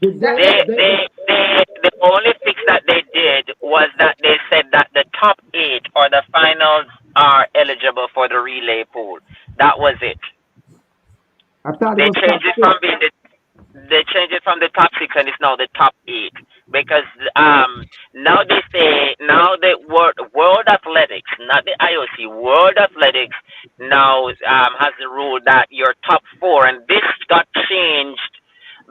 Did That they? is The only fix that they did was that they said that the top eight or the finals are eligible for the relay pool. That was it. I thought it They was top changed it six. from being they changed it from the top six and it's now the top eight because now they say now the World Athletics, not the IOC, World Athletics now has the rule that your top four, and this got changed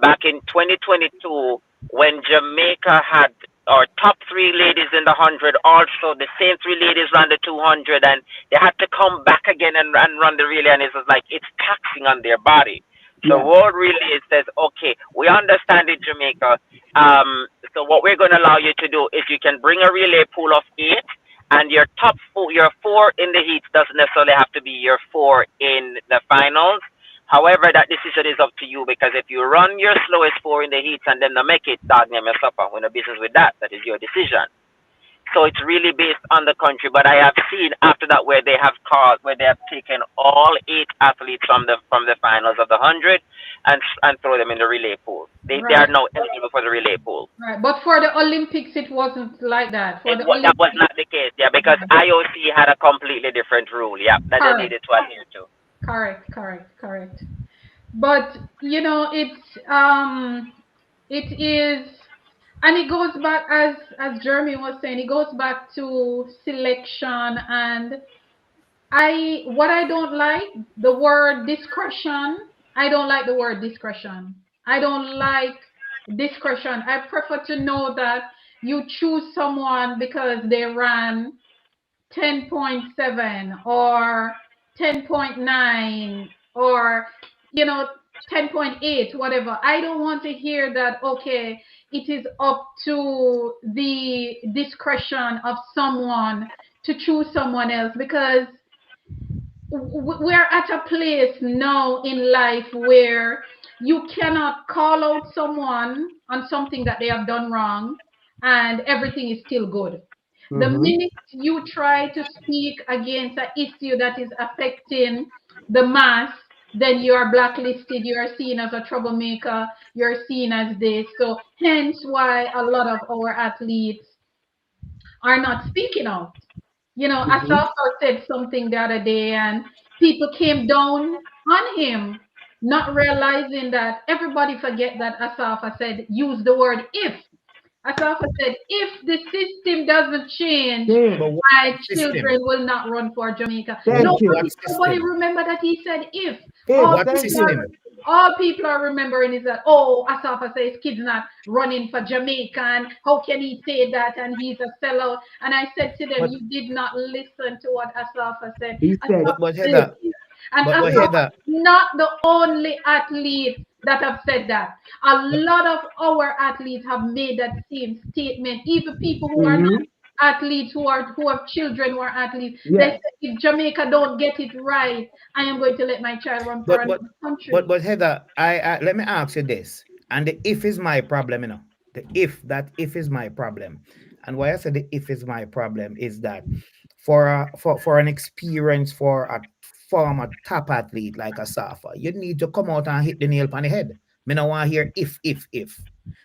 back in 2022 when Jamaica had our top three ladies in the 100, also the same three ladies ran the 200, and they had to come back again and run the relay, and it was like it's taxing on their body. So Yeah. World Relay says, okay, we understand it, Jamaica. So what we're going to allow you to do is you can bring a relay pool of eight, and your top four, your four in the heats doesn't necessarily have to be your four in the finals. However, that decision is up to you because if you run your slowest four in the heats and then they make it, dog name your supper. We're no business with that. That is your decision. So it's really based on the country. But I have seen after that where they have called, where they have taken all eight athletes from the finals of the 100 and throw them in the relay pool. They are right, now eligible for the relay pool. right. But for the Olympics, it wasn't like that. For the That was Olympics, not the case, yeah, because right. IOC had a completely different rule, yeah, that they Correct, needed to adhere to. correct. But it is, and it goes back as Jeremy was saying, it goes back to selection. And what I don't like, the word discretion. I don't like the word discretion. I don't like discretion. I prefer to know that you choose someone because they ran 10.7 or 10.9 or, you know, 10.8, whatever. I don't want to hear that, okay, it is up to the discretion of someone to choose someone else, because we're at a place now in life where you cannot call out someone on something that they have done wrong and everything is still good. The Mm-hmm. minute you try to speak against an issue that is affecting the mass, then you are blacklisted, you are seen as a troublemaker, you're seen as this. So hence why a lot of our athletes are not speaking out. You know, Mm-hmm. Asaf said something the other day, and people came down on him, not realizing that everybody forget that Asafa said, use the word if. Asafa said, if the system doesn't change, Damn. But what my system? children will not run for Jamaica. Thank What you. Nobody system? remember that he said if. If. All What Thank people are you. system? all people are remembering is that, oh, Asafa says kids not running for Jamaica, and how can he say that, and he's a sellout. And I said to them, But you did not listen to what Asafa said. He said Asafa but said Heather, this. And but Asafa Heather, is not the only athlete that have said that. A lot of our athletes have made that same statement. Even people who are not mm-hmm. athletes, who have children who are athletes, they Yeah. say if Jamaica don't get it right, I am going to let my child run for but another but country. but Heather, I let me ask you this. And the if is my problem, you know. The if is my problem. And why I said the if is my problem is that for an experience for a former top athlete like a Safa, you need to come out and hit the nail on the head. Me no want to hear if.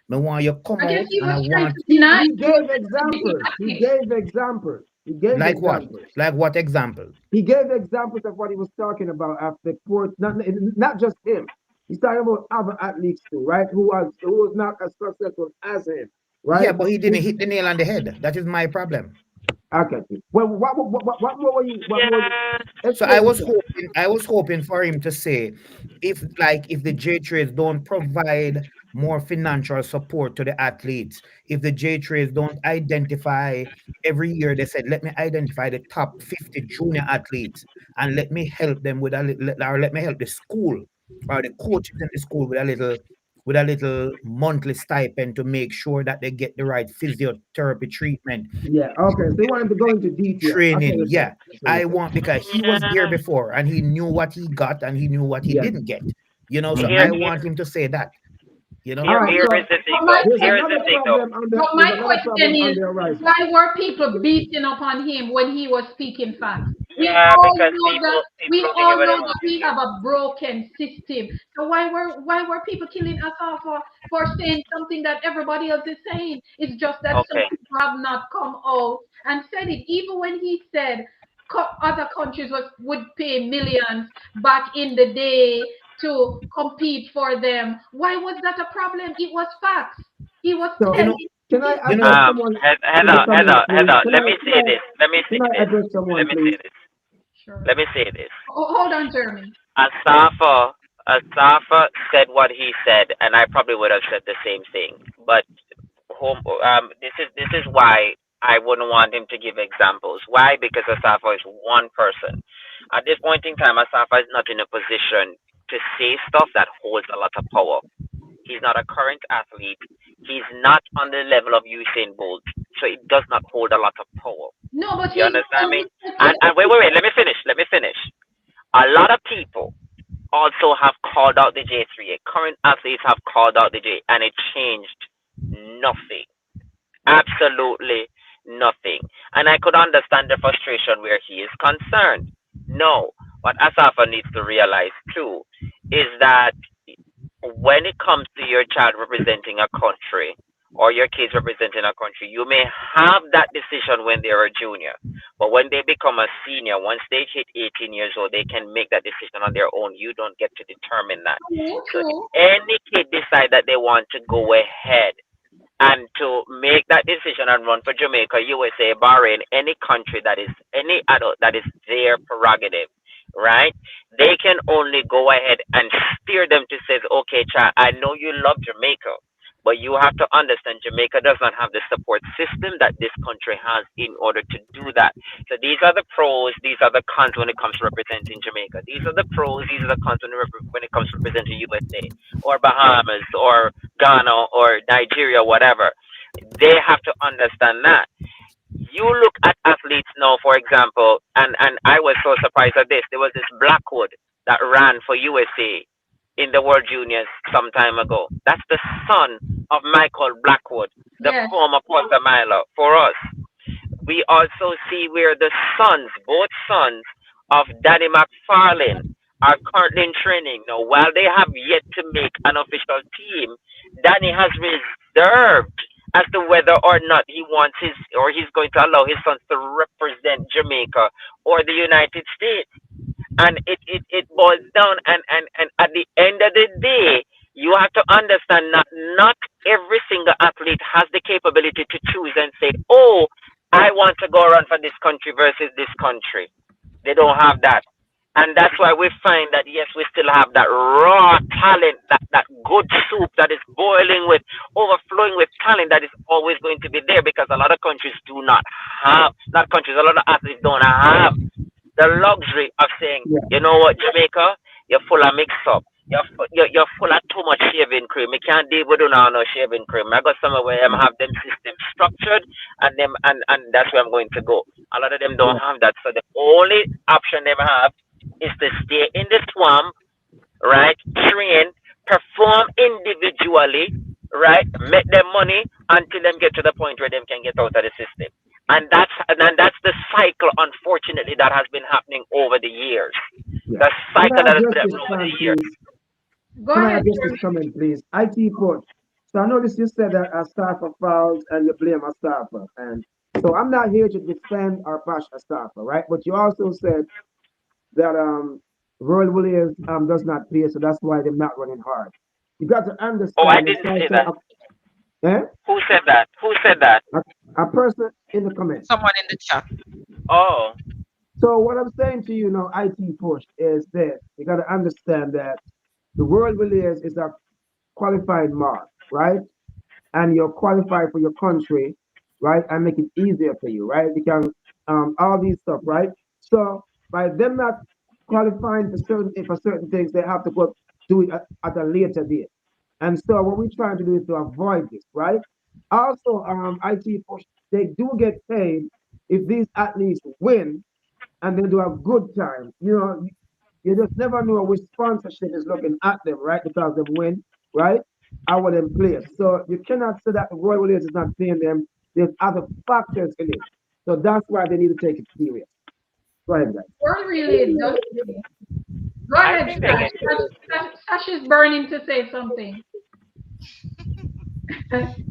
Me want you come I guess out he and I was trying want to deny He he was gave trying to be examples. He happy. gave examples. He gave like what? examples. Like what example? He gave examples of what he was talking about after court. Not just him. He's talking about other athletes too, right? Who was not as successful as him, Yeah, right? but he didn't hit the nail on the head. That is my problem. Okay. Well, what more were you? What more? Yeah. So I Explain was yourself. hoping, for him to say, if the J trades don't provide more financial support to the athletes, if the J trades don't identify every year, they said, let me identify the top 50 junior athletes and let me help them with a little, or let me help the school or the coaches in the school with a little monthly stipend to make sure that they get the right physiotherapy treatment, Yeah. Okay. So you want him to go into detail. I see what training. you're saying. Yeah, I see what you're I saying. want, because he was there Yeah. before and he knew what he got and he knew what he Yeah. didn't get. You know, so Mm-hmm. I Here, want him to say that. You know, All Here, right, here so is the thing, But my though. there's Here is another the thing, though. question, problem on the but there's my another question problem on is, the horizon. why were people beating up on him when he was speaking facts? We Yeah, all because know that people don't hear what they want to we hear. have a broken system. So why were people killing us off for saying something that everybody else is saying? It's just that some Okay. people have not come out and said it. Even when he said other countries would pay millions back in the day to compete for them, why was that a problem? It was facts. He was So you telling know, can I you address know, someone in the Heather, comments, please? Heather. Let me say this. Let me say Can I this. address Let someone, me say please? this. sure. Let me say this. Hold on, Jeremy. Asafa, Asafa said what he said, and I probably would have said the same thing. But this is why I wouldn't want him to give examples. Why? Because Asafa is one person. At this point in time, Asafa is not in a position to say stuff that holds a lot of power. He's not a current athlete. He's not on the level of Usain Bolt, so it does not hold a lot of power. No, but You he's understand well me? respected. And wait. Let me finish. Let me finish. A lot of people also have called out the J3. Current athletes have called out the J, and it changed nothing. Absolutely nothing. And I could understand the frustration where he is concerned. No, what Asafa needs to realize too is that when it comes to your child representing a country or your kids representing a country, you may have that decision when they're a junior. But when they become a senior, once they hit 18 years old, they can make that decision on their own. You don't get to determine that. True, So if true. any kid decide that they want to go ahead and to make that decision and run for Jamaica, USA, Bahrain, any country that is any adult that is their prerogative, right? They can only go ahead and steer them to say, okay, child, I know you love Jamaica, but you have to understand Jamaica does not have the support system that this country has in order to do that. So these are the pros, these are the cons when it comes to representing Jamaica. These are the pros, these are the cons when it comes to representing USA or Bahamas or Ghana or Nigeria, whatever. They have to understand that. You look at athletes now, for example, and I was so surprised at this. There was this Blackwood that ran for USA in the World Juniors some time ago. That's the son of Michael Blackwood, the Yes. former quarter miler for us. We also see where the sons, both sons of Danny McFarlane, are currently in training. Now, while they have yet to make an official team, Danny has reserved as to whether or not he wants his or he's going to allow his sons to represent Jamaica or the United States. And it boils down and at the end of the day, you have to understand that not every single athlete has the capability to choose and say, oh, I want to go run for this country versus this country. They don't have that. And that's why we find that yes, we still have that raw talent, that good soup that is boiling with, overflowing with talent that is always going to be there because a lot of countries do not have, not countries, a lot of athletes don't have the luxury of saying, Yeah. you know what, Jamaica, you're full of mix up. You're full of too much shaving cream. You can't deal with no shaving cream. I got somewhere where I'm have them systems structured and that's where I'm going to go. A lot of them don't Yeah. have that. So the only option they have is to stay in the swamp, right? Train, perform individually, right? Make them money until them get to the point where they can get out of the system. And that's the cycle, unfortunately, that has been happening over the years. Yeah. The Can cycle I that has address been this happening over the plan, years. please? Go Can I ahead, address this Jeremy. comment, please? IT coach. So I noticed you said that Astafa fouls and you blame Astafa. And so I'm not here to defend or bash Astafa, right? But you also said that Royal Williams does not play, so that's why they're not running hard. You got to Oh, I understand it's didn't like say that. eh? Who said that? Who said that? A person in the comment. Someone in the chat. Oh, So what I'm saying to you now, IT push, is this. You got to understand that the World Williams is a qualified mark, right? And you're qualified for your country, right? And make it easier for you, right? Because all these stuff, right? So by them not qualifying for certain things, they have to go do it at a later date. And so what we're trying to do is to avoid this, right? Also, IT push, they do get paid if these athletes win and they do a good time. You know, you just never know which sponsorship is looking at them, right? Because they win, right? our them players. So you cannot say that the Royal Warriors is not paying them. There's other factors in it. So that's why they need to take it serious. Go ahead, guys. World really does. Go I ahead, think they Sash. get serious. Sash is burning to say something.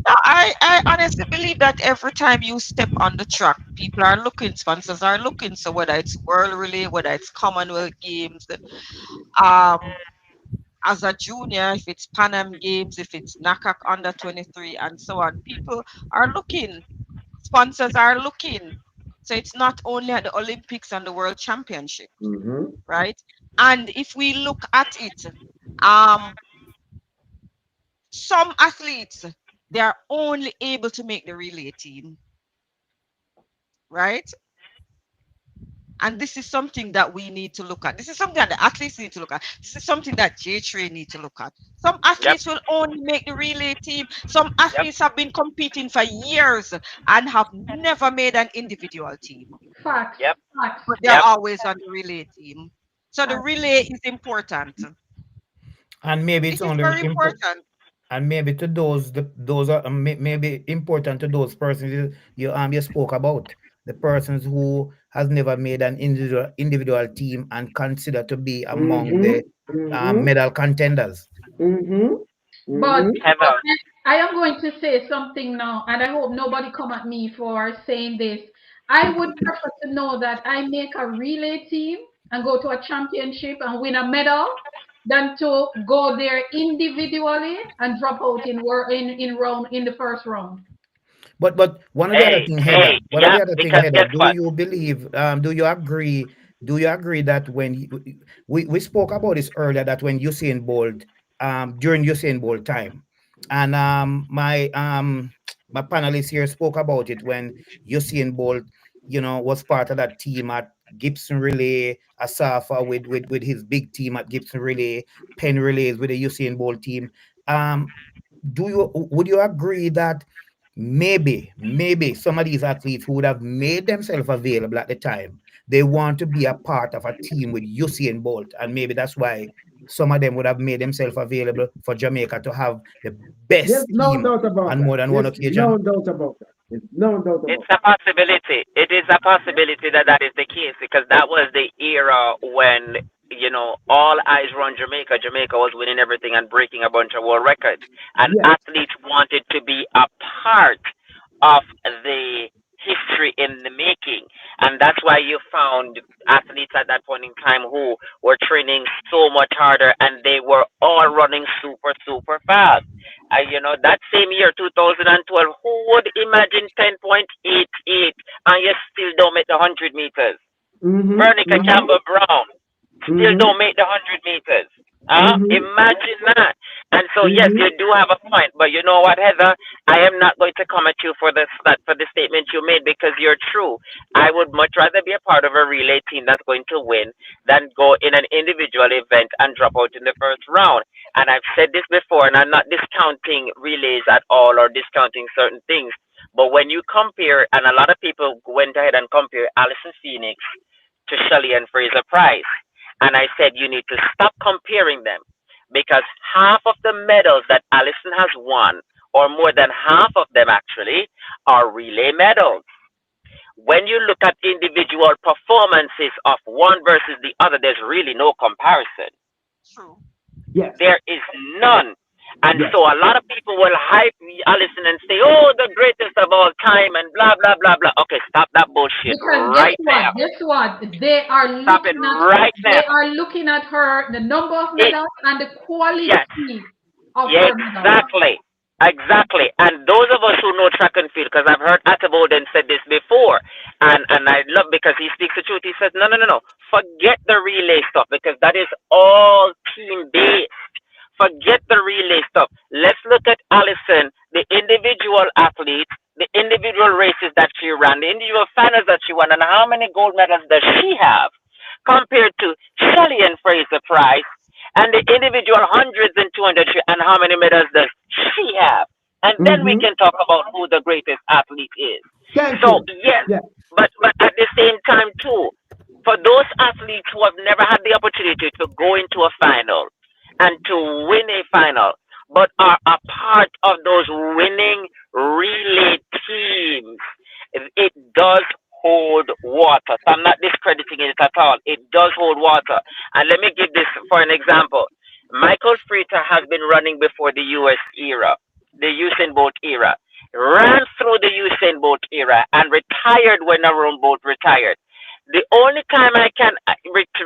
I honestly believe that every time you step on the track, people are looking, sponsors are looking. So whether it's World Relay, whether it's Commonwealth Games, um, as a junior, if it's Pan Am Games, if it's NACAC under 23, and so on, people are looking, sponsors are looking. So it's not only at the Olympics and the World Championship, Mm-hmm. right? And if we look at it, um, some athletes they are only able to make the relay team, right? And this is something that we need to look at. This is something that the athletes need to look at. This is something that J-Train need to look at. Some Yep, athletes will only make the relay team. Some yep, athletes have been competing for years and have never made an individual team, Facts. yep, Facts. but they're yep. always on the relay team. So the Facts. relay is important. And maybe It it's is only very important. important. And maybe to those are maybe important to those persons you spoke about, the persons who has never made an individual team and considered to be among Mm-hmm. the Mm-hmm. medal contenders. Mm-hmm. But Mm-hmm. Heather, I am going to say something now, and I hope nobody come at me for saying this. I would prefer to know that I make a relay team and go to a championship and win a medal than to go there individually and drop out in the first round. But one of the other hey, thing, hey, Heather, yeah, because guess do what? you believe, do you agree that when we spoke about this earlier, that when Usain Bolt, during Usain Bolt time, and my panelists here spoke about it when Usain Bolt, was part of that team at Gibson Relay, Asafa with his big team at Gibson Relay, Penn Relays with the Usain Bolt team. Um, would you agree that maybe some of these athletes who would have made themselves available at the time, they want to be a part of a team with Usain Bolt, and maybe that's why some of them would have made themselves available for Jamaica to have the There's best no team doubt about on that. more than one There's no occasion. doubt about that. There's no doubt It's about a possibility. It is a possibility that that is the case because that was the era when all eyes were on Jamaica. Jamaica was winning everything and breaking a bunch of world records, that. and Yes. athletes wanted to be a part of the history in the making, and that's why you found athletes at that point in time who were training so much harder, and they were all running super super fast. That same year, 2012, who would imagine 10.88 and you still don't make the 100 meters? Mm-hmm. Bernica Mm-hmm. Campbell Brown still Mm-hmm. don't make the 100 meters. Mm-hmm. Imagine that. And so, yes, Mm-hmm. you do have a point. But you know what, Heather? I am not going to come at you for for the statement you made because you're true. I would much rather be a part of a relay team that's going to win than go in an individual event and drop out in the first round. And I've said this before, and I'm not discounting relays at all or discounting certain things. But when you compare, and a lot of people went ahead and compared Alison Phoenix to Shelley and Fraser Price. And I said, you need to stop comparing them because half of the medals that Allison has won, or more than half of them actually, are relay medals. When you look at individual performances of one versus the other, there's really no comparison. True. Yes. There is none. And Yes. so a lot of people will hype Allison and say, oh, the greatest of all time and blah, blah, blah, blah. Okay, stop that bullshit Because guess right what? there. Guess what? They are Stop it looking at right they there. are looking at her, the number of It, medals and the quality yes, of yeah, her medals. exactly. Exactly. And those of us who know track and field, because I've heard Atterbolden said this before, and I love because he speaks the truth. He says, no, no, no, no. Forget the relay stuff because that is all team based. Forget the relay stuff. Let's look at Allison, the individual athlete, the individual races that she ran, the individual finals that she won, and how many gold medals does she have compared to Shelley and Fraser Price and the individual hundreds and 200 and how many medals does she have? And then we Mm-hmm. can talk about who the greatest athlete is. Thank So, you. yes, Yes. but at the same time, too, for those athletes who have never had the opportunity to go into a final and to win a final, but are a part of those winning relay teams, it does hold water. So I'm not discrediting it at all. It does hold water. And let me give this for an example. Michael Freeter has been running before the US era, the Usain Bolt era, ran through the Usain Bolt era, and retired when Aaron Bolt retired. The only time I can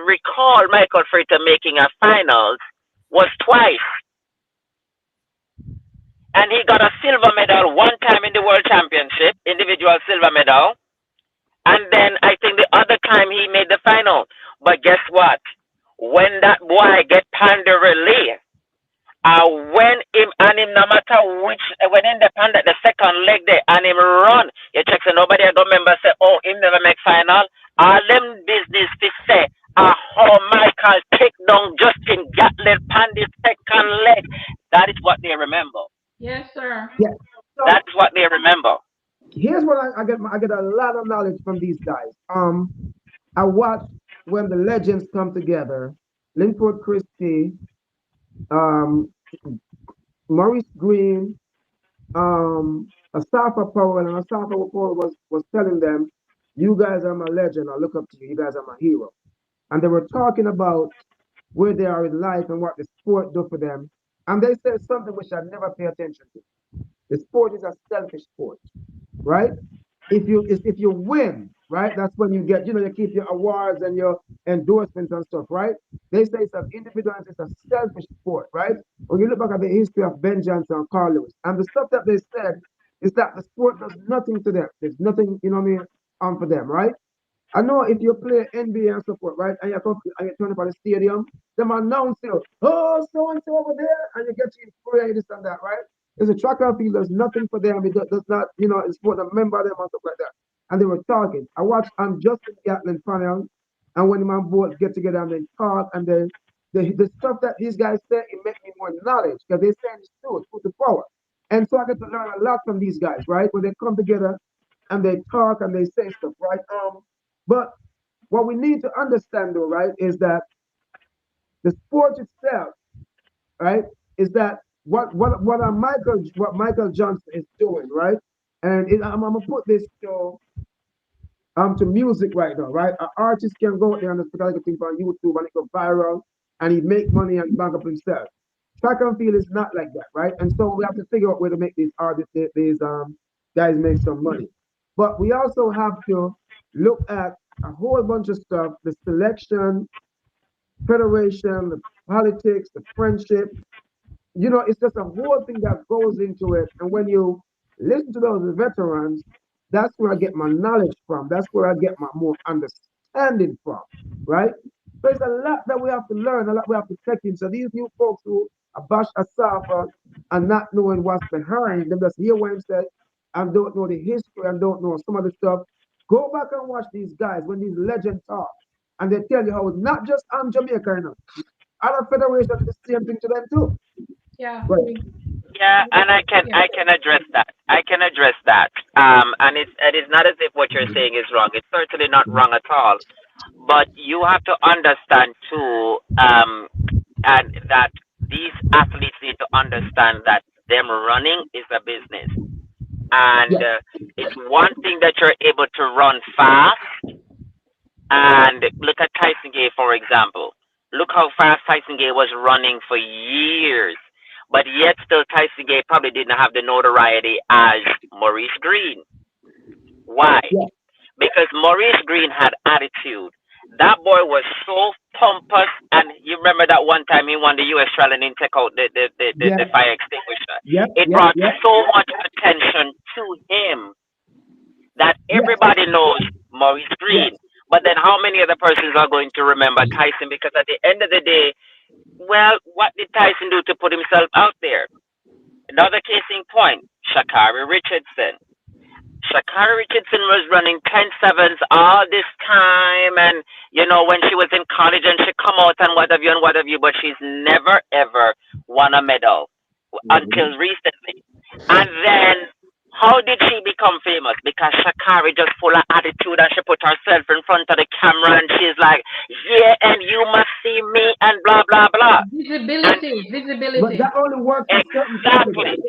recall Michael Freeter making a finals was twice, and he got a silver medal one time in the World Championship, individual silver medal, and then I think the other time he made the final. But guess what? When that boy get pan the relay, when him and him no matter which when him depend at the second leg there and him run, you check so nobody I don't remember say, oh, him never make final. All them business to say, how Michael take down Justin Gatlin pan the second leg. That is what they remember. Yes, sir. Yeah. So That's what they remember. here's what I get a lot of knowledge from these guys. I watch when the legends come together. Linford Christie, um, Maurice Green, Asafa Powell, and Asafa Powell was telling them, "You guys are my legend. I look up to you. You guys are my hero." And they were talking about where they are in life and what the sport do for them. And they said something which I never pay attention to. The sport is a selfish sport, right? If you win, right, that's when you get, you keep your awards and your endorsements and stuff, right? They say it's an individual and it's a selfish sport, right? When you look back at the history of Ben Johnson and Carl Lewis, and the stuff that they said is that the sport does nothing to them. There's nothing, what I mean, for them, right? I know if you play NBA and support, right, and you come and you turn up at the stadium, them announce you, oh, so and so over there, and you get to prayer, this and that, right? There's a track and field, there's nothing for them. It does not, it's for the member them and stuff like that. And they were talking. I watched Justin Gatlin panel, and when my boys get together and they talk, and then the stuff that these guys say, it makes me more knowledge because they say it's true, it's put the power. And so I get to learn a lot from these guys, right? When they come together and they talk and they say stuff, right? But what we need to understand, though, right, is that the sport itself, right, is that what Michael Johnson is doing, right, and I'm gonna put this to music right now, right? An artist can go out there and put like a thing on YouTube and it go viral, and he make money and bank up himself. Track and field is not like that, right? And so we have to figure out where to make these artists, these guys make some money. But we also have to look at a whole bunch of stuff: the selection, federation, the politics, the friendship. It's just a whole thing that goes into it. And when you listen to those veterans, that's where I get my knowledge from. That's where I get my more understanding from, right? There's a lot that we have to learn, a lot we have to take in. So these new folks who are bash Asafa and not knowing what's behind them, just hear what he said and don't know the history and don't know some of the stuff. Go back and watch these guys when these legends talk. And they tell you how it's not just Jamaica, other federations do the same thing to them too. Yeah. Right. Yeah, and I can address that. I can address that. And it is not as if what you're saying is wrong. It's certainly not wrong at all. But you have to understand too, and that these athletes need to understand that them running is a business, and Yes. it's one thing that you're able to run fast. And look at Tyson Gay, for example. Look how fast Tyson Gay was running for years. But yet still Tyson Gay probably didn't have the notoriety as Maurice Green. Why? Yes. Because Maurice Green had attitude. That boy was so pompous, and you remember that one time he won the US trial and didn't take out the Yes. fire extinguisher. Yep. It Yep. brought Yep. so much attention to him that Yes. everybody knows Maurice Yes. Green. But then how many other persons are going to remember Tyson? Because at the end of the day, well, what did Tyson do to put himself out there? Another case in point, Sha'Carri Richardson. Sha'Carri Richardson was running 10.7s all this time, and when she was in college and she come out and what have you, but she's never ever won a medal until recently. And then how did she become famous? Because Sha'Carri just full of attitude and she put herself in front of the camera and she's like, yeah, and you must see me and blah blah blah. And Visibility, But visibility. that only works for certain exactly, categories.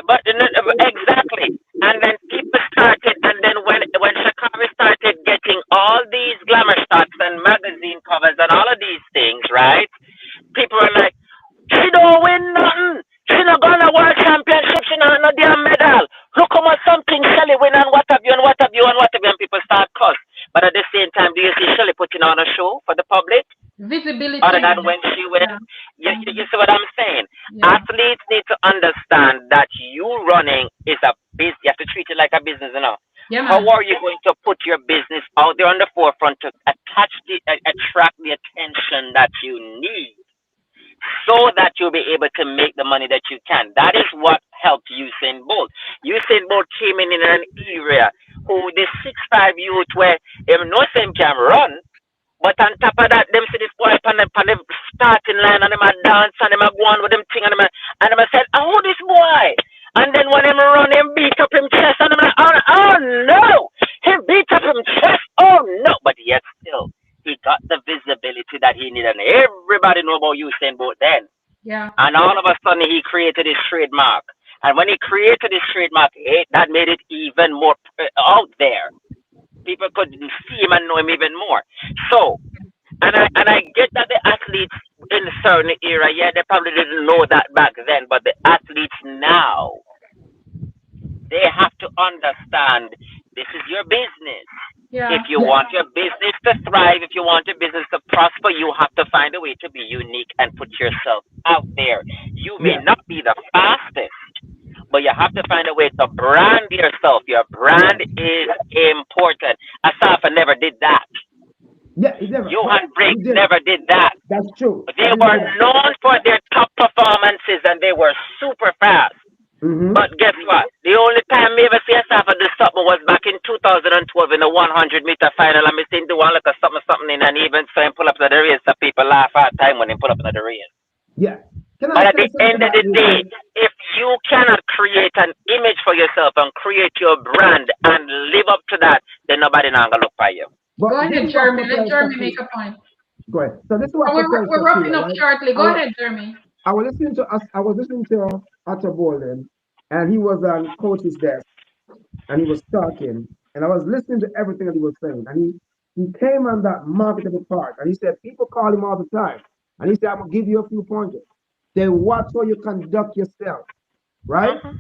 but exactly. And then people started, and then when Shakari started getting all these glamour shots and magazine covers and all of these things, right? People are like, she don't win nothing. She not gonna world championship. She not no damn medal. Look how much something Shelly win and what have you and what have you and what have you, and people start cuss. But at the same time, do you see Shelly putting on a show for the public? Other Visibility. than when she wins, Yeah. you see what I'm saying? Yeah. Athletes need to understand that you running is a business. You have to treat it like a business, you know. Yeah, How man. are you going to put your business out there on the forefront to attract the attention that you need, so that you'll be able to make the money that you can? That is what helped Usain Bolt. Usain Bolt came in an area who the 6'5" youth where him no same can run, but on top of that, them see this boy on the starting line and them a dance and them a go on with them thing and them a said, oh, this boy. And then when him run, him beat up him chest and them like, oh no, he beat up him chest, oh no. But yet still, he got the visibility that he needed. And everybody know about Usain Bolt then. Yeah. And all of a sudden, he created his trademark. And when he created his trademark, that made it even more out there. People could see him and know him even more. So, and I get that the athletes in a certain era, yeah, they probably didn't know that back then, but the athletes now, they have to understand this is your business. If Yeah. you want your business to thrive, if you want your business to prosper, you have to find a way to be unique and put yourself out there. You may Yeah. not be the fastest, but you have to find a way to brand yourself. Your Yeah. brand is important. Asafa never did that. Yeah, he never. But Johan he Briggs did it. never did that. That's true. They He didn't were do that. known for their top performances and they were super fast. Mm-hmm. But guess what? The only time me ever see Asafa do something was back in 2012 in the 100-meter final. And me seen do one like a something in an event so him pull up to the race so people laugh at time when he pull up to the race. Yeah. Can I But at say the something end of about the you, day, Ken? if you cannot create an image for yourself and create your brand and live up to that, then nobody not gonna look for you. Go But this ahead, is what Jeremy. Let propels Jeremy make Shakira. a point. Go ahead. So this is what Oh, propels we're wrapping Shakira, up right? shortly. I Go was ahead, Jeremy. I was listening to Atta Bolden, and he was on coach's desk, and he was talking, and I was listening to everything that he was saying, and he came on that marketable part, and he said people call him all the time, and he said I'm gonna give you a few pointers. They watch how you conduct yourself, right? Hmm.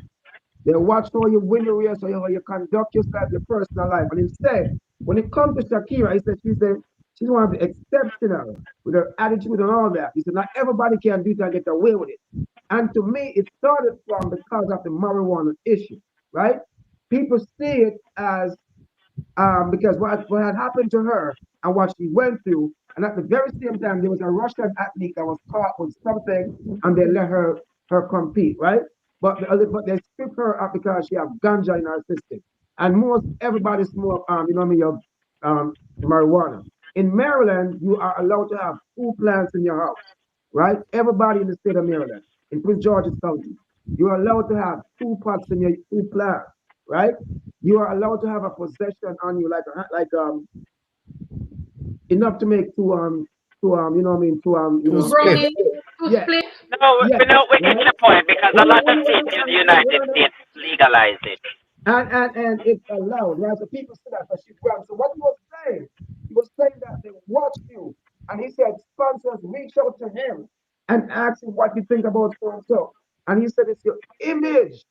They watch how you win the race, how you conduct yourself, your personal life. And instead, when it comes to Shakira, he said she's one of the exceptional with her attitude and all that. He said not everybody can do it and get away with it. And to me, it started from because of the marijuana issue, right? People see it as because what had happened to her and what she went through, and at the very same time, there was a Russian athlete that was caught with something, and they let her compete, right? But they strip her up because she have ganja in her system, and most everybody smoke you know what I mean, your marijuana. In Maryland, you are allowed to have 2 plants in your house, right? Everybody in the state of Maryland, in Prince George's County, you are allowed to have 2 pots in your 2 plants, right? You are allowed to have a possession on you like enough to make you know what I mean Two split. Brownie to yeah split. No, yeah we get right the point because a lot of states in the hold United on, States legalize it. and it's allowed, right? So people see that, but she grabbed. So what he was saying that they watched you, and he said sponsors reach out to him and ask him what you think about so and so, and he said it's your image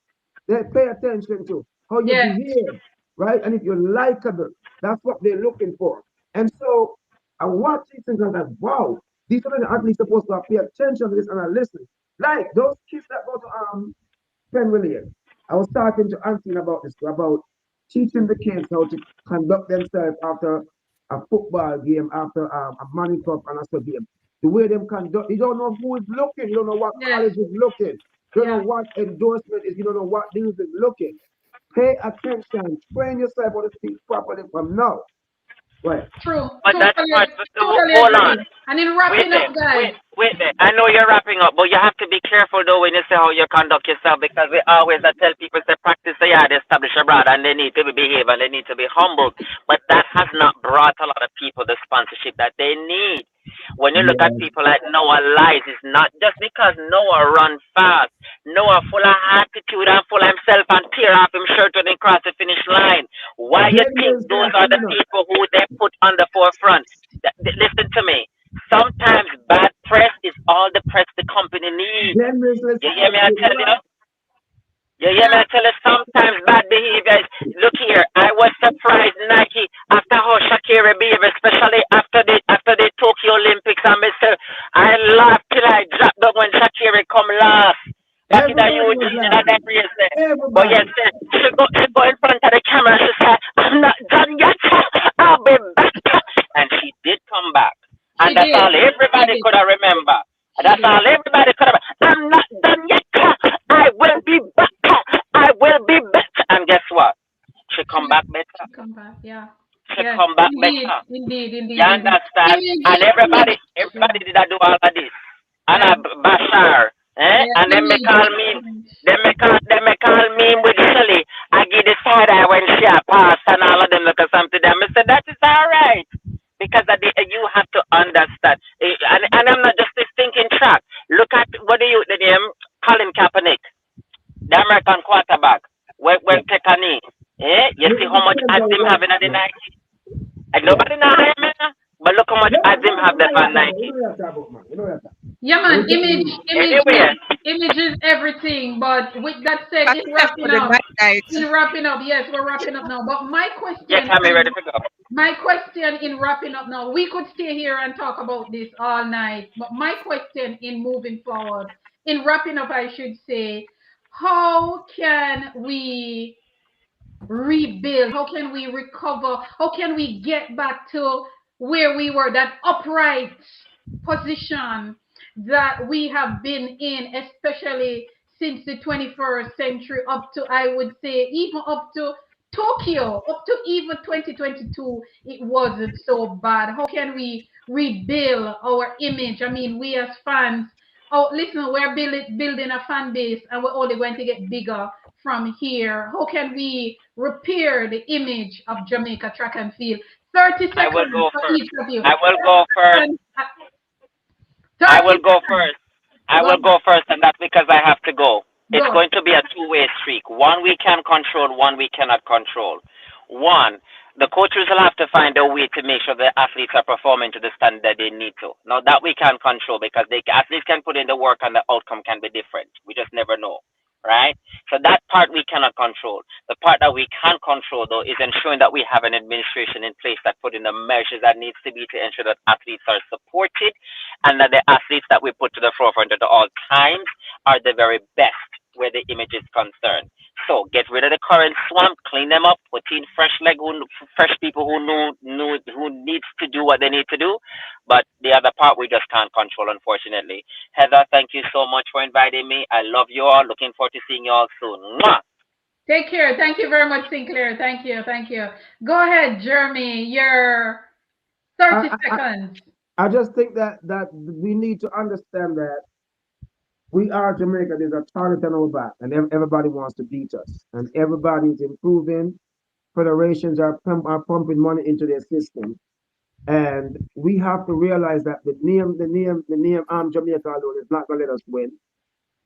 they pay attention to, how you Yeah. behave, right? And if you're likable, that's what they're looking for. And so I watch these things and I'm like, wow, these are the athletes supposed to pay attention to this and I listen. Like those kids that go to Penn Williams. I was talking to Anthony about this, about teaching the kids how to conduct themselves after a football game, after a money cup and a so game. The way them conduct, you don't know who is looking, you don't know what Yeah. college is looking, you don't know Yeah. what endorsement is, you don't know what news is looking. Pay attention, train yourself how to speak properly from now. Right. True. But that's part. Totally, But totally hold on. agree. And in Wait wrapping up, there. guys. Wait there. I know you're wrapping up, but you have to be careful though when you say how you conduct yourself because we always tell people to practice the yard, establish abroad, and they need to behave and they need to be humble. But that has not brought a lot of people the sponsorship that they need. When you look at Yeah. people like Noah Lies, it's not just because Noah run fast. Noah full of attitude and full of himself and tear off him shirt when he cross the finish line. Why you think General those start are the clean up. people who they put on the forefront? Listen to me. Sometimes bad press is all the press the company needs. General let's You hear start me? I clean tell you. up. You hear me? Yeah. I tell you, sometimes bad behavior. Look here, I was surprised Nike after how Shakira behaved, especially after the Tokyo Olympics. And Mister, I laughed till I dropped down when Shakira come last. Back in the Everybody was Eugene and that laughing. race there. But yes, Everybody. she go in front of the camera. She said, "I'm not done yet. I'll be back." And she did come back, and She that's did. all She everybody did. could have remember. She That's did. all everybody could have. I'm not done yet. I will be back. I will be back. And guess what? She come She back better. she come back. Yeah. She Yes. come back Indeed. better. Indeed. You Indeed. Indeed. understand? And Image. everybody, Image. Yeah. everybody did I do all of this. And Yeah. I Bashar, Yeah. And then me Image. call me, Image. they me call me with Shelly. I give the side eye when she a pass and all of them look at something. Them I said that is all right because you have to understand. And I'm not just this thinking track. Look at what do you the name Colin Kaepernick, the American quarterback. When Yeah. take a knee, you Look see at how the much odds tempo him right having at the now. night. And Yeah. nobody know him, man. But look how much Yeah, odds him no, have you them know on that about. You Nike. know that about, man. You know that. Yeah, Let man. me tell Image. you. Image Anyway, is image is everything. But with that said, in Except wrapping for the up. night night. In wrapping up. Yes, we're wrapping up now. But my yes, question I'm ready and to go. my question in wrapping up now, we could stay here and talk about this all night. But my question in moving forward, in wrapping up, I should say, how can we rebuild? How can we recover? How can we get back to where we were, that upright position that we have been in, especially since the 21st century, up to, I would say, even up to Tokyo, up to even 2022, it wasn't so bad. How can we rebuild our image? I mean, we as fans, oh, listen, we're building a fan base and we're only going to get bigger from here. How can we repair the image of Jamaica track and field? 30 I will seconds go for first. each of you. I 30 will go first. seconds. I 30 will go seconds. first. I Go will ahead. go first, and that's because I have to go. It's Go. going to be a two-way streak. One we can control, one we cannot control. One, the coaches will have to find a way to make sure the athletes are performing to the standard that they need to. Now that we can control because athletes can put in the work and the outcome can be different. We just never know, right? So that part we cannot control. The part that we can control though is ensuring that we have an administration in place that put in the measures that needs to be to ensure that athletes are supported and that the athletes that we put to the forefront at all times are the very best where the image is concerned. So get rid of the current swamp, clean them up, put in fresh fresh people who know who needs to do what they need to do. But the other part we just can't control, unfortunately. Heather, thank you so much for inviting me. I love you all. Looking forward to seeing you all soon. Mwah! Take care. Thank you very much, Sinclair. Thank you. Thank you. Go ahead, Jeremy. Your 30 I, I, seconds. I just think that we need to understand that we are Jamaica. There's a target on our back, and everybody wants to beat us, and everybody's improving. Federations are pumping money into their system, and we have to realize that the name Jamaica alone is not going to let us win.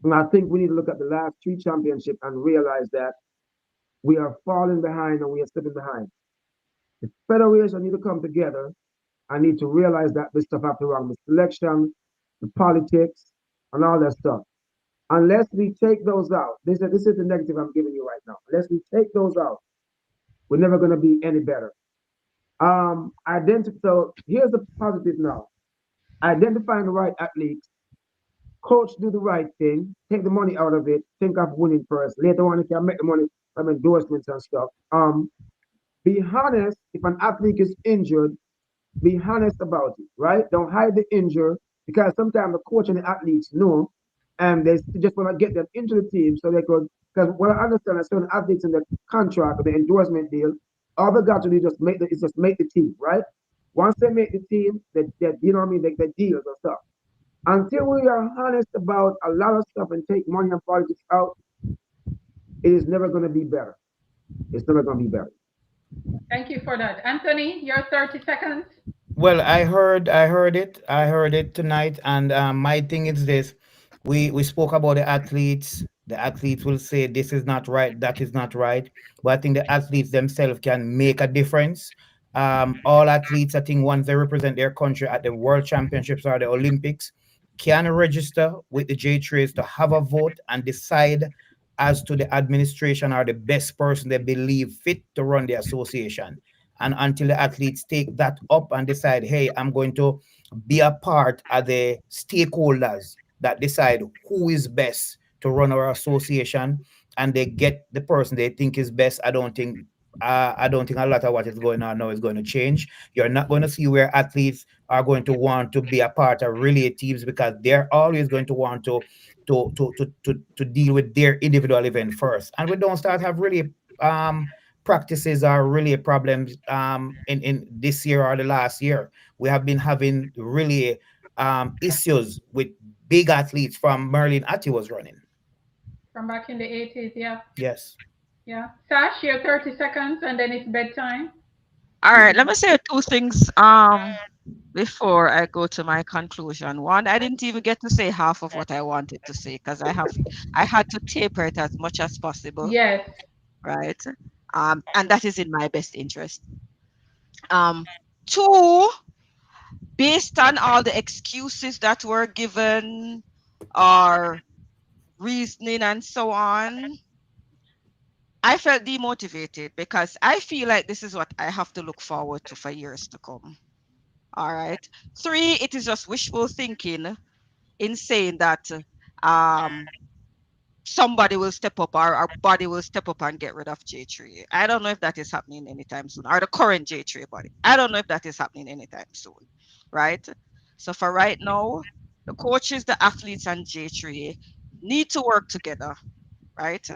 And I think we need to look at the last three championships and realize that we are falling behind and we are slipping behind. The federation need to come together. I need to realize that this stuff have to wrong. The selection, the politics, and all that stuff. Unless we take those out, this is the negative I'm giving you right now. Unless we take those out, we're never going to be any better. So here's the positive now. Identifying the right athletes, coach do the right thing, take the money out of it, think of winning first. Later on, you can make the money from endorsements and stuff. Be honest. If an athlete is injured, be honest about it, right? Don't hide the injury because sometimes the coach and the athletes know, and they just want to get them into the team so they could. Because what I understand is certain athletes in the contract or the endorsement deal, all they got to do is just make the team, right? Once they make the team, they you know what I mean, they deals and stuff. Until we are honest about a lot of stuff and take money and politics out, it is never going to be better. It's never going to be better. Thank you for that. Anthony, your 30 seconds. Well, I heard it tonight, and my thing is this: we spoke about the athletes. The athletes will say this is not right, that is not right, but I think the athletes themselves can make a difference. All athletes, I think, once they represent their country at the World Championships or the Olympics, can register with the J3s to have a vote and decide as to the administration or the best person they believe fit to run the association. And until the athletes take that up and decide, hey, I'm going to be a part of the stakeholders that decide who is best to run our association, and they get the person they think is best, I don't think a lot of what is going on now is going to change. You're not going to see where athletes are going to want to be a part of relay teams, because they're always going to want to deal with their individual event first. And we don't start have really practices are really problems in this year or the last year. We have been having really issues with big athletes from Merlin Atti was running. From back in the 80s, yeah. Yes. Yeah. Sash, your 30 seconds and then it's bedtime. All right, let me say two things before I go to my conclusion. One, I didn't even get to say half of what I wanted to say because I had to taper it as much as possible, Yes. right? And that is in my best interest. Um, Two, based on all the excuses that were given, or reasoning and so on, I felt demotivated because I feel like this is what I have to look forward to for years to come. All right. Three, it is just wishful thinking in saying that um, somebody will step up, or our body will step up and get rid of J3. I don't know if that is happening anytime soon, or the current J3 body. I don't know if that is happening anytime soon. Right. So for right now, the coaches, the athletes, and J3 need to work together. Right.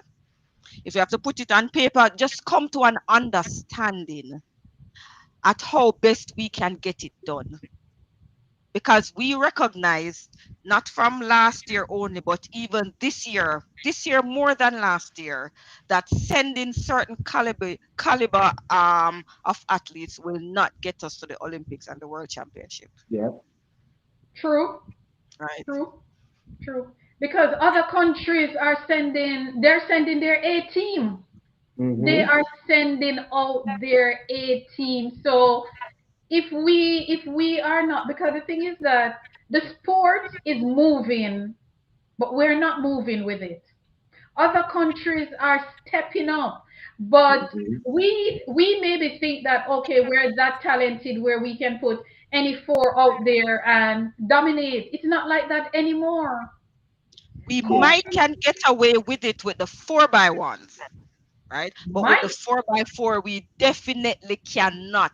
If you have to put it on paper, just come to an understanding at how best we can get it done. Because we recognize, not from last year only, but even this year more than last year, that sending certain caliber of athletes will not get us to the Olympics and the World Championship. Yeah. True. Right. True. True. Because other countries are they're sending their A team. They Mm-hmm. are sending out their A team. So if we are not, because the thing is that the sport is moving, but we're not moving with it. Other countries are stepping up, but Mm-hmm. we maybe think that okay, we're that talented where we can put any four out there and dominate. It's not like that anymore. We might Coaches can get away with it with the 4x1s, right? But with the might, 4x4, we definitely cannot.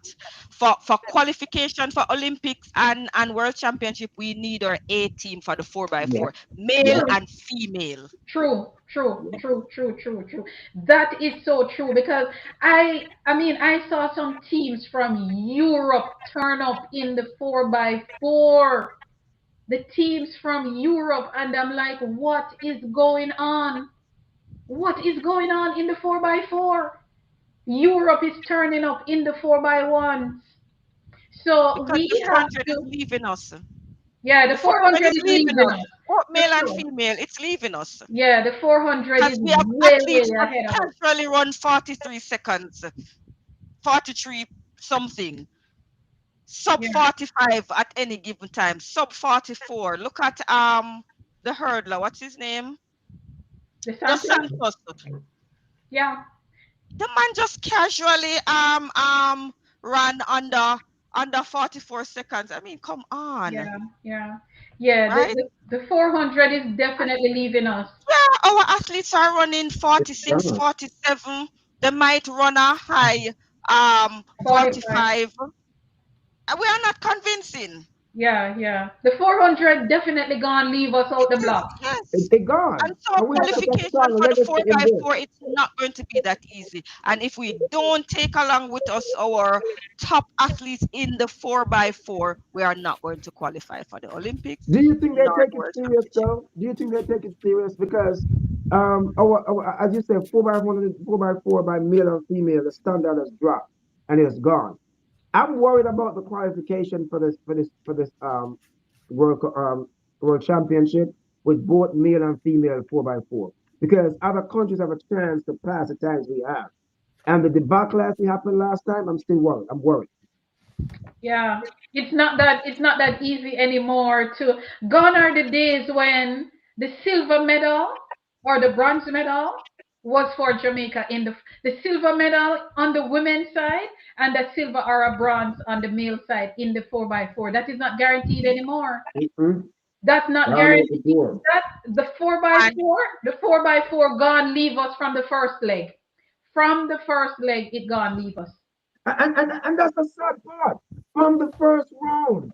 For qualification for Olympics and World Championship, we need our A team for the Yeah. 4x4, male Yeah. true, and female. true, true, Yeah. true, true, true, true. That is so true because I mean I saw some teams from Europe turn up in the 4x4. The teams from Europe, and I'm like, what is going on? What is going on in the 4x4? Europe is turning up in the 4x1s. So Because we the have 400 is to, leaving us. yeah, the The 400 400 is is leaving leaving us. us Both for male and sure. female, it's leaving us. Yeah, the 400 Because is we have way, way athletes who ahead of us. casually run 43 seconds, 43 something, sub Yeah, 45 at any given time, sub 44. Look at the hurdler, what's his name? the Dos Santos. Santos. Yeah, The man just casually ran under 44 seconds. I mean, come on, yeah, yeah, yeah. right? The 400 is definitely leaving us. Yeah, our athletes are running Yeah. 46, 47. They might run a high 45. 45. We are not convincing. Yeah, yeah. The 400 definitely gonna leave us out the Yes, block. yes. They gone. And so And we have such a qualification strong for the legacy four in by this. four, it's not going to be that easy. And if we don't take along with us our top athletes in the 4x4, we are not going to qualify for the Olympics Do you think they nor take the it World serious Championship. though? Do you think they take it serious? Because our as you said, 4x1, 4x4 by male and female, the standard has dropped and it's gone. I'm worried about the qualification for this world world championship with both male and female 4x4 because other countries have a chance to pass the times we have. And the debacle that happened last time, I'm still worried. I'm worried. Yeah, it's not that easy anymore to gone are the days when the silver medal or the bronze medal was for Jamaica in the silver medal on the women's side and the silver or a bronze on the male side in the 4x4. That is not guaranteed anymore. Mm-mm. That's not I know guaranteed. before. That the four by And four, the 4x4 gone leave us from the first leg. From the first leg, it gone leave us. And that's the sad part. From the first round.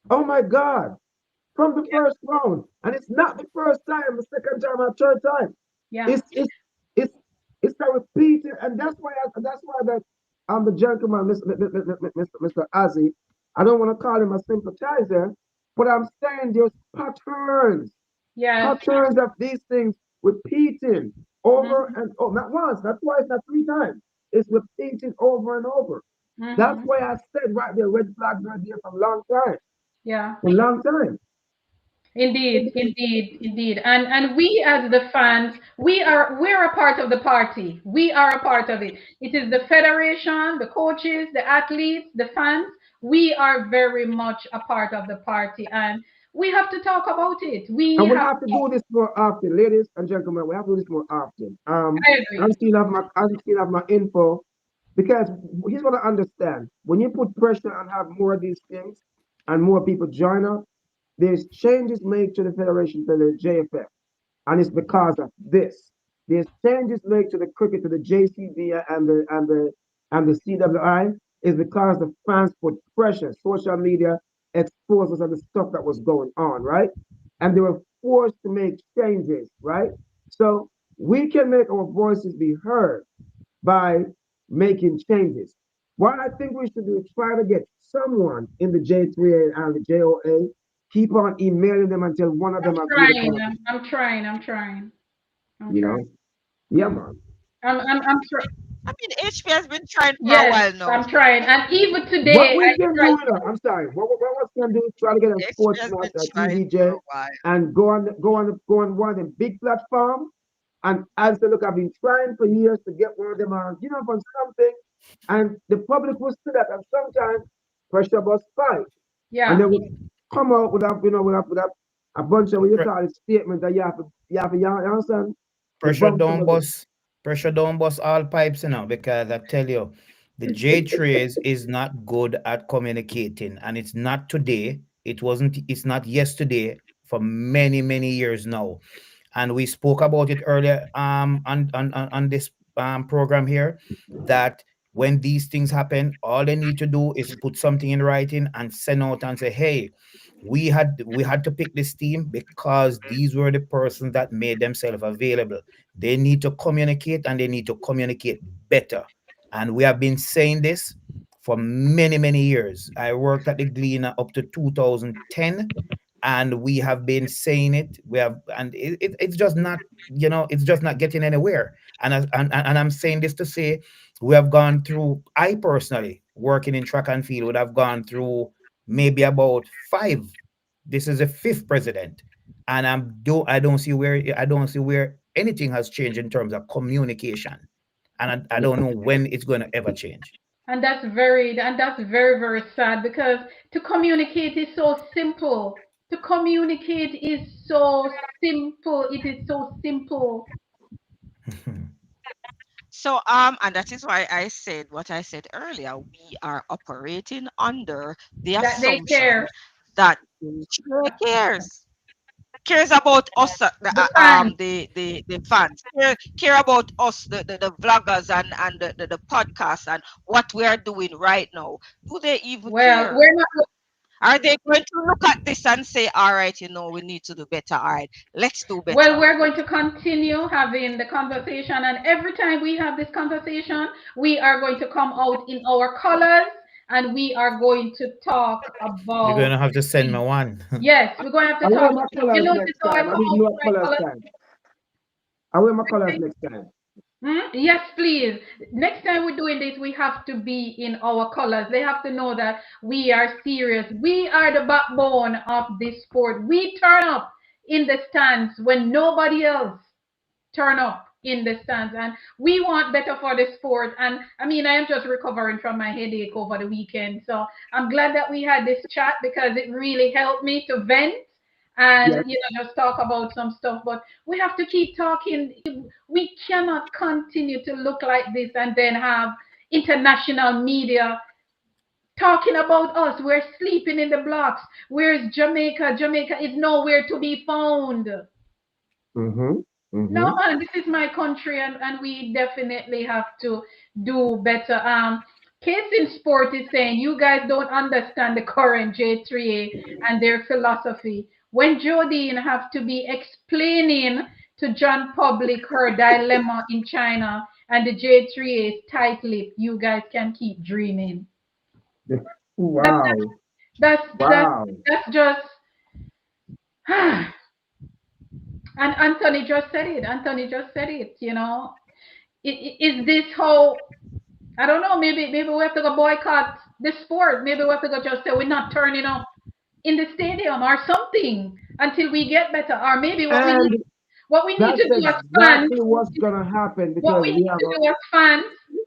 Oh my God. From the first round. And it's not the first time, the second time, or third time. Yeah. It's it's it's it's a repeated, and that's why that the gentleman, Mr. Azzy, I don't want to call him a sympathizer, but I'm saying there's patterns, Yes. patterns of these things repeating over Mm-hmm. and over, not once, not twice, not three times. It's repeating over and over. That's Mm-hmm. why I said right there, red flags are there for a long time, Yeah. for a long time. Indeed, indeed, indeed. And we as the fans, we're a part of the party. We are a part of it. It is the federation, the coaches, the athletes, the fans. We are very much a part of the party and we have to talk about it. We And we have have to to. do this more often, ladies and gentlemen. We have to do this more often. I I'm agree. still have my I'm still have my info because he's gonna understand when you put pressure and have more of these things and more people join up, there's changes made to the federation to the JFF, and it's because of this. There's changes made to the cricket to the JCB and the CWI is because the fans put pressure. Social media exposed us of the stuff that was going on, right? And they were forced to make changes, right? So we can make our voices be heard by making changes. What I think we should do is try to get someone in the J3A and the JOA, keep on emailing them until one of I'm them agree trying. upon it, I'm trying. I'm trying. I'm you trying. know? Yeah, man. I'm trying. I mean, HP has been trying for a Yes, while now. I'm trying. And even What today, we I can tried. do, I'm sorry, what we can do is try to get a HP sports has match, been a trying for TVJ, a while. and go on one of them big platform. And I say, look, I've been trying for years to get one of them on, on something. And the public will see that. And sometimes pressure bust fight. And they Yeah. will come out with a bunch of what you call it statement that you understand? To Pressure bump some don't of it. bust, pressure don't bust all pipes, because I tell you, the J Trace is not good at communicating, and it's not today. It's not yesterday for many, many years now. And we spoke about it earlier on this program here that when these things happen, all they need to do is put something in writing and send out and say, hey, we had to pick this team because these were the persons that made themselves available. They need to communicate, and they need to communicate better. And we have been saying this for many, many years. I worked at the Gleaner up to 2010, and we have been saying it. And it's just not, it's just not getting anywhere. And I'm saying this to say we have gone through. I personally, working in track and field, would have gone through maybe about five. This is the fifth president, and I don't see where anything has changed in terms of communication, and I don't know when it's going to ever change. And that's very, very sad because to communicate is so simple. To communicate is so simple. It is so simple So, and that is why I said what I said earlier. We are operating under the that they assumption care. that Chile cares about us, The fans. the fans, care about us, the vloggers and the podcasts and what we are doing right now. Do they even Well, care? we're not. Are they going to look at this and say, all right, we need to do better. All right, let's do Well, better. we're going to continue having the conversation, and every time we have this conversation, we are going to come out in our colors, and we are going to talk You're going about. to have to send me one. Yes, we're going to have to I wear talk. my You colors notice next how I time. I come need out more with my colors colors? time. I wear my colors next time. Yes, please. Next time we're doing this, we have to be in our colors. They have to know that we are serious. We are the backbone of this sport. We turn up in the stands when nobody else turn up in the stands, and we want better for the sport. And I mean, I am just recovering from my headache over the weekend, so I'm glad that we had this chat because it really helped me to vent Yes. and just talk about some stuff. But we have to keep talking. We cannot continue to look like this and then have international media talking about us. We're sleeping in the blocks. Where's Jamaica? Jamaica is nowhere to be found. Mm-hmm. No, Mm-hmm. man, this is my country, and we definitely have to do better. Kids in Sport is saying you guys don't understand the current J3A and their philosophy. When Jodine have to be explaining to John Public her dilemma in China and the J3A is tight-lipped, you guys can keep dreaming. That, Wow. that's that's Wow. that's just. And Anthony just said it. Anthony just said it. Is this how? I don't know. Maybe we have to go boycott the sport. Maybe we have to go just say we're not turning up in the stadium or something until we get better. Or maybe And what we need that's to do as fans, exactly what's gonna happen what because we we need have to a do as fans,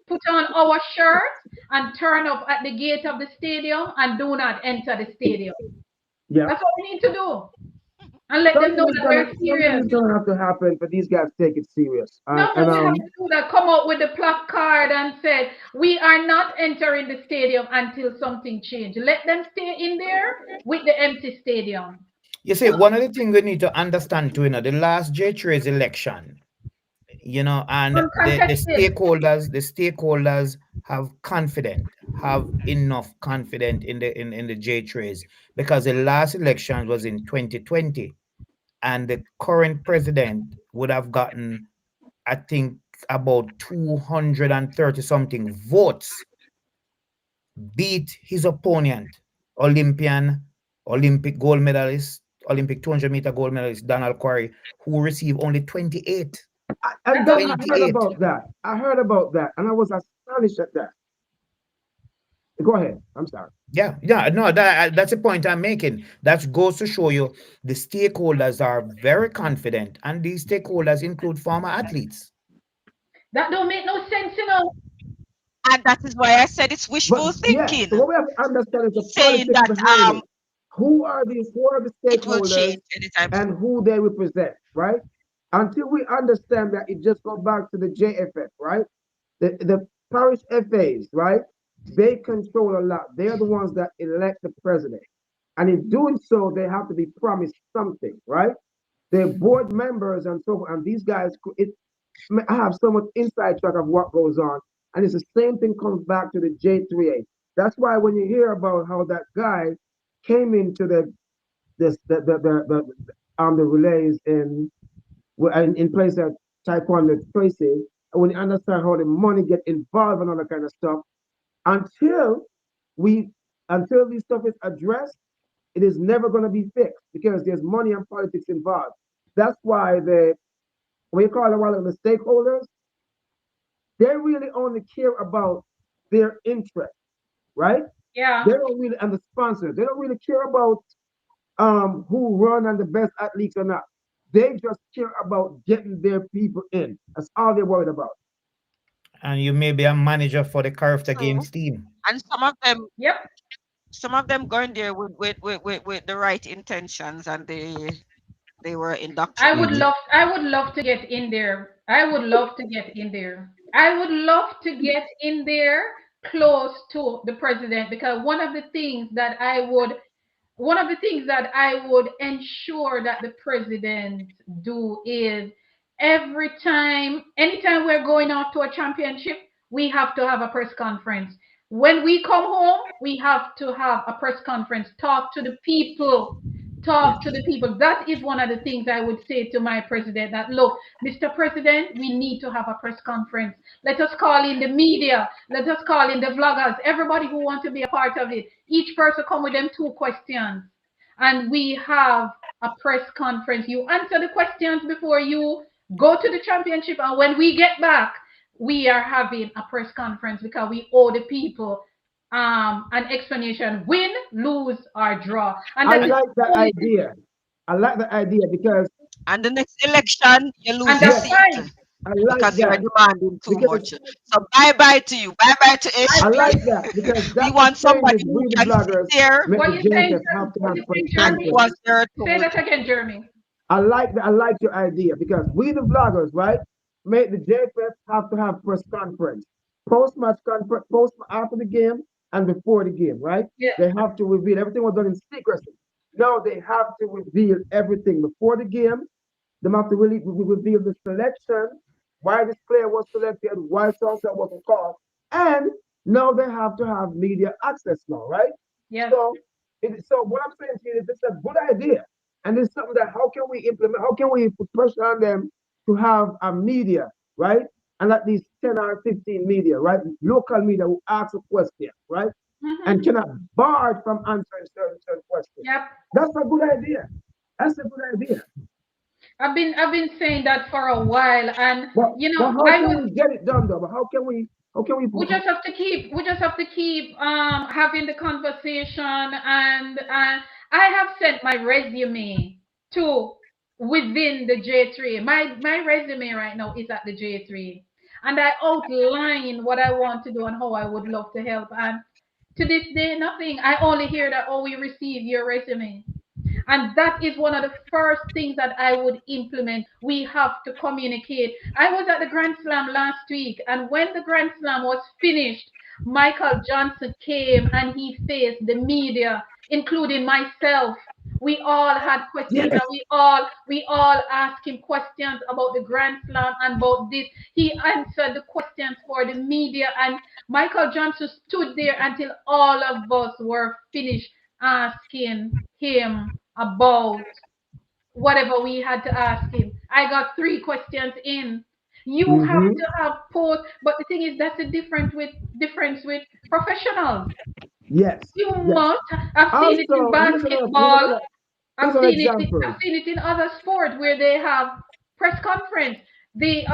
put on our shirt and turn up at the gate of the stadium and do not enter the stadium. yeah. That's what we need to do and let them know that we're Something serious. is gonna have to happen for these guys to take it serious. No, And we have to do that. Come out with the placard and say we are not entering the stadium until something changes. Let them stay in there with the empty stadium. You see, one of the things we need to understand too, the last J3's election, and the Uncontested. stakeholders have enough confidence in the J3's because the last election was in 2020, and the current president would have gotten, I think, about 230 something votes, beat his opponent, Olympian, Olympic gold medalist, Olympic 200-meter gold medalist Donald Quarry, who received only 28. and That's that what we I need. heard 28. about that. I heard about that, and I was astonished at that. Go ahead. I'm sorry. Yeah, no, that's the point I'm making. That goes to show you the stakeholders are very confident, and these stakeholders include former athletes. That don't make no sense, you know. And that is why I said it's But wishful yeah, thinking, so what we have to understand is the saying politics that behind it. Who are the it will stakeholders change anytime and soon. who they represent, right? Until we understand that, it just go back to the JFF, right? The parish FAs, right? They control a lot. They're the ones that elect the president. And in doing so, they have to be promised something, right? They're board members and so forth. And these guys, I have so much inside track of what goes on. And it's the same thing comes back to the J3A. That's why when you hear about how that guy came into the relays in place of Taekwondo Tracy, and when you understand how the money get involved and all that kind of stuff, until we until this stuff is addressed, it is never going to be fixed because there's money and politics involved. That's why the we call it one of the stakeholders, they really only care about their interest, right? Yeah. They don't really, and the sponsors, they don't really care about who run and the best athletes or not. They just care about getting their people in. That's all they're worried about. And you may be a manager for the character True. games team. And Yep. some of them going there with the right intentions, and they were indoctrinated. I would love to get in there. I would love to get in there. I would love to get in there close to the president because one of the things that I would ensure that the president do is anytime we're going off to a championship, we have to have a press conference. When we come home, we have to have a press conference, talk to the people. Yes. Talk to the people. That is one of the things I would say to my president that look, Mr. President, we need to have a press conference. Let us call in the media. Let us call in the vloggers, everybody who wants to be a part of it. Each person come with them 2 questions. And we have a press conference. You answer the questions before you go to the championship. And when we get back, we are having a press conference because we owe the people an explanation, win, lose, or draw. And I that is And like the the only thing. idea. I like the idea because And the next election, you lose And your that's yes, seat fine. I like because you're that demanding too because much. So bye bye to you. Bye bye to I, I HP. like that because We that the want somebody changes who we the can sit bloggers there make what the you saying, JFS have to what have you press saying, and do Jeremy? conference. as they're Say told. that again, Jeremy. I like your idea because we the bloggers, right, make the JFS have to have press conference, post match conference, post after the game and before the game, right? Yeah. They have to reveal everything was done in secrecy. Now they have to reveal everything before the game. They have to really reveal the selection, why this player was selected, why Salsa wasn't called, and now they have to have media access now, right? Yes. So, so what I'm saying to you is it's a good idea, and it's something that how can we implement? How can we put pressure on them to have a media, right? And at least 10 or 15 media, right? Local media who ask a question, right? And Hmm. cannot barred from answering certain questions. Yep. That's a good idea. That's a good idea. I've been saying that for a while, and But how I can was. we get it done though? But how can we We just have to keep having the conversation, and I have sent my resume to within the J3. My resume right now is at the J3, and I outline what I want to do and how I would love to help. And to this day, nothing. I only hear that, oh, we receive your resume. And that is one of the first things that I would implement. We have to communicate. I was at the Grand Slam last week, and when the Grand Slam was finished, Michael Johnson came and he faced the media, including myself. We all had questions, and yes, we all asked him questions about the Grand Slam and about this. He answered the questions for the media, and Michael Johnson stood there until all of us were finished asking him about whatever we had to ask him. I got three questions in. You have mm-hmm. to have post, but the thing is that's the difference with professionals. Yes, You yes. must. I've seen it in Also, basketball. here's I've an seen it. example. I've seen it in other sports where they have press conference. The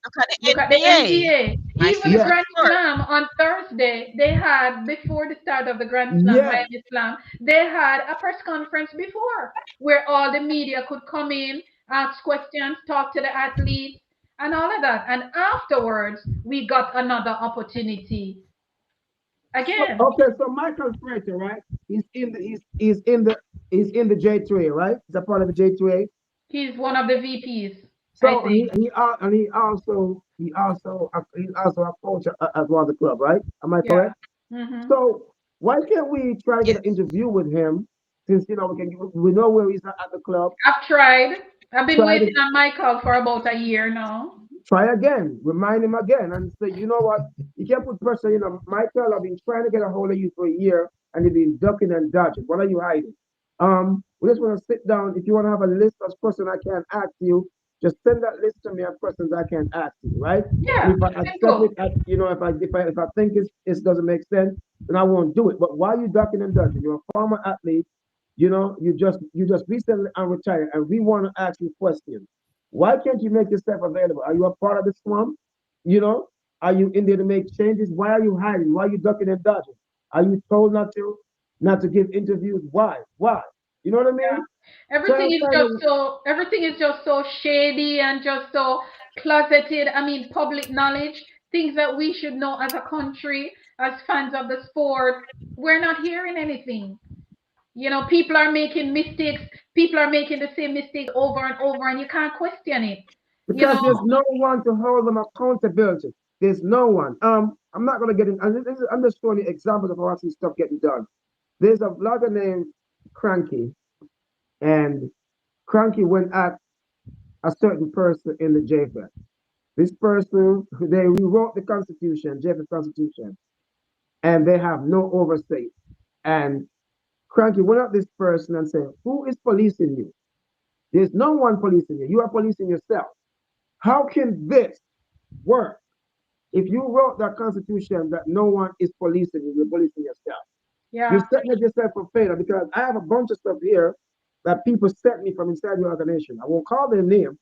Look at the Look at the NBA, NBA. my Even the Yes, favorite Grand sport. Slam on Thursday, they had, before the start of the Grand Slam, yes. Miami Slam, they had a press conference before where all the media could come in, ask questions, talk to the athletes, and all of that. And afterwards, we got another opportunity So again. okay, so Michael Frater, right? He's in the J2A, right? He's a part of the J2A. He's one of the VPs, I So think. he's also a coach as well as the club, right? Am I Yeah. correct? Hmm. So why can't we try to get Yes. an interview with him since we know where he's at the club. I've tried. I've been Try to waiting on Michael for about a year now. try again, remind him again, and say, you know what, you can't put pressure. Michael, I've been trying to get a hold of you for a year, and you've been ducking and dodging. What are you hiding? We just want to sit down. If you want to have a list of questions I can ask you, just send that list to me of questions I can ask you, right? And Yeah, if I accept it, simple. if I think it doesn't make sense, then I won't do it. But why are you ducking and dodging? You're a former athlete. You just recently retired, and we want to ask you questions. Why can't you make yourself available? Are you a part of the slum? You know, are you in there to make changes? Why are you hiding? Why are you ducking and dodging? Are you told not to give interviews? Why? Why? You know what I mean? Try Everything to is find just a so everything is just so shady and just so closeted. I mean, public knowledge, things that we should know as a country, as fans of the sport. We're not hearing anything. People are making mistakes. People are making the same mistakes over and over, and you can't question it. You because know, there's no one to hold them accountability. There's no one. I'm not gonna get in. I'm just showing you examples of how I see stuff getting done. There's a blogger named Cranky, and Cranky went at a certain person in the JFF. This person, they rewrote the Constitution, JFF Constitution, and they have no oversight. And Cranky went at this person and said, "Who is policing you? There's no one policing you. You are policing yourself. How can this work? If you wrote that constitution that no one is policing you, you're policing yourself. You're yeah, setting yourself for failure because I have a bunch of stuff here that people sent me from inside your organization. I won't call their name,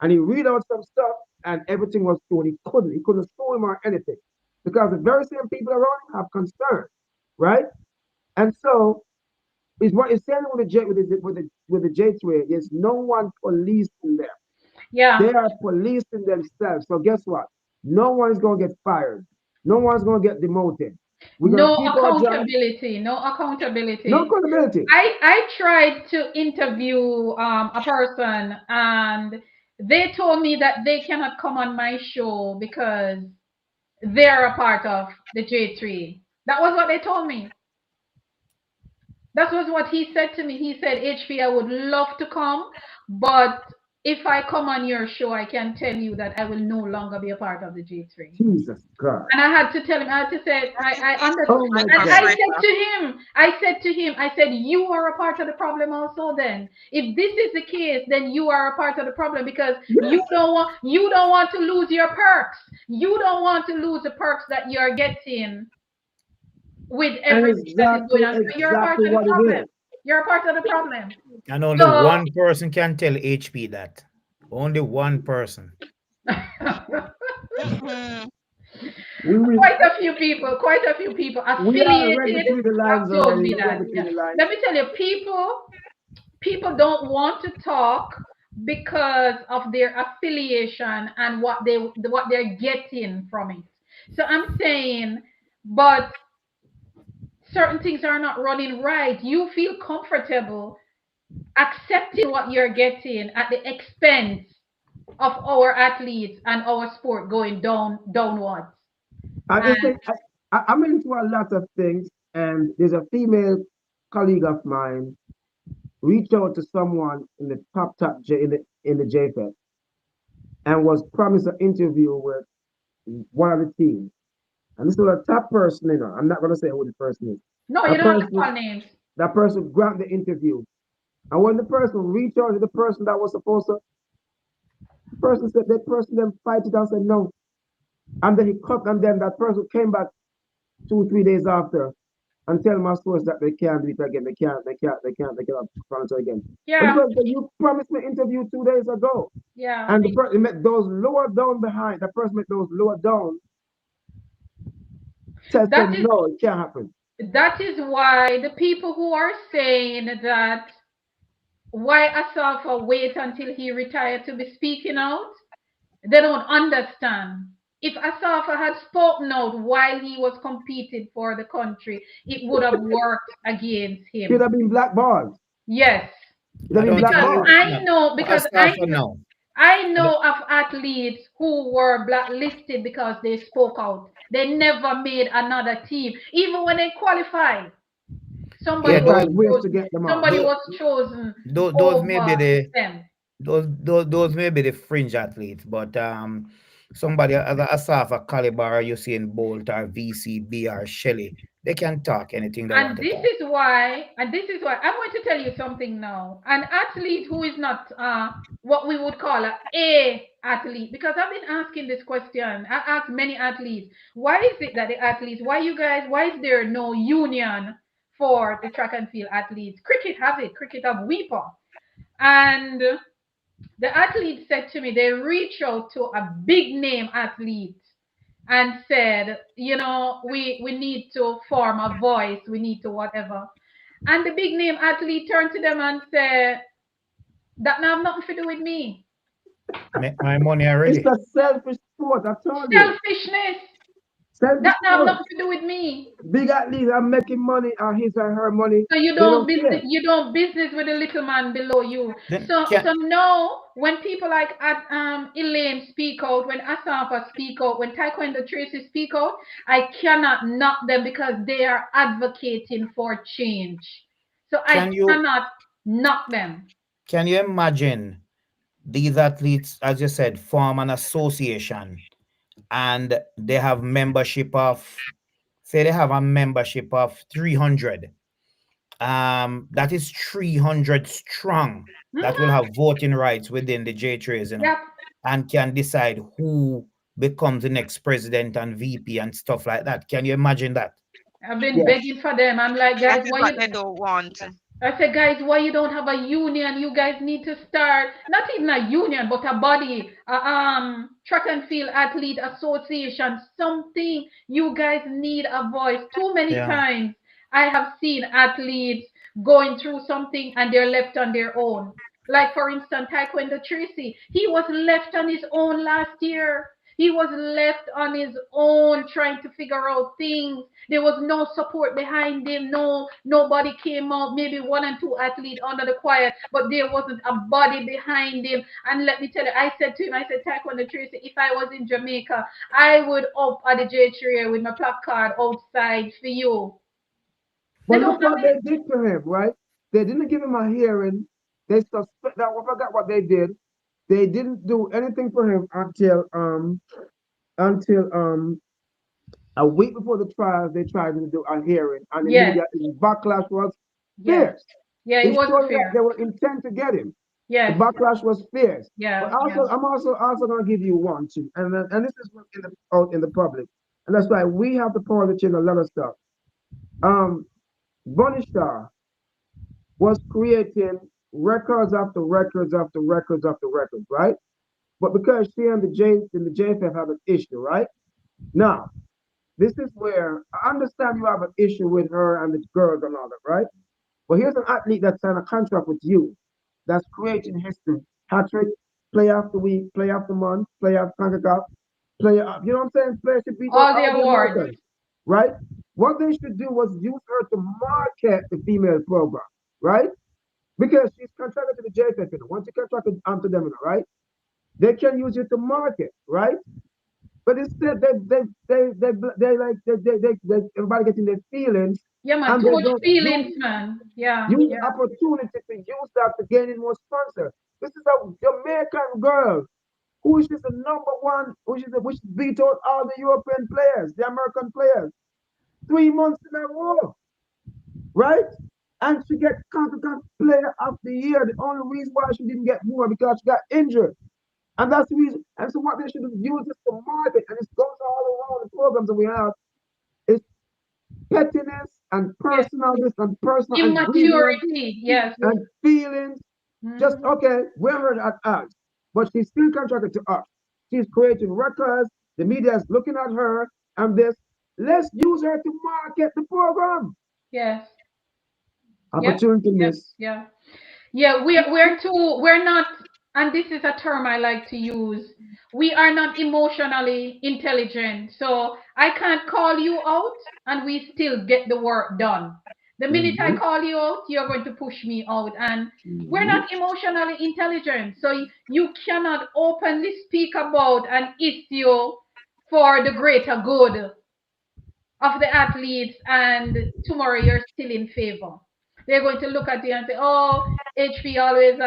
and he read out some stuff, and everything was stolen. He couldn't sue him or anything because the very same people around him have concern, right? And so is what is saying with the J with the J3 is no one policing them. Yeah. They are policing themselves. So guess what? No one's gonna get fired. No one's gonna get demoted. We're gonna No keep our job. accountability. No No accountability. accountability. I tried to interview a person, and they told me that they cannot come on my show because they're a part of the J3. That was what they told me. That was what he said to me. He said, HP, I would love to come, but if I come on your show, I can tell you that I will no longer be a part of the J3. Jesus God. And I had to tell him, I had to say, That I is understand. Oh my my And I God. said frustrator. to him, I said, you are a part of the problem also then. If this is the case, then you are a part of the problem because Yes. you don't want to lose your perks. You don't want to lose the perks that you're getting with And everything that is going on. So you're a part exactly of the what it problem. is. You're a part of the problem. And only So one person can tell HP that. Only one person. Mhm. We will, quite a few people we are read affiliated between the have lines told already. me Read that. between Yeah. the lines. Let me tell you, people don't want to talk because of their affiliation and what they're getting from it. So I'm saying, but certain things are not running right. You feel comfortable accepting what you're getting at the expense of our athletes and our sport going downwards. I And just think I'm into a lot of things, and there's a female colleague of mine reached out to someone in the top J in the JFET and was promised an interview with one of the teams. And this was a top person, you know. I'm not gonna say who the person is. no, you That don't have to person, call names. that person grabbed the interview. And when the person reached out to the person that was supposed to, the person said that person then fight it and said no. And then he cut and then that person came back 2, 3 days after and tell my source that they can't do it again. They cannot sponsor again. But the Yeah, person said, you promised me interview 2 days ago. yeah. And the person met those lower down behind, the person met those lower down, said That is no, it can't happen. that is why the people who are saying that why Asafa wait until he retired to be speaking out, they don't understand. If Asafa had spoken out while he was competing for the country, it would have worked against Should him. have been blackballed. Yes, Should have I been don't think because you blackballed. I no. know For because Asafa now. I I don't- know of athletes who were blacklisted because they spoke out. They never made another team, even when they qualified. Yeah, Somebody They was tried those ways to chosen. get them out. Somebody those was chosen those may be over the them. those may be the fringe athletes, but somebody as a Asafa caliber, you see in Bolt or VCB or Shelley, they can talk anything they want And to this talk. is why, I'm going to tell you something now. An athlete who is not what we would call a athlete, because I've been asking this question. I asked many athletes, why is it that the athletes, why is there no union for the track and field athletes? Cricket has it, cricket have WIPA. And the athlete said to me, they reach out to a big name athlete and said, we need to form a voice, we need to whatever. And the big name athlete turned to them and said, that now have nothing to do with me. Make my money It's already. a selfish sport, I told you. Selfishness. Selfish That now have sport. nothing to do with me. Big athletes are making money or his or her money. So They don't care. you don't business with the little man below you. Then So can now when people like Elaine speak out, when Asafa speak out, when Taekwondo Tracy speak out, I cannot knock them because they are advocating for change. So I can you cannot knock them. can you imagine these athletes, as you said, form an association and they have membership of, say they have a membership of 300, that is 300 strong, that will Mhm. have voting rights within the J3s, Yep. and can decide who becomes the next president and VP and stuff like that. Can you imagine that? I've been Yes. begging for them. I'm like, That guys, is why what you they don't want. I said, guys, why you don't have a union? You guys need to start not even a union, but a body, track and field athlete association, something. You guys need a voice. Too many Yeah. times I have seen athletes going through something and they're left on their own. Like for instance, Taekwondo Tracy, he was left on his own last year. He was left on his own trying to figure out things. There was no support behind him. Nobody came out. Maybe one and two athletes under the choir, but there wasn't a body behind him. And let me tell you, I said to him, I said, Taekwondo Tracy, if I was in Jamaica, I would up at the J3 with my placard outside for you. They But don't look have what it. they did to him, right? They didn't give him a hearing. They suspect that. I forgot what they did. They didn't do anything for him until a week before the trial. They tried to do a hearing, and the Yes, media backlash was yes. fierce. Yeah, it It wasn't showed that fair. they were intent to get him. The Yes, backlash was fierce. But yeah, yeah. also, I'm also gonna give you one too, and this is in the out in the public, and that's why we have the power to change a lot of stuff. Um, Bunny Star was creating records after records after records after records, right? But because she and the JFF have an issue, right? Now, this is where I understand you have an issue with her and the girls and all that, right? But here's an athlete that signed a contract with you that's creating history. Hat-trick, play after week, play after month, play after CONCACAF, play up. You know what I'm saying? Players should beat out All the all the awards. Americans, right? What they should do was use her to market the female program, right? Because she's contracted to the JFF, once you contracted onto them, right? They can use you to market, right? But instead, everybody getting their feelings, Yeah, man. and Too they much don't feelings, man. Yeah, use yeah. opportunity to use that to gain in more sponsors. This is a Jamaican girl who is the number one, which beat out all the European players, the American players, 3 months in a row, right? And she get CONCACAF Player of the Year. The only reason why she didn't get more because she got injured. And that's the reason. And so what they should use this to market, and it goes all around the programs that we have, is pettiness and Yes. personal this and personal agreement Immaturity. Yes. and feelings. Just Hmm. okay, we're her at us, but she's still contracted to us. She's creating records. The media is looking at her, and this. Let's use her to market the program. Yes. Yep. Opportunity Yep. miss. Yeah. Yeah. We're not, and this is a term I like to use. We are not emotionally intelligent. So I can't call you out and we still get the work done. The minute I Mm-hmm. call you out, you're going to push me out. And we're Mm-hmm. not emotionally intelligent. So you cannot openly speak about an issue for the greater good of the athletes, and tomorrow you're still in favor. They're going to look at you and say, "Oh, HP always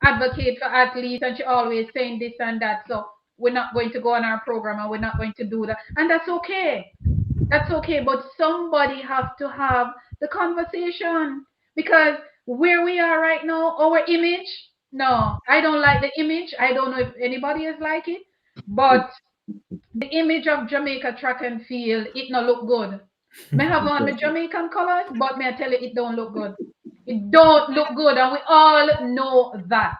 advocate for athletes, and she always saying this and that." So we're not going to go on our program, and we're not going to do that, and that's okay. That's okay. But somebody have to have the conversation, because where we are right now, our image. No, I don't like the image. I don't know if anybody is like it, but the image of Jamaica track and field, it no look good. Me have on my Jamaican colors, but me I tell you, it don't look good. It don't look good, and we all know that.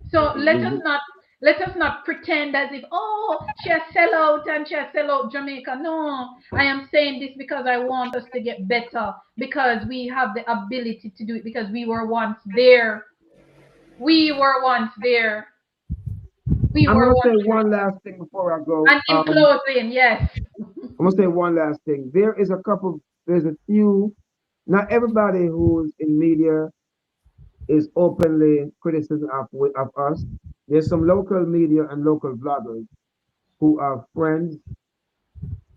So let us not pretend as if, oh, she a sell out and she a sell out Jamaica. No, I am saying this because I want us to get better, because we have the ability to do it, because we were once there. We were once there. We I'm were gonna say once there. one last thing before I go. And in closing, yes. I'm gonna say one last thing. There is a couple. There's a few. Not everybody who's in media is openly criticism of us. There's some local media and local bloggers who are friends.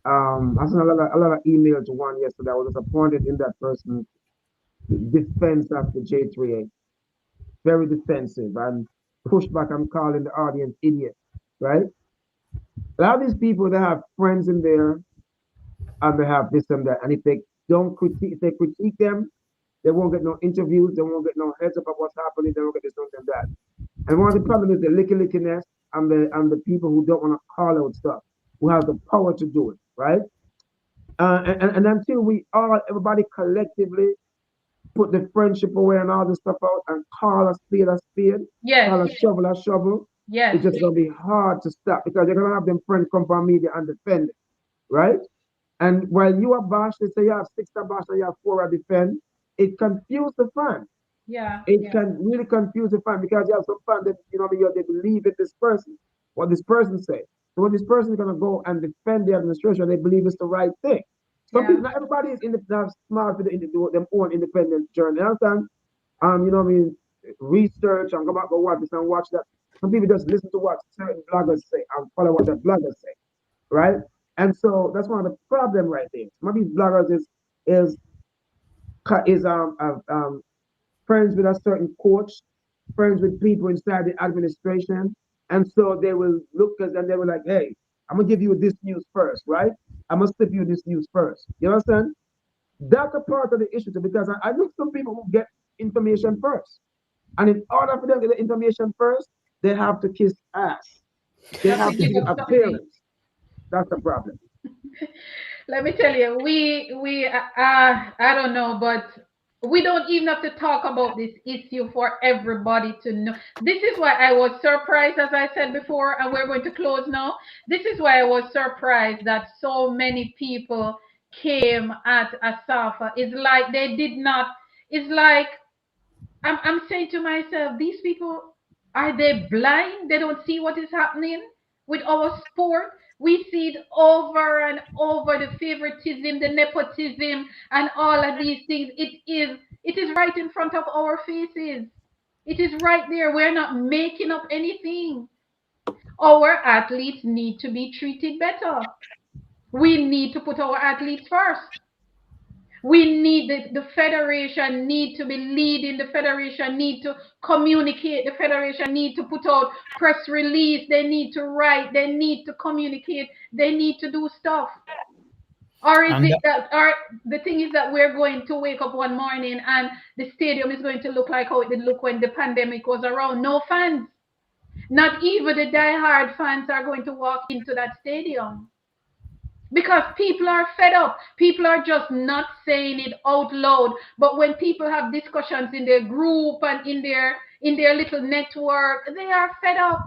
I sent a lot of email to one yesterday. I was disappointed in that person's defense of the J3A. Very defensive and pushback. I'm calling the audience idiot, right? A lot of these people they have friends in there and they have this and that. And if they don't critique, if they critique them, they won't get no interviews, they won't get no heads up of what's happening, they won't get this and that. And one of the problems is the lickiness and the people who don't want to call out stuff, who have the power to do it, right? And until we all, everybody collectively put the friendship away and all this stuff out and a spade, Yes. call a shovel, Yes. it's just gonna be hard to stop because you're gonna have them friends come from media and defend it, right? And while you are bash, they say you have six to bash and you have four to defend, it confused the fan. Yeah. It Yeah. can really confuse the fan because you have some fan that they believe in this person, what this person say. So when this person is gonna go and defend the administration, they believe it's the right thing. Some Yeah. people, not everybody is smart for do them own independent journey. You understand? Research and go back and watch this and watch that. Some people just listen to what certain bloggers say and follow what the bloggers say, right? And so that's one of the problem right there. Some of these bloggers is is friends with a certain coach, friends with people inside the administration. And so they will look at and they were like, hey, I'm gonna give you this news first, right? I'm gonna slip you this news first. You understand? That's a part of the issue too, because I know some people who get information first. And in order for them to get the information first, they have to kiss ass. You They have to have to give give up something. appearance. That's the problem. Let me tell you, we I don't know, but we don't even have to talk about this issue for everybody to know. This is why I was surprised, as I said before, and we're going to close now. This is why I was surprised that so many people came at Asafa. It's like they did not. It's like I'm saying to myself, these people, are they blind? They don't see what is happening with our sport. We see it over and over, the favoritism, the nepotism, and all of these things. It is right in front of our faces. It is right there. We're not making up anything. Our athletes need to be treated better. We need to put our athletes first. We need the federation need to be leading, the federation need to communicate, the federation need to put out press release, they need to write, they need to communicate, they need to do stuff. Or is And it that, or the thing is that we're going to wake up one morning and the stadium is going to look like how it did look when the pandemic was around? No fans. Not even the die-hard fans are going to walk into that stadium because people are fed up. People are just not saying it out loud. But when people have discussions in their group and in their little network, they are fed up.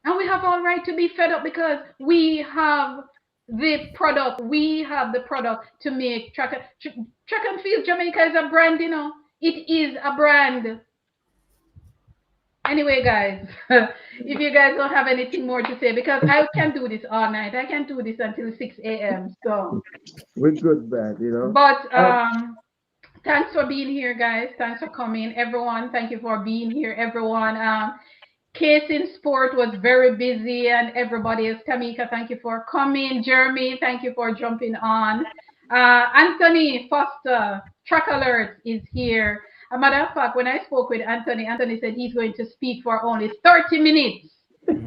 And we have all right to be fed up because we have the product. We have the product to make track and field. Jamaica is a brand, It is a brand. Anyway, guys, if you guys don't have anything more to say, because I can do this all night. I can do this until 6 a.m. So, We're good, bad. but Uh, thanks for being here, guys. Thanks for coming, everyone. Thank you for being here, everyone. Case in Sport was very busy, and everybody else. Tamika, thank you for coming. Jeremy, thank you for jumping on. Anthony Foster, Track Alert is here. A matter of fact, when I spoke with Anthony, Anthony said he's going to speak for only 30 minutes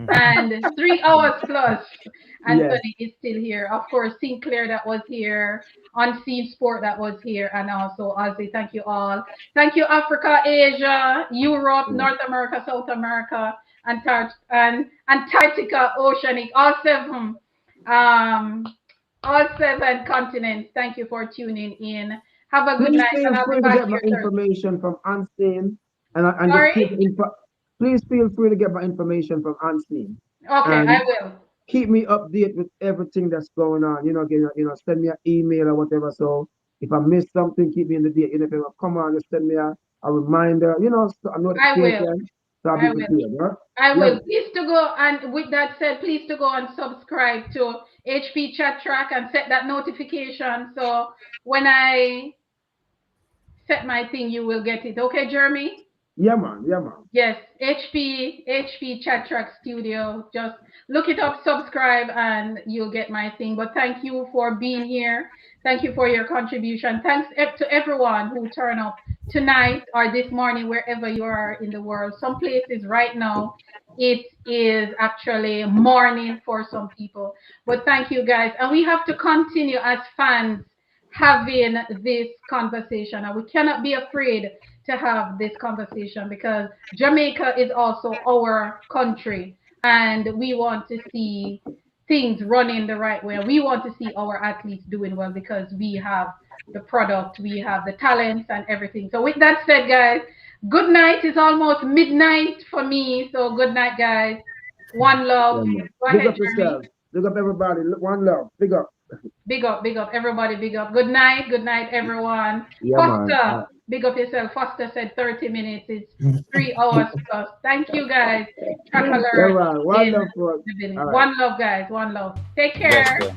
and 3 hours plus. yes. Anthony is still here. Of course, Sinclair that was here, Unseen Sport that was here, and also Ozzy. Thank you all. Thank you, Africa, Asia, Europe, North America, South America, and Antarctica, Oceanic, um, all seven continents. Thank you for tuning in. Have a good Please night, feel and I'll be free to back get my here Thursday. information from Unseen and just Sorry? keep info. Please feel free to get my information from Unseen Okay, I and will. keep me updated with everything that's going on. Send me an email or whatever. So if I miss something, keep me in the date. If you come on, just send me a reminder. A I will. notification. So I'll be I will. prepared. Right? I Yeah. will. Please to go, and with that said, please to go and subscribe to HP Chat Track and set that notification. So when I set my thing, you will get it. Okay, Jeremy? Yeah, man. Yeah, man. Yes, HP Chat Track Studio. Just look it up, subscribe, and you'll get my thing. But thank you for being here. Thank you for your contribution. Thanks to everyone who turned up tonight or this morning, wherever you are in the world. Some places right now, it is actually morning for some people. But thank you guys. And we have to continue as fans having this conversation. And we cannot be afraid to have this conversation because Jamaica is also our country and we want to see things running the right way. We want to see our athletes doing well because we have the product, we have the talents and everything. So with that said, guys, good night. Is almost midnight for me. So good night, guys. One love. Go Big ahead, up Jeremy. yourselves. Big up everybody. One love. Big up. Big up, everybody, big up. Good night, everyone. Yeah, man. Foster, big up yourself. Foster said 30 minutes. It's 3 hours plus. Thank you, guys. Track Yeah, alert man. One in love for the building. all right. One love, guys. One love. Take Yes, care. sir.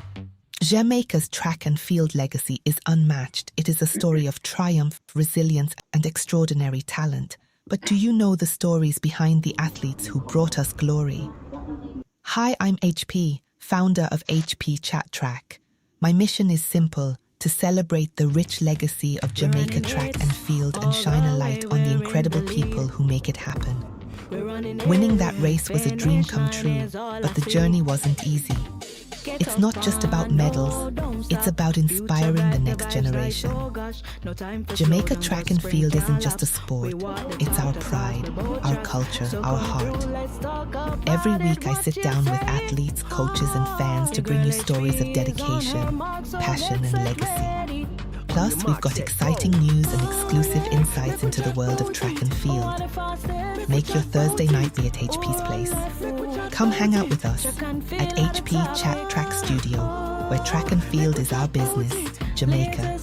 Jamaica's track and field legacy is unmatched. It is a story of triumph, resilience, and extraordinary talent. But do you know the stories behind the athletes who brought us glory? Hi, I'm HP, founder of HP Chat Track. My mission is simple: to celebrate the rich legacy of Jamaica track and field and shine a light on the incredible people who make it happen. Winning that race was a dream come true, but the journey wasn't easy. It's not just about medals, it's about inspiring the next generation. Jamaica track and field isn't just a sport, it's our pride, our culture, our heart. Every week I sit down with athletes, coaches and fans to bring you stories of dedication, passion and legacy. Plus, we've got exciting news and exclusive insights into the world of track and field. Make your Thursday night be at HP's place. Come hang out with us at HP Chat Track Studio, where track and field is our business. Jamaica,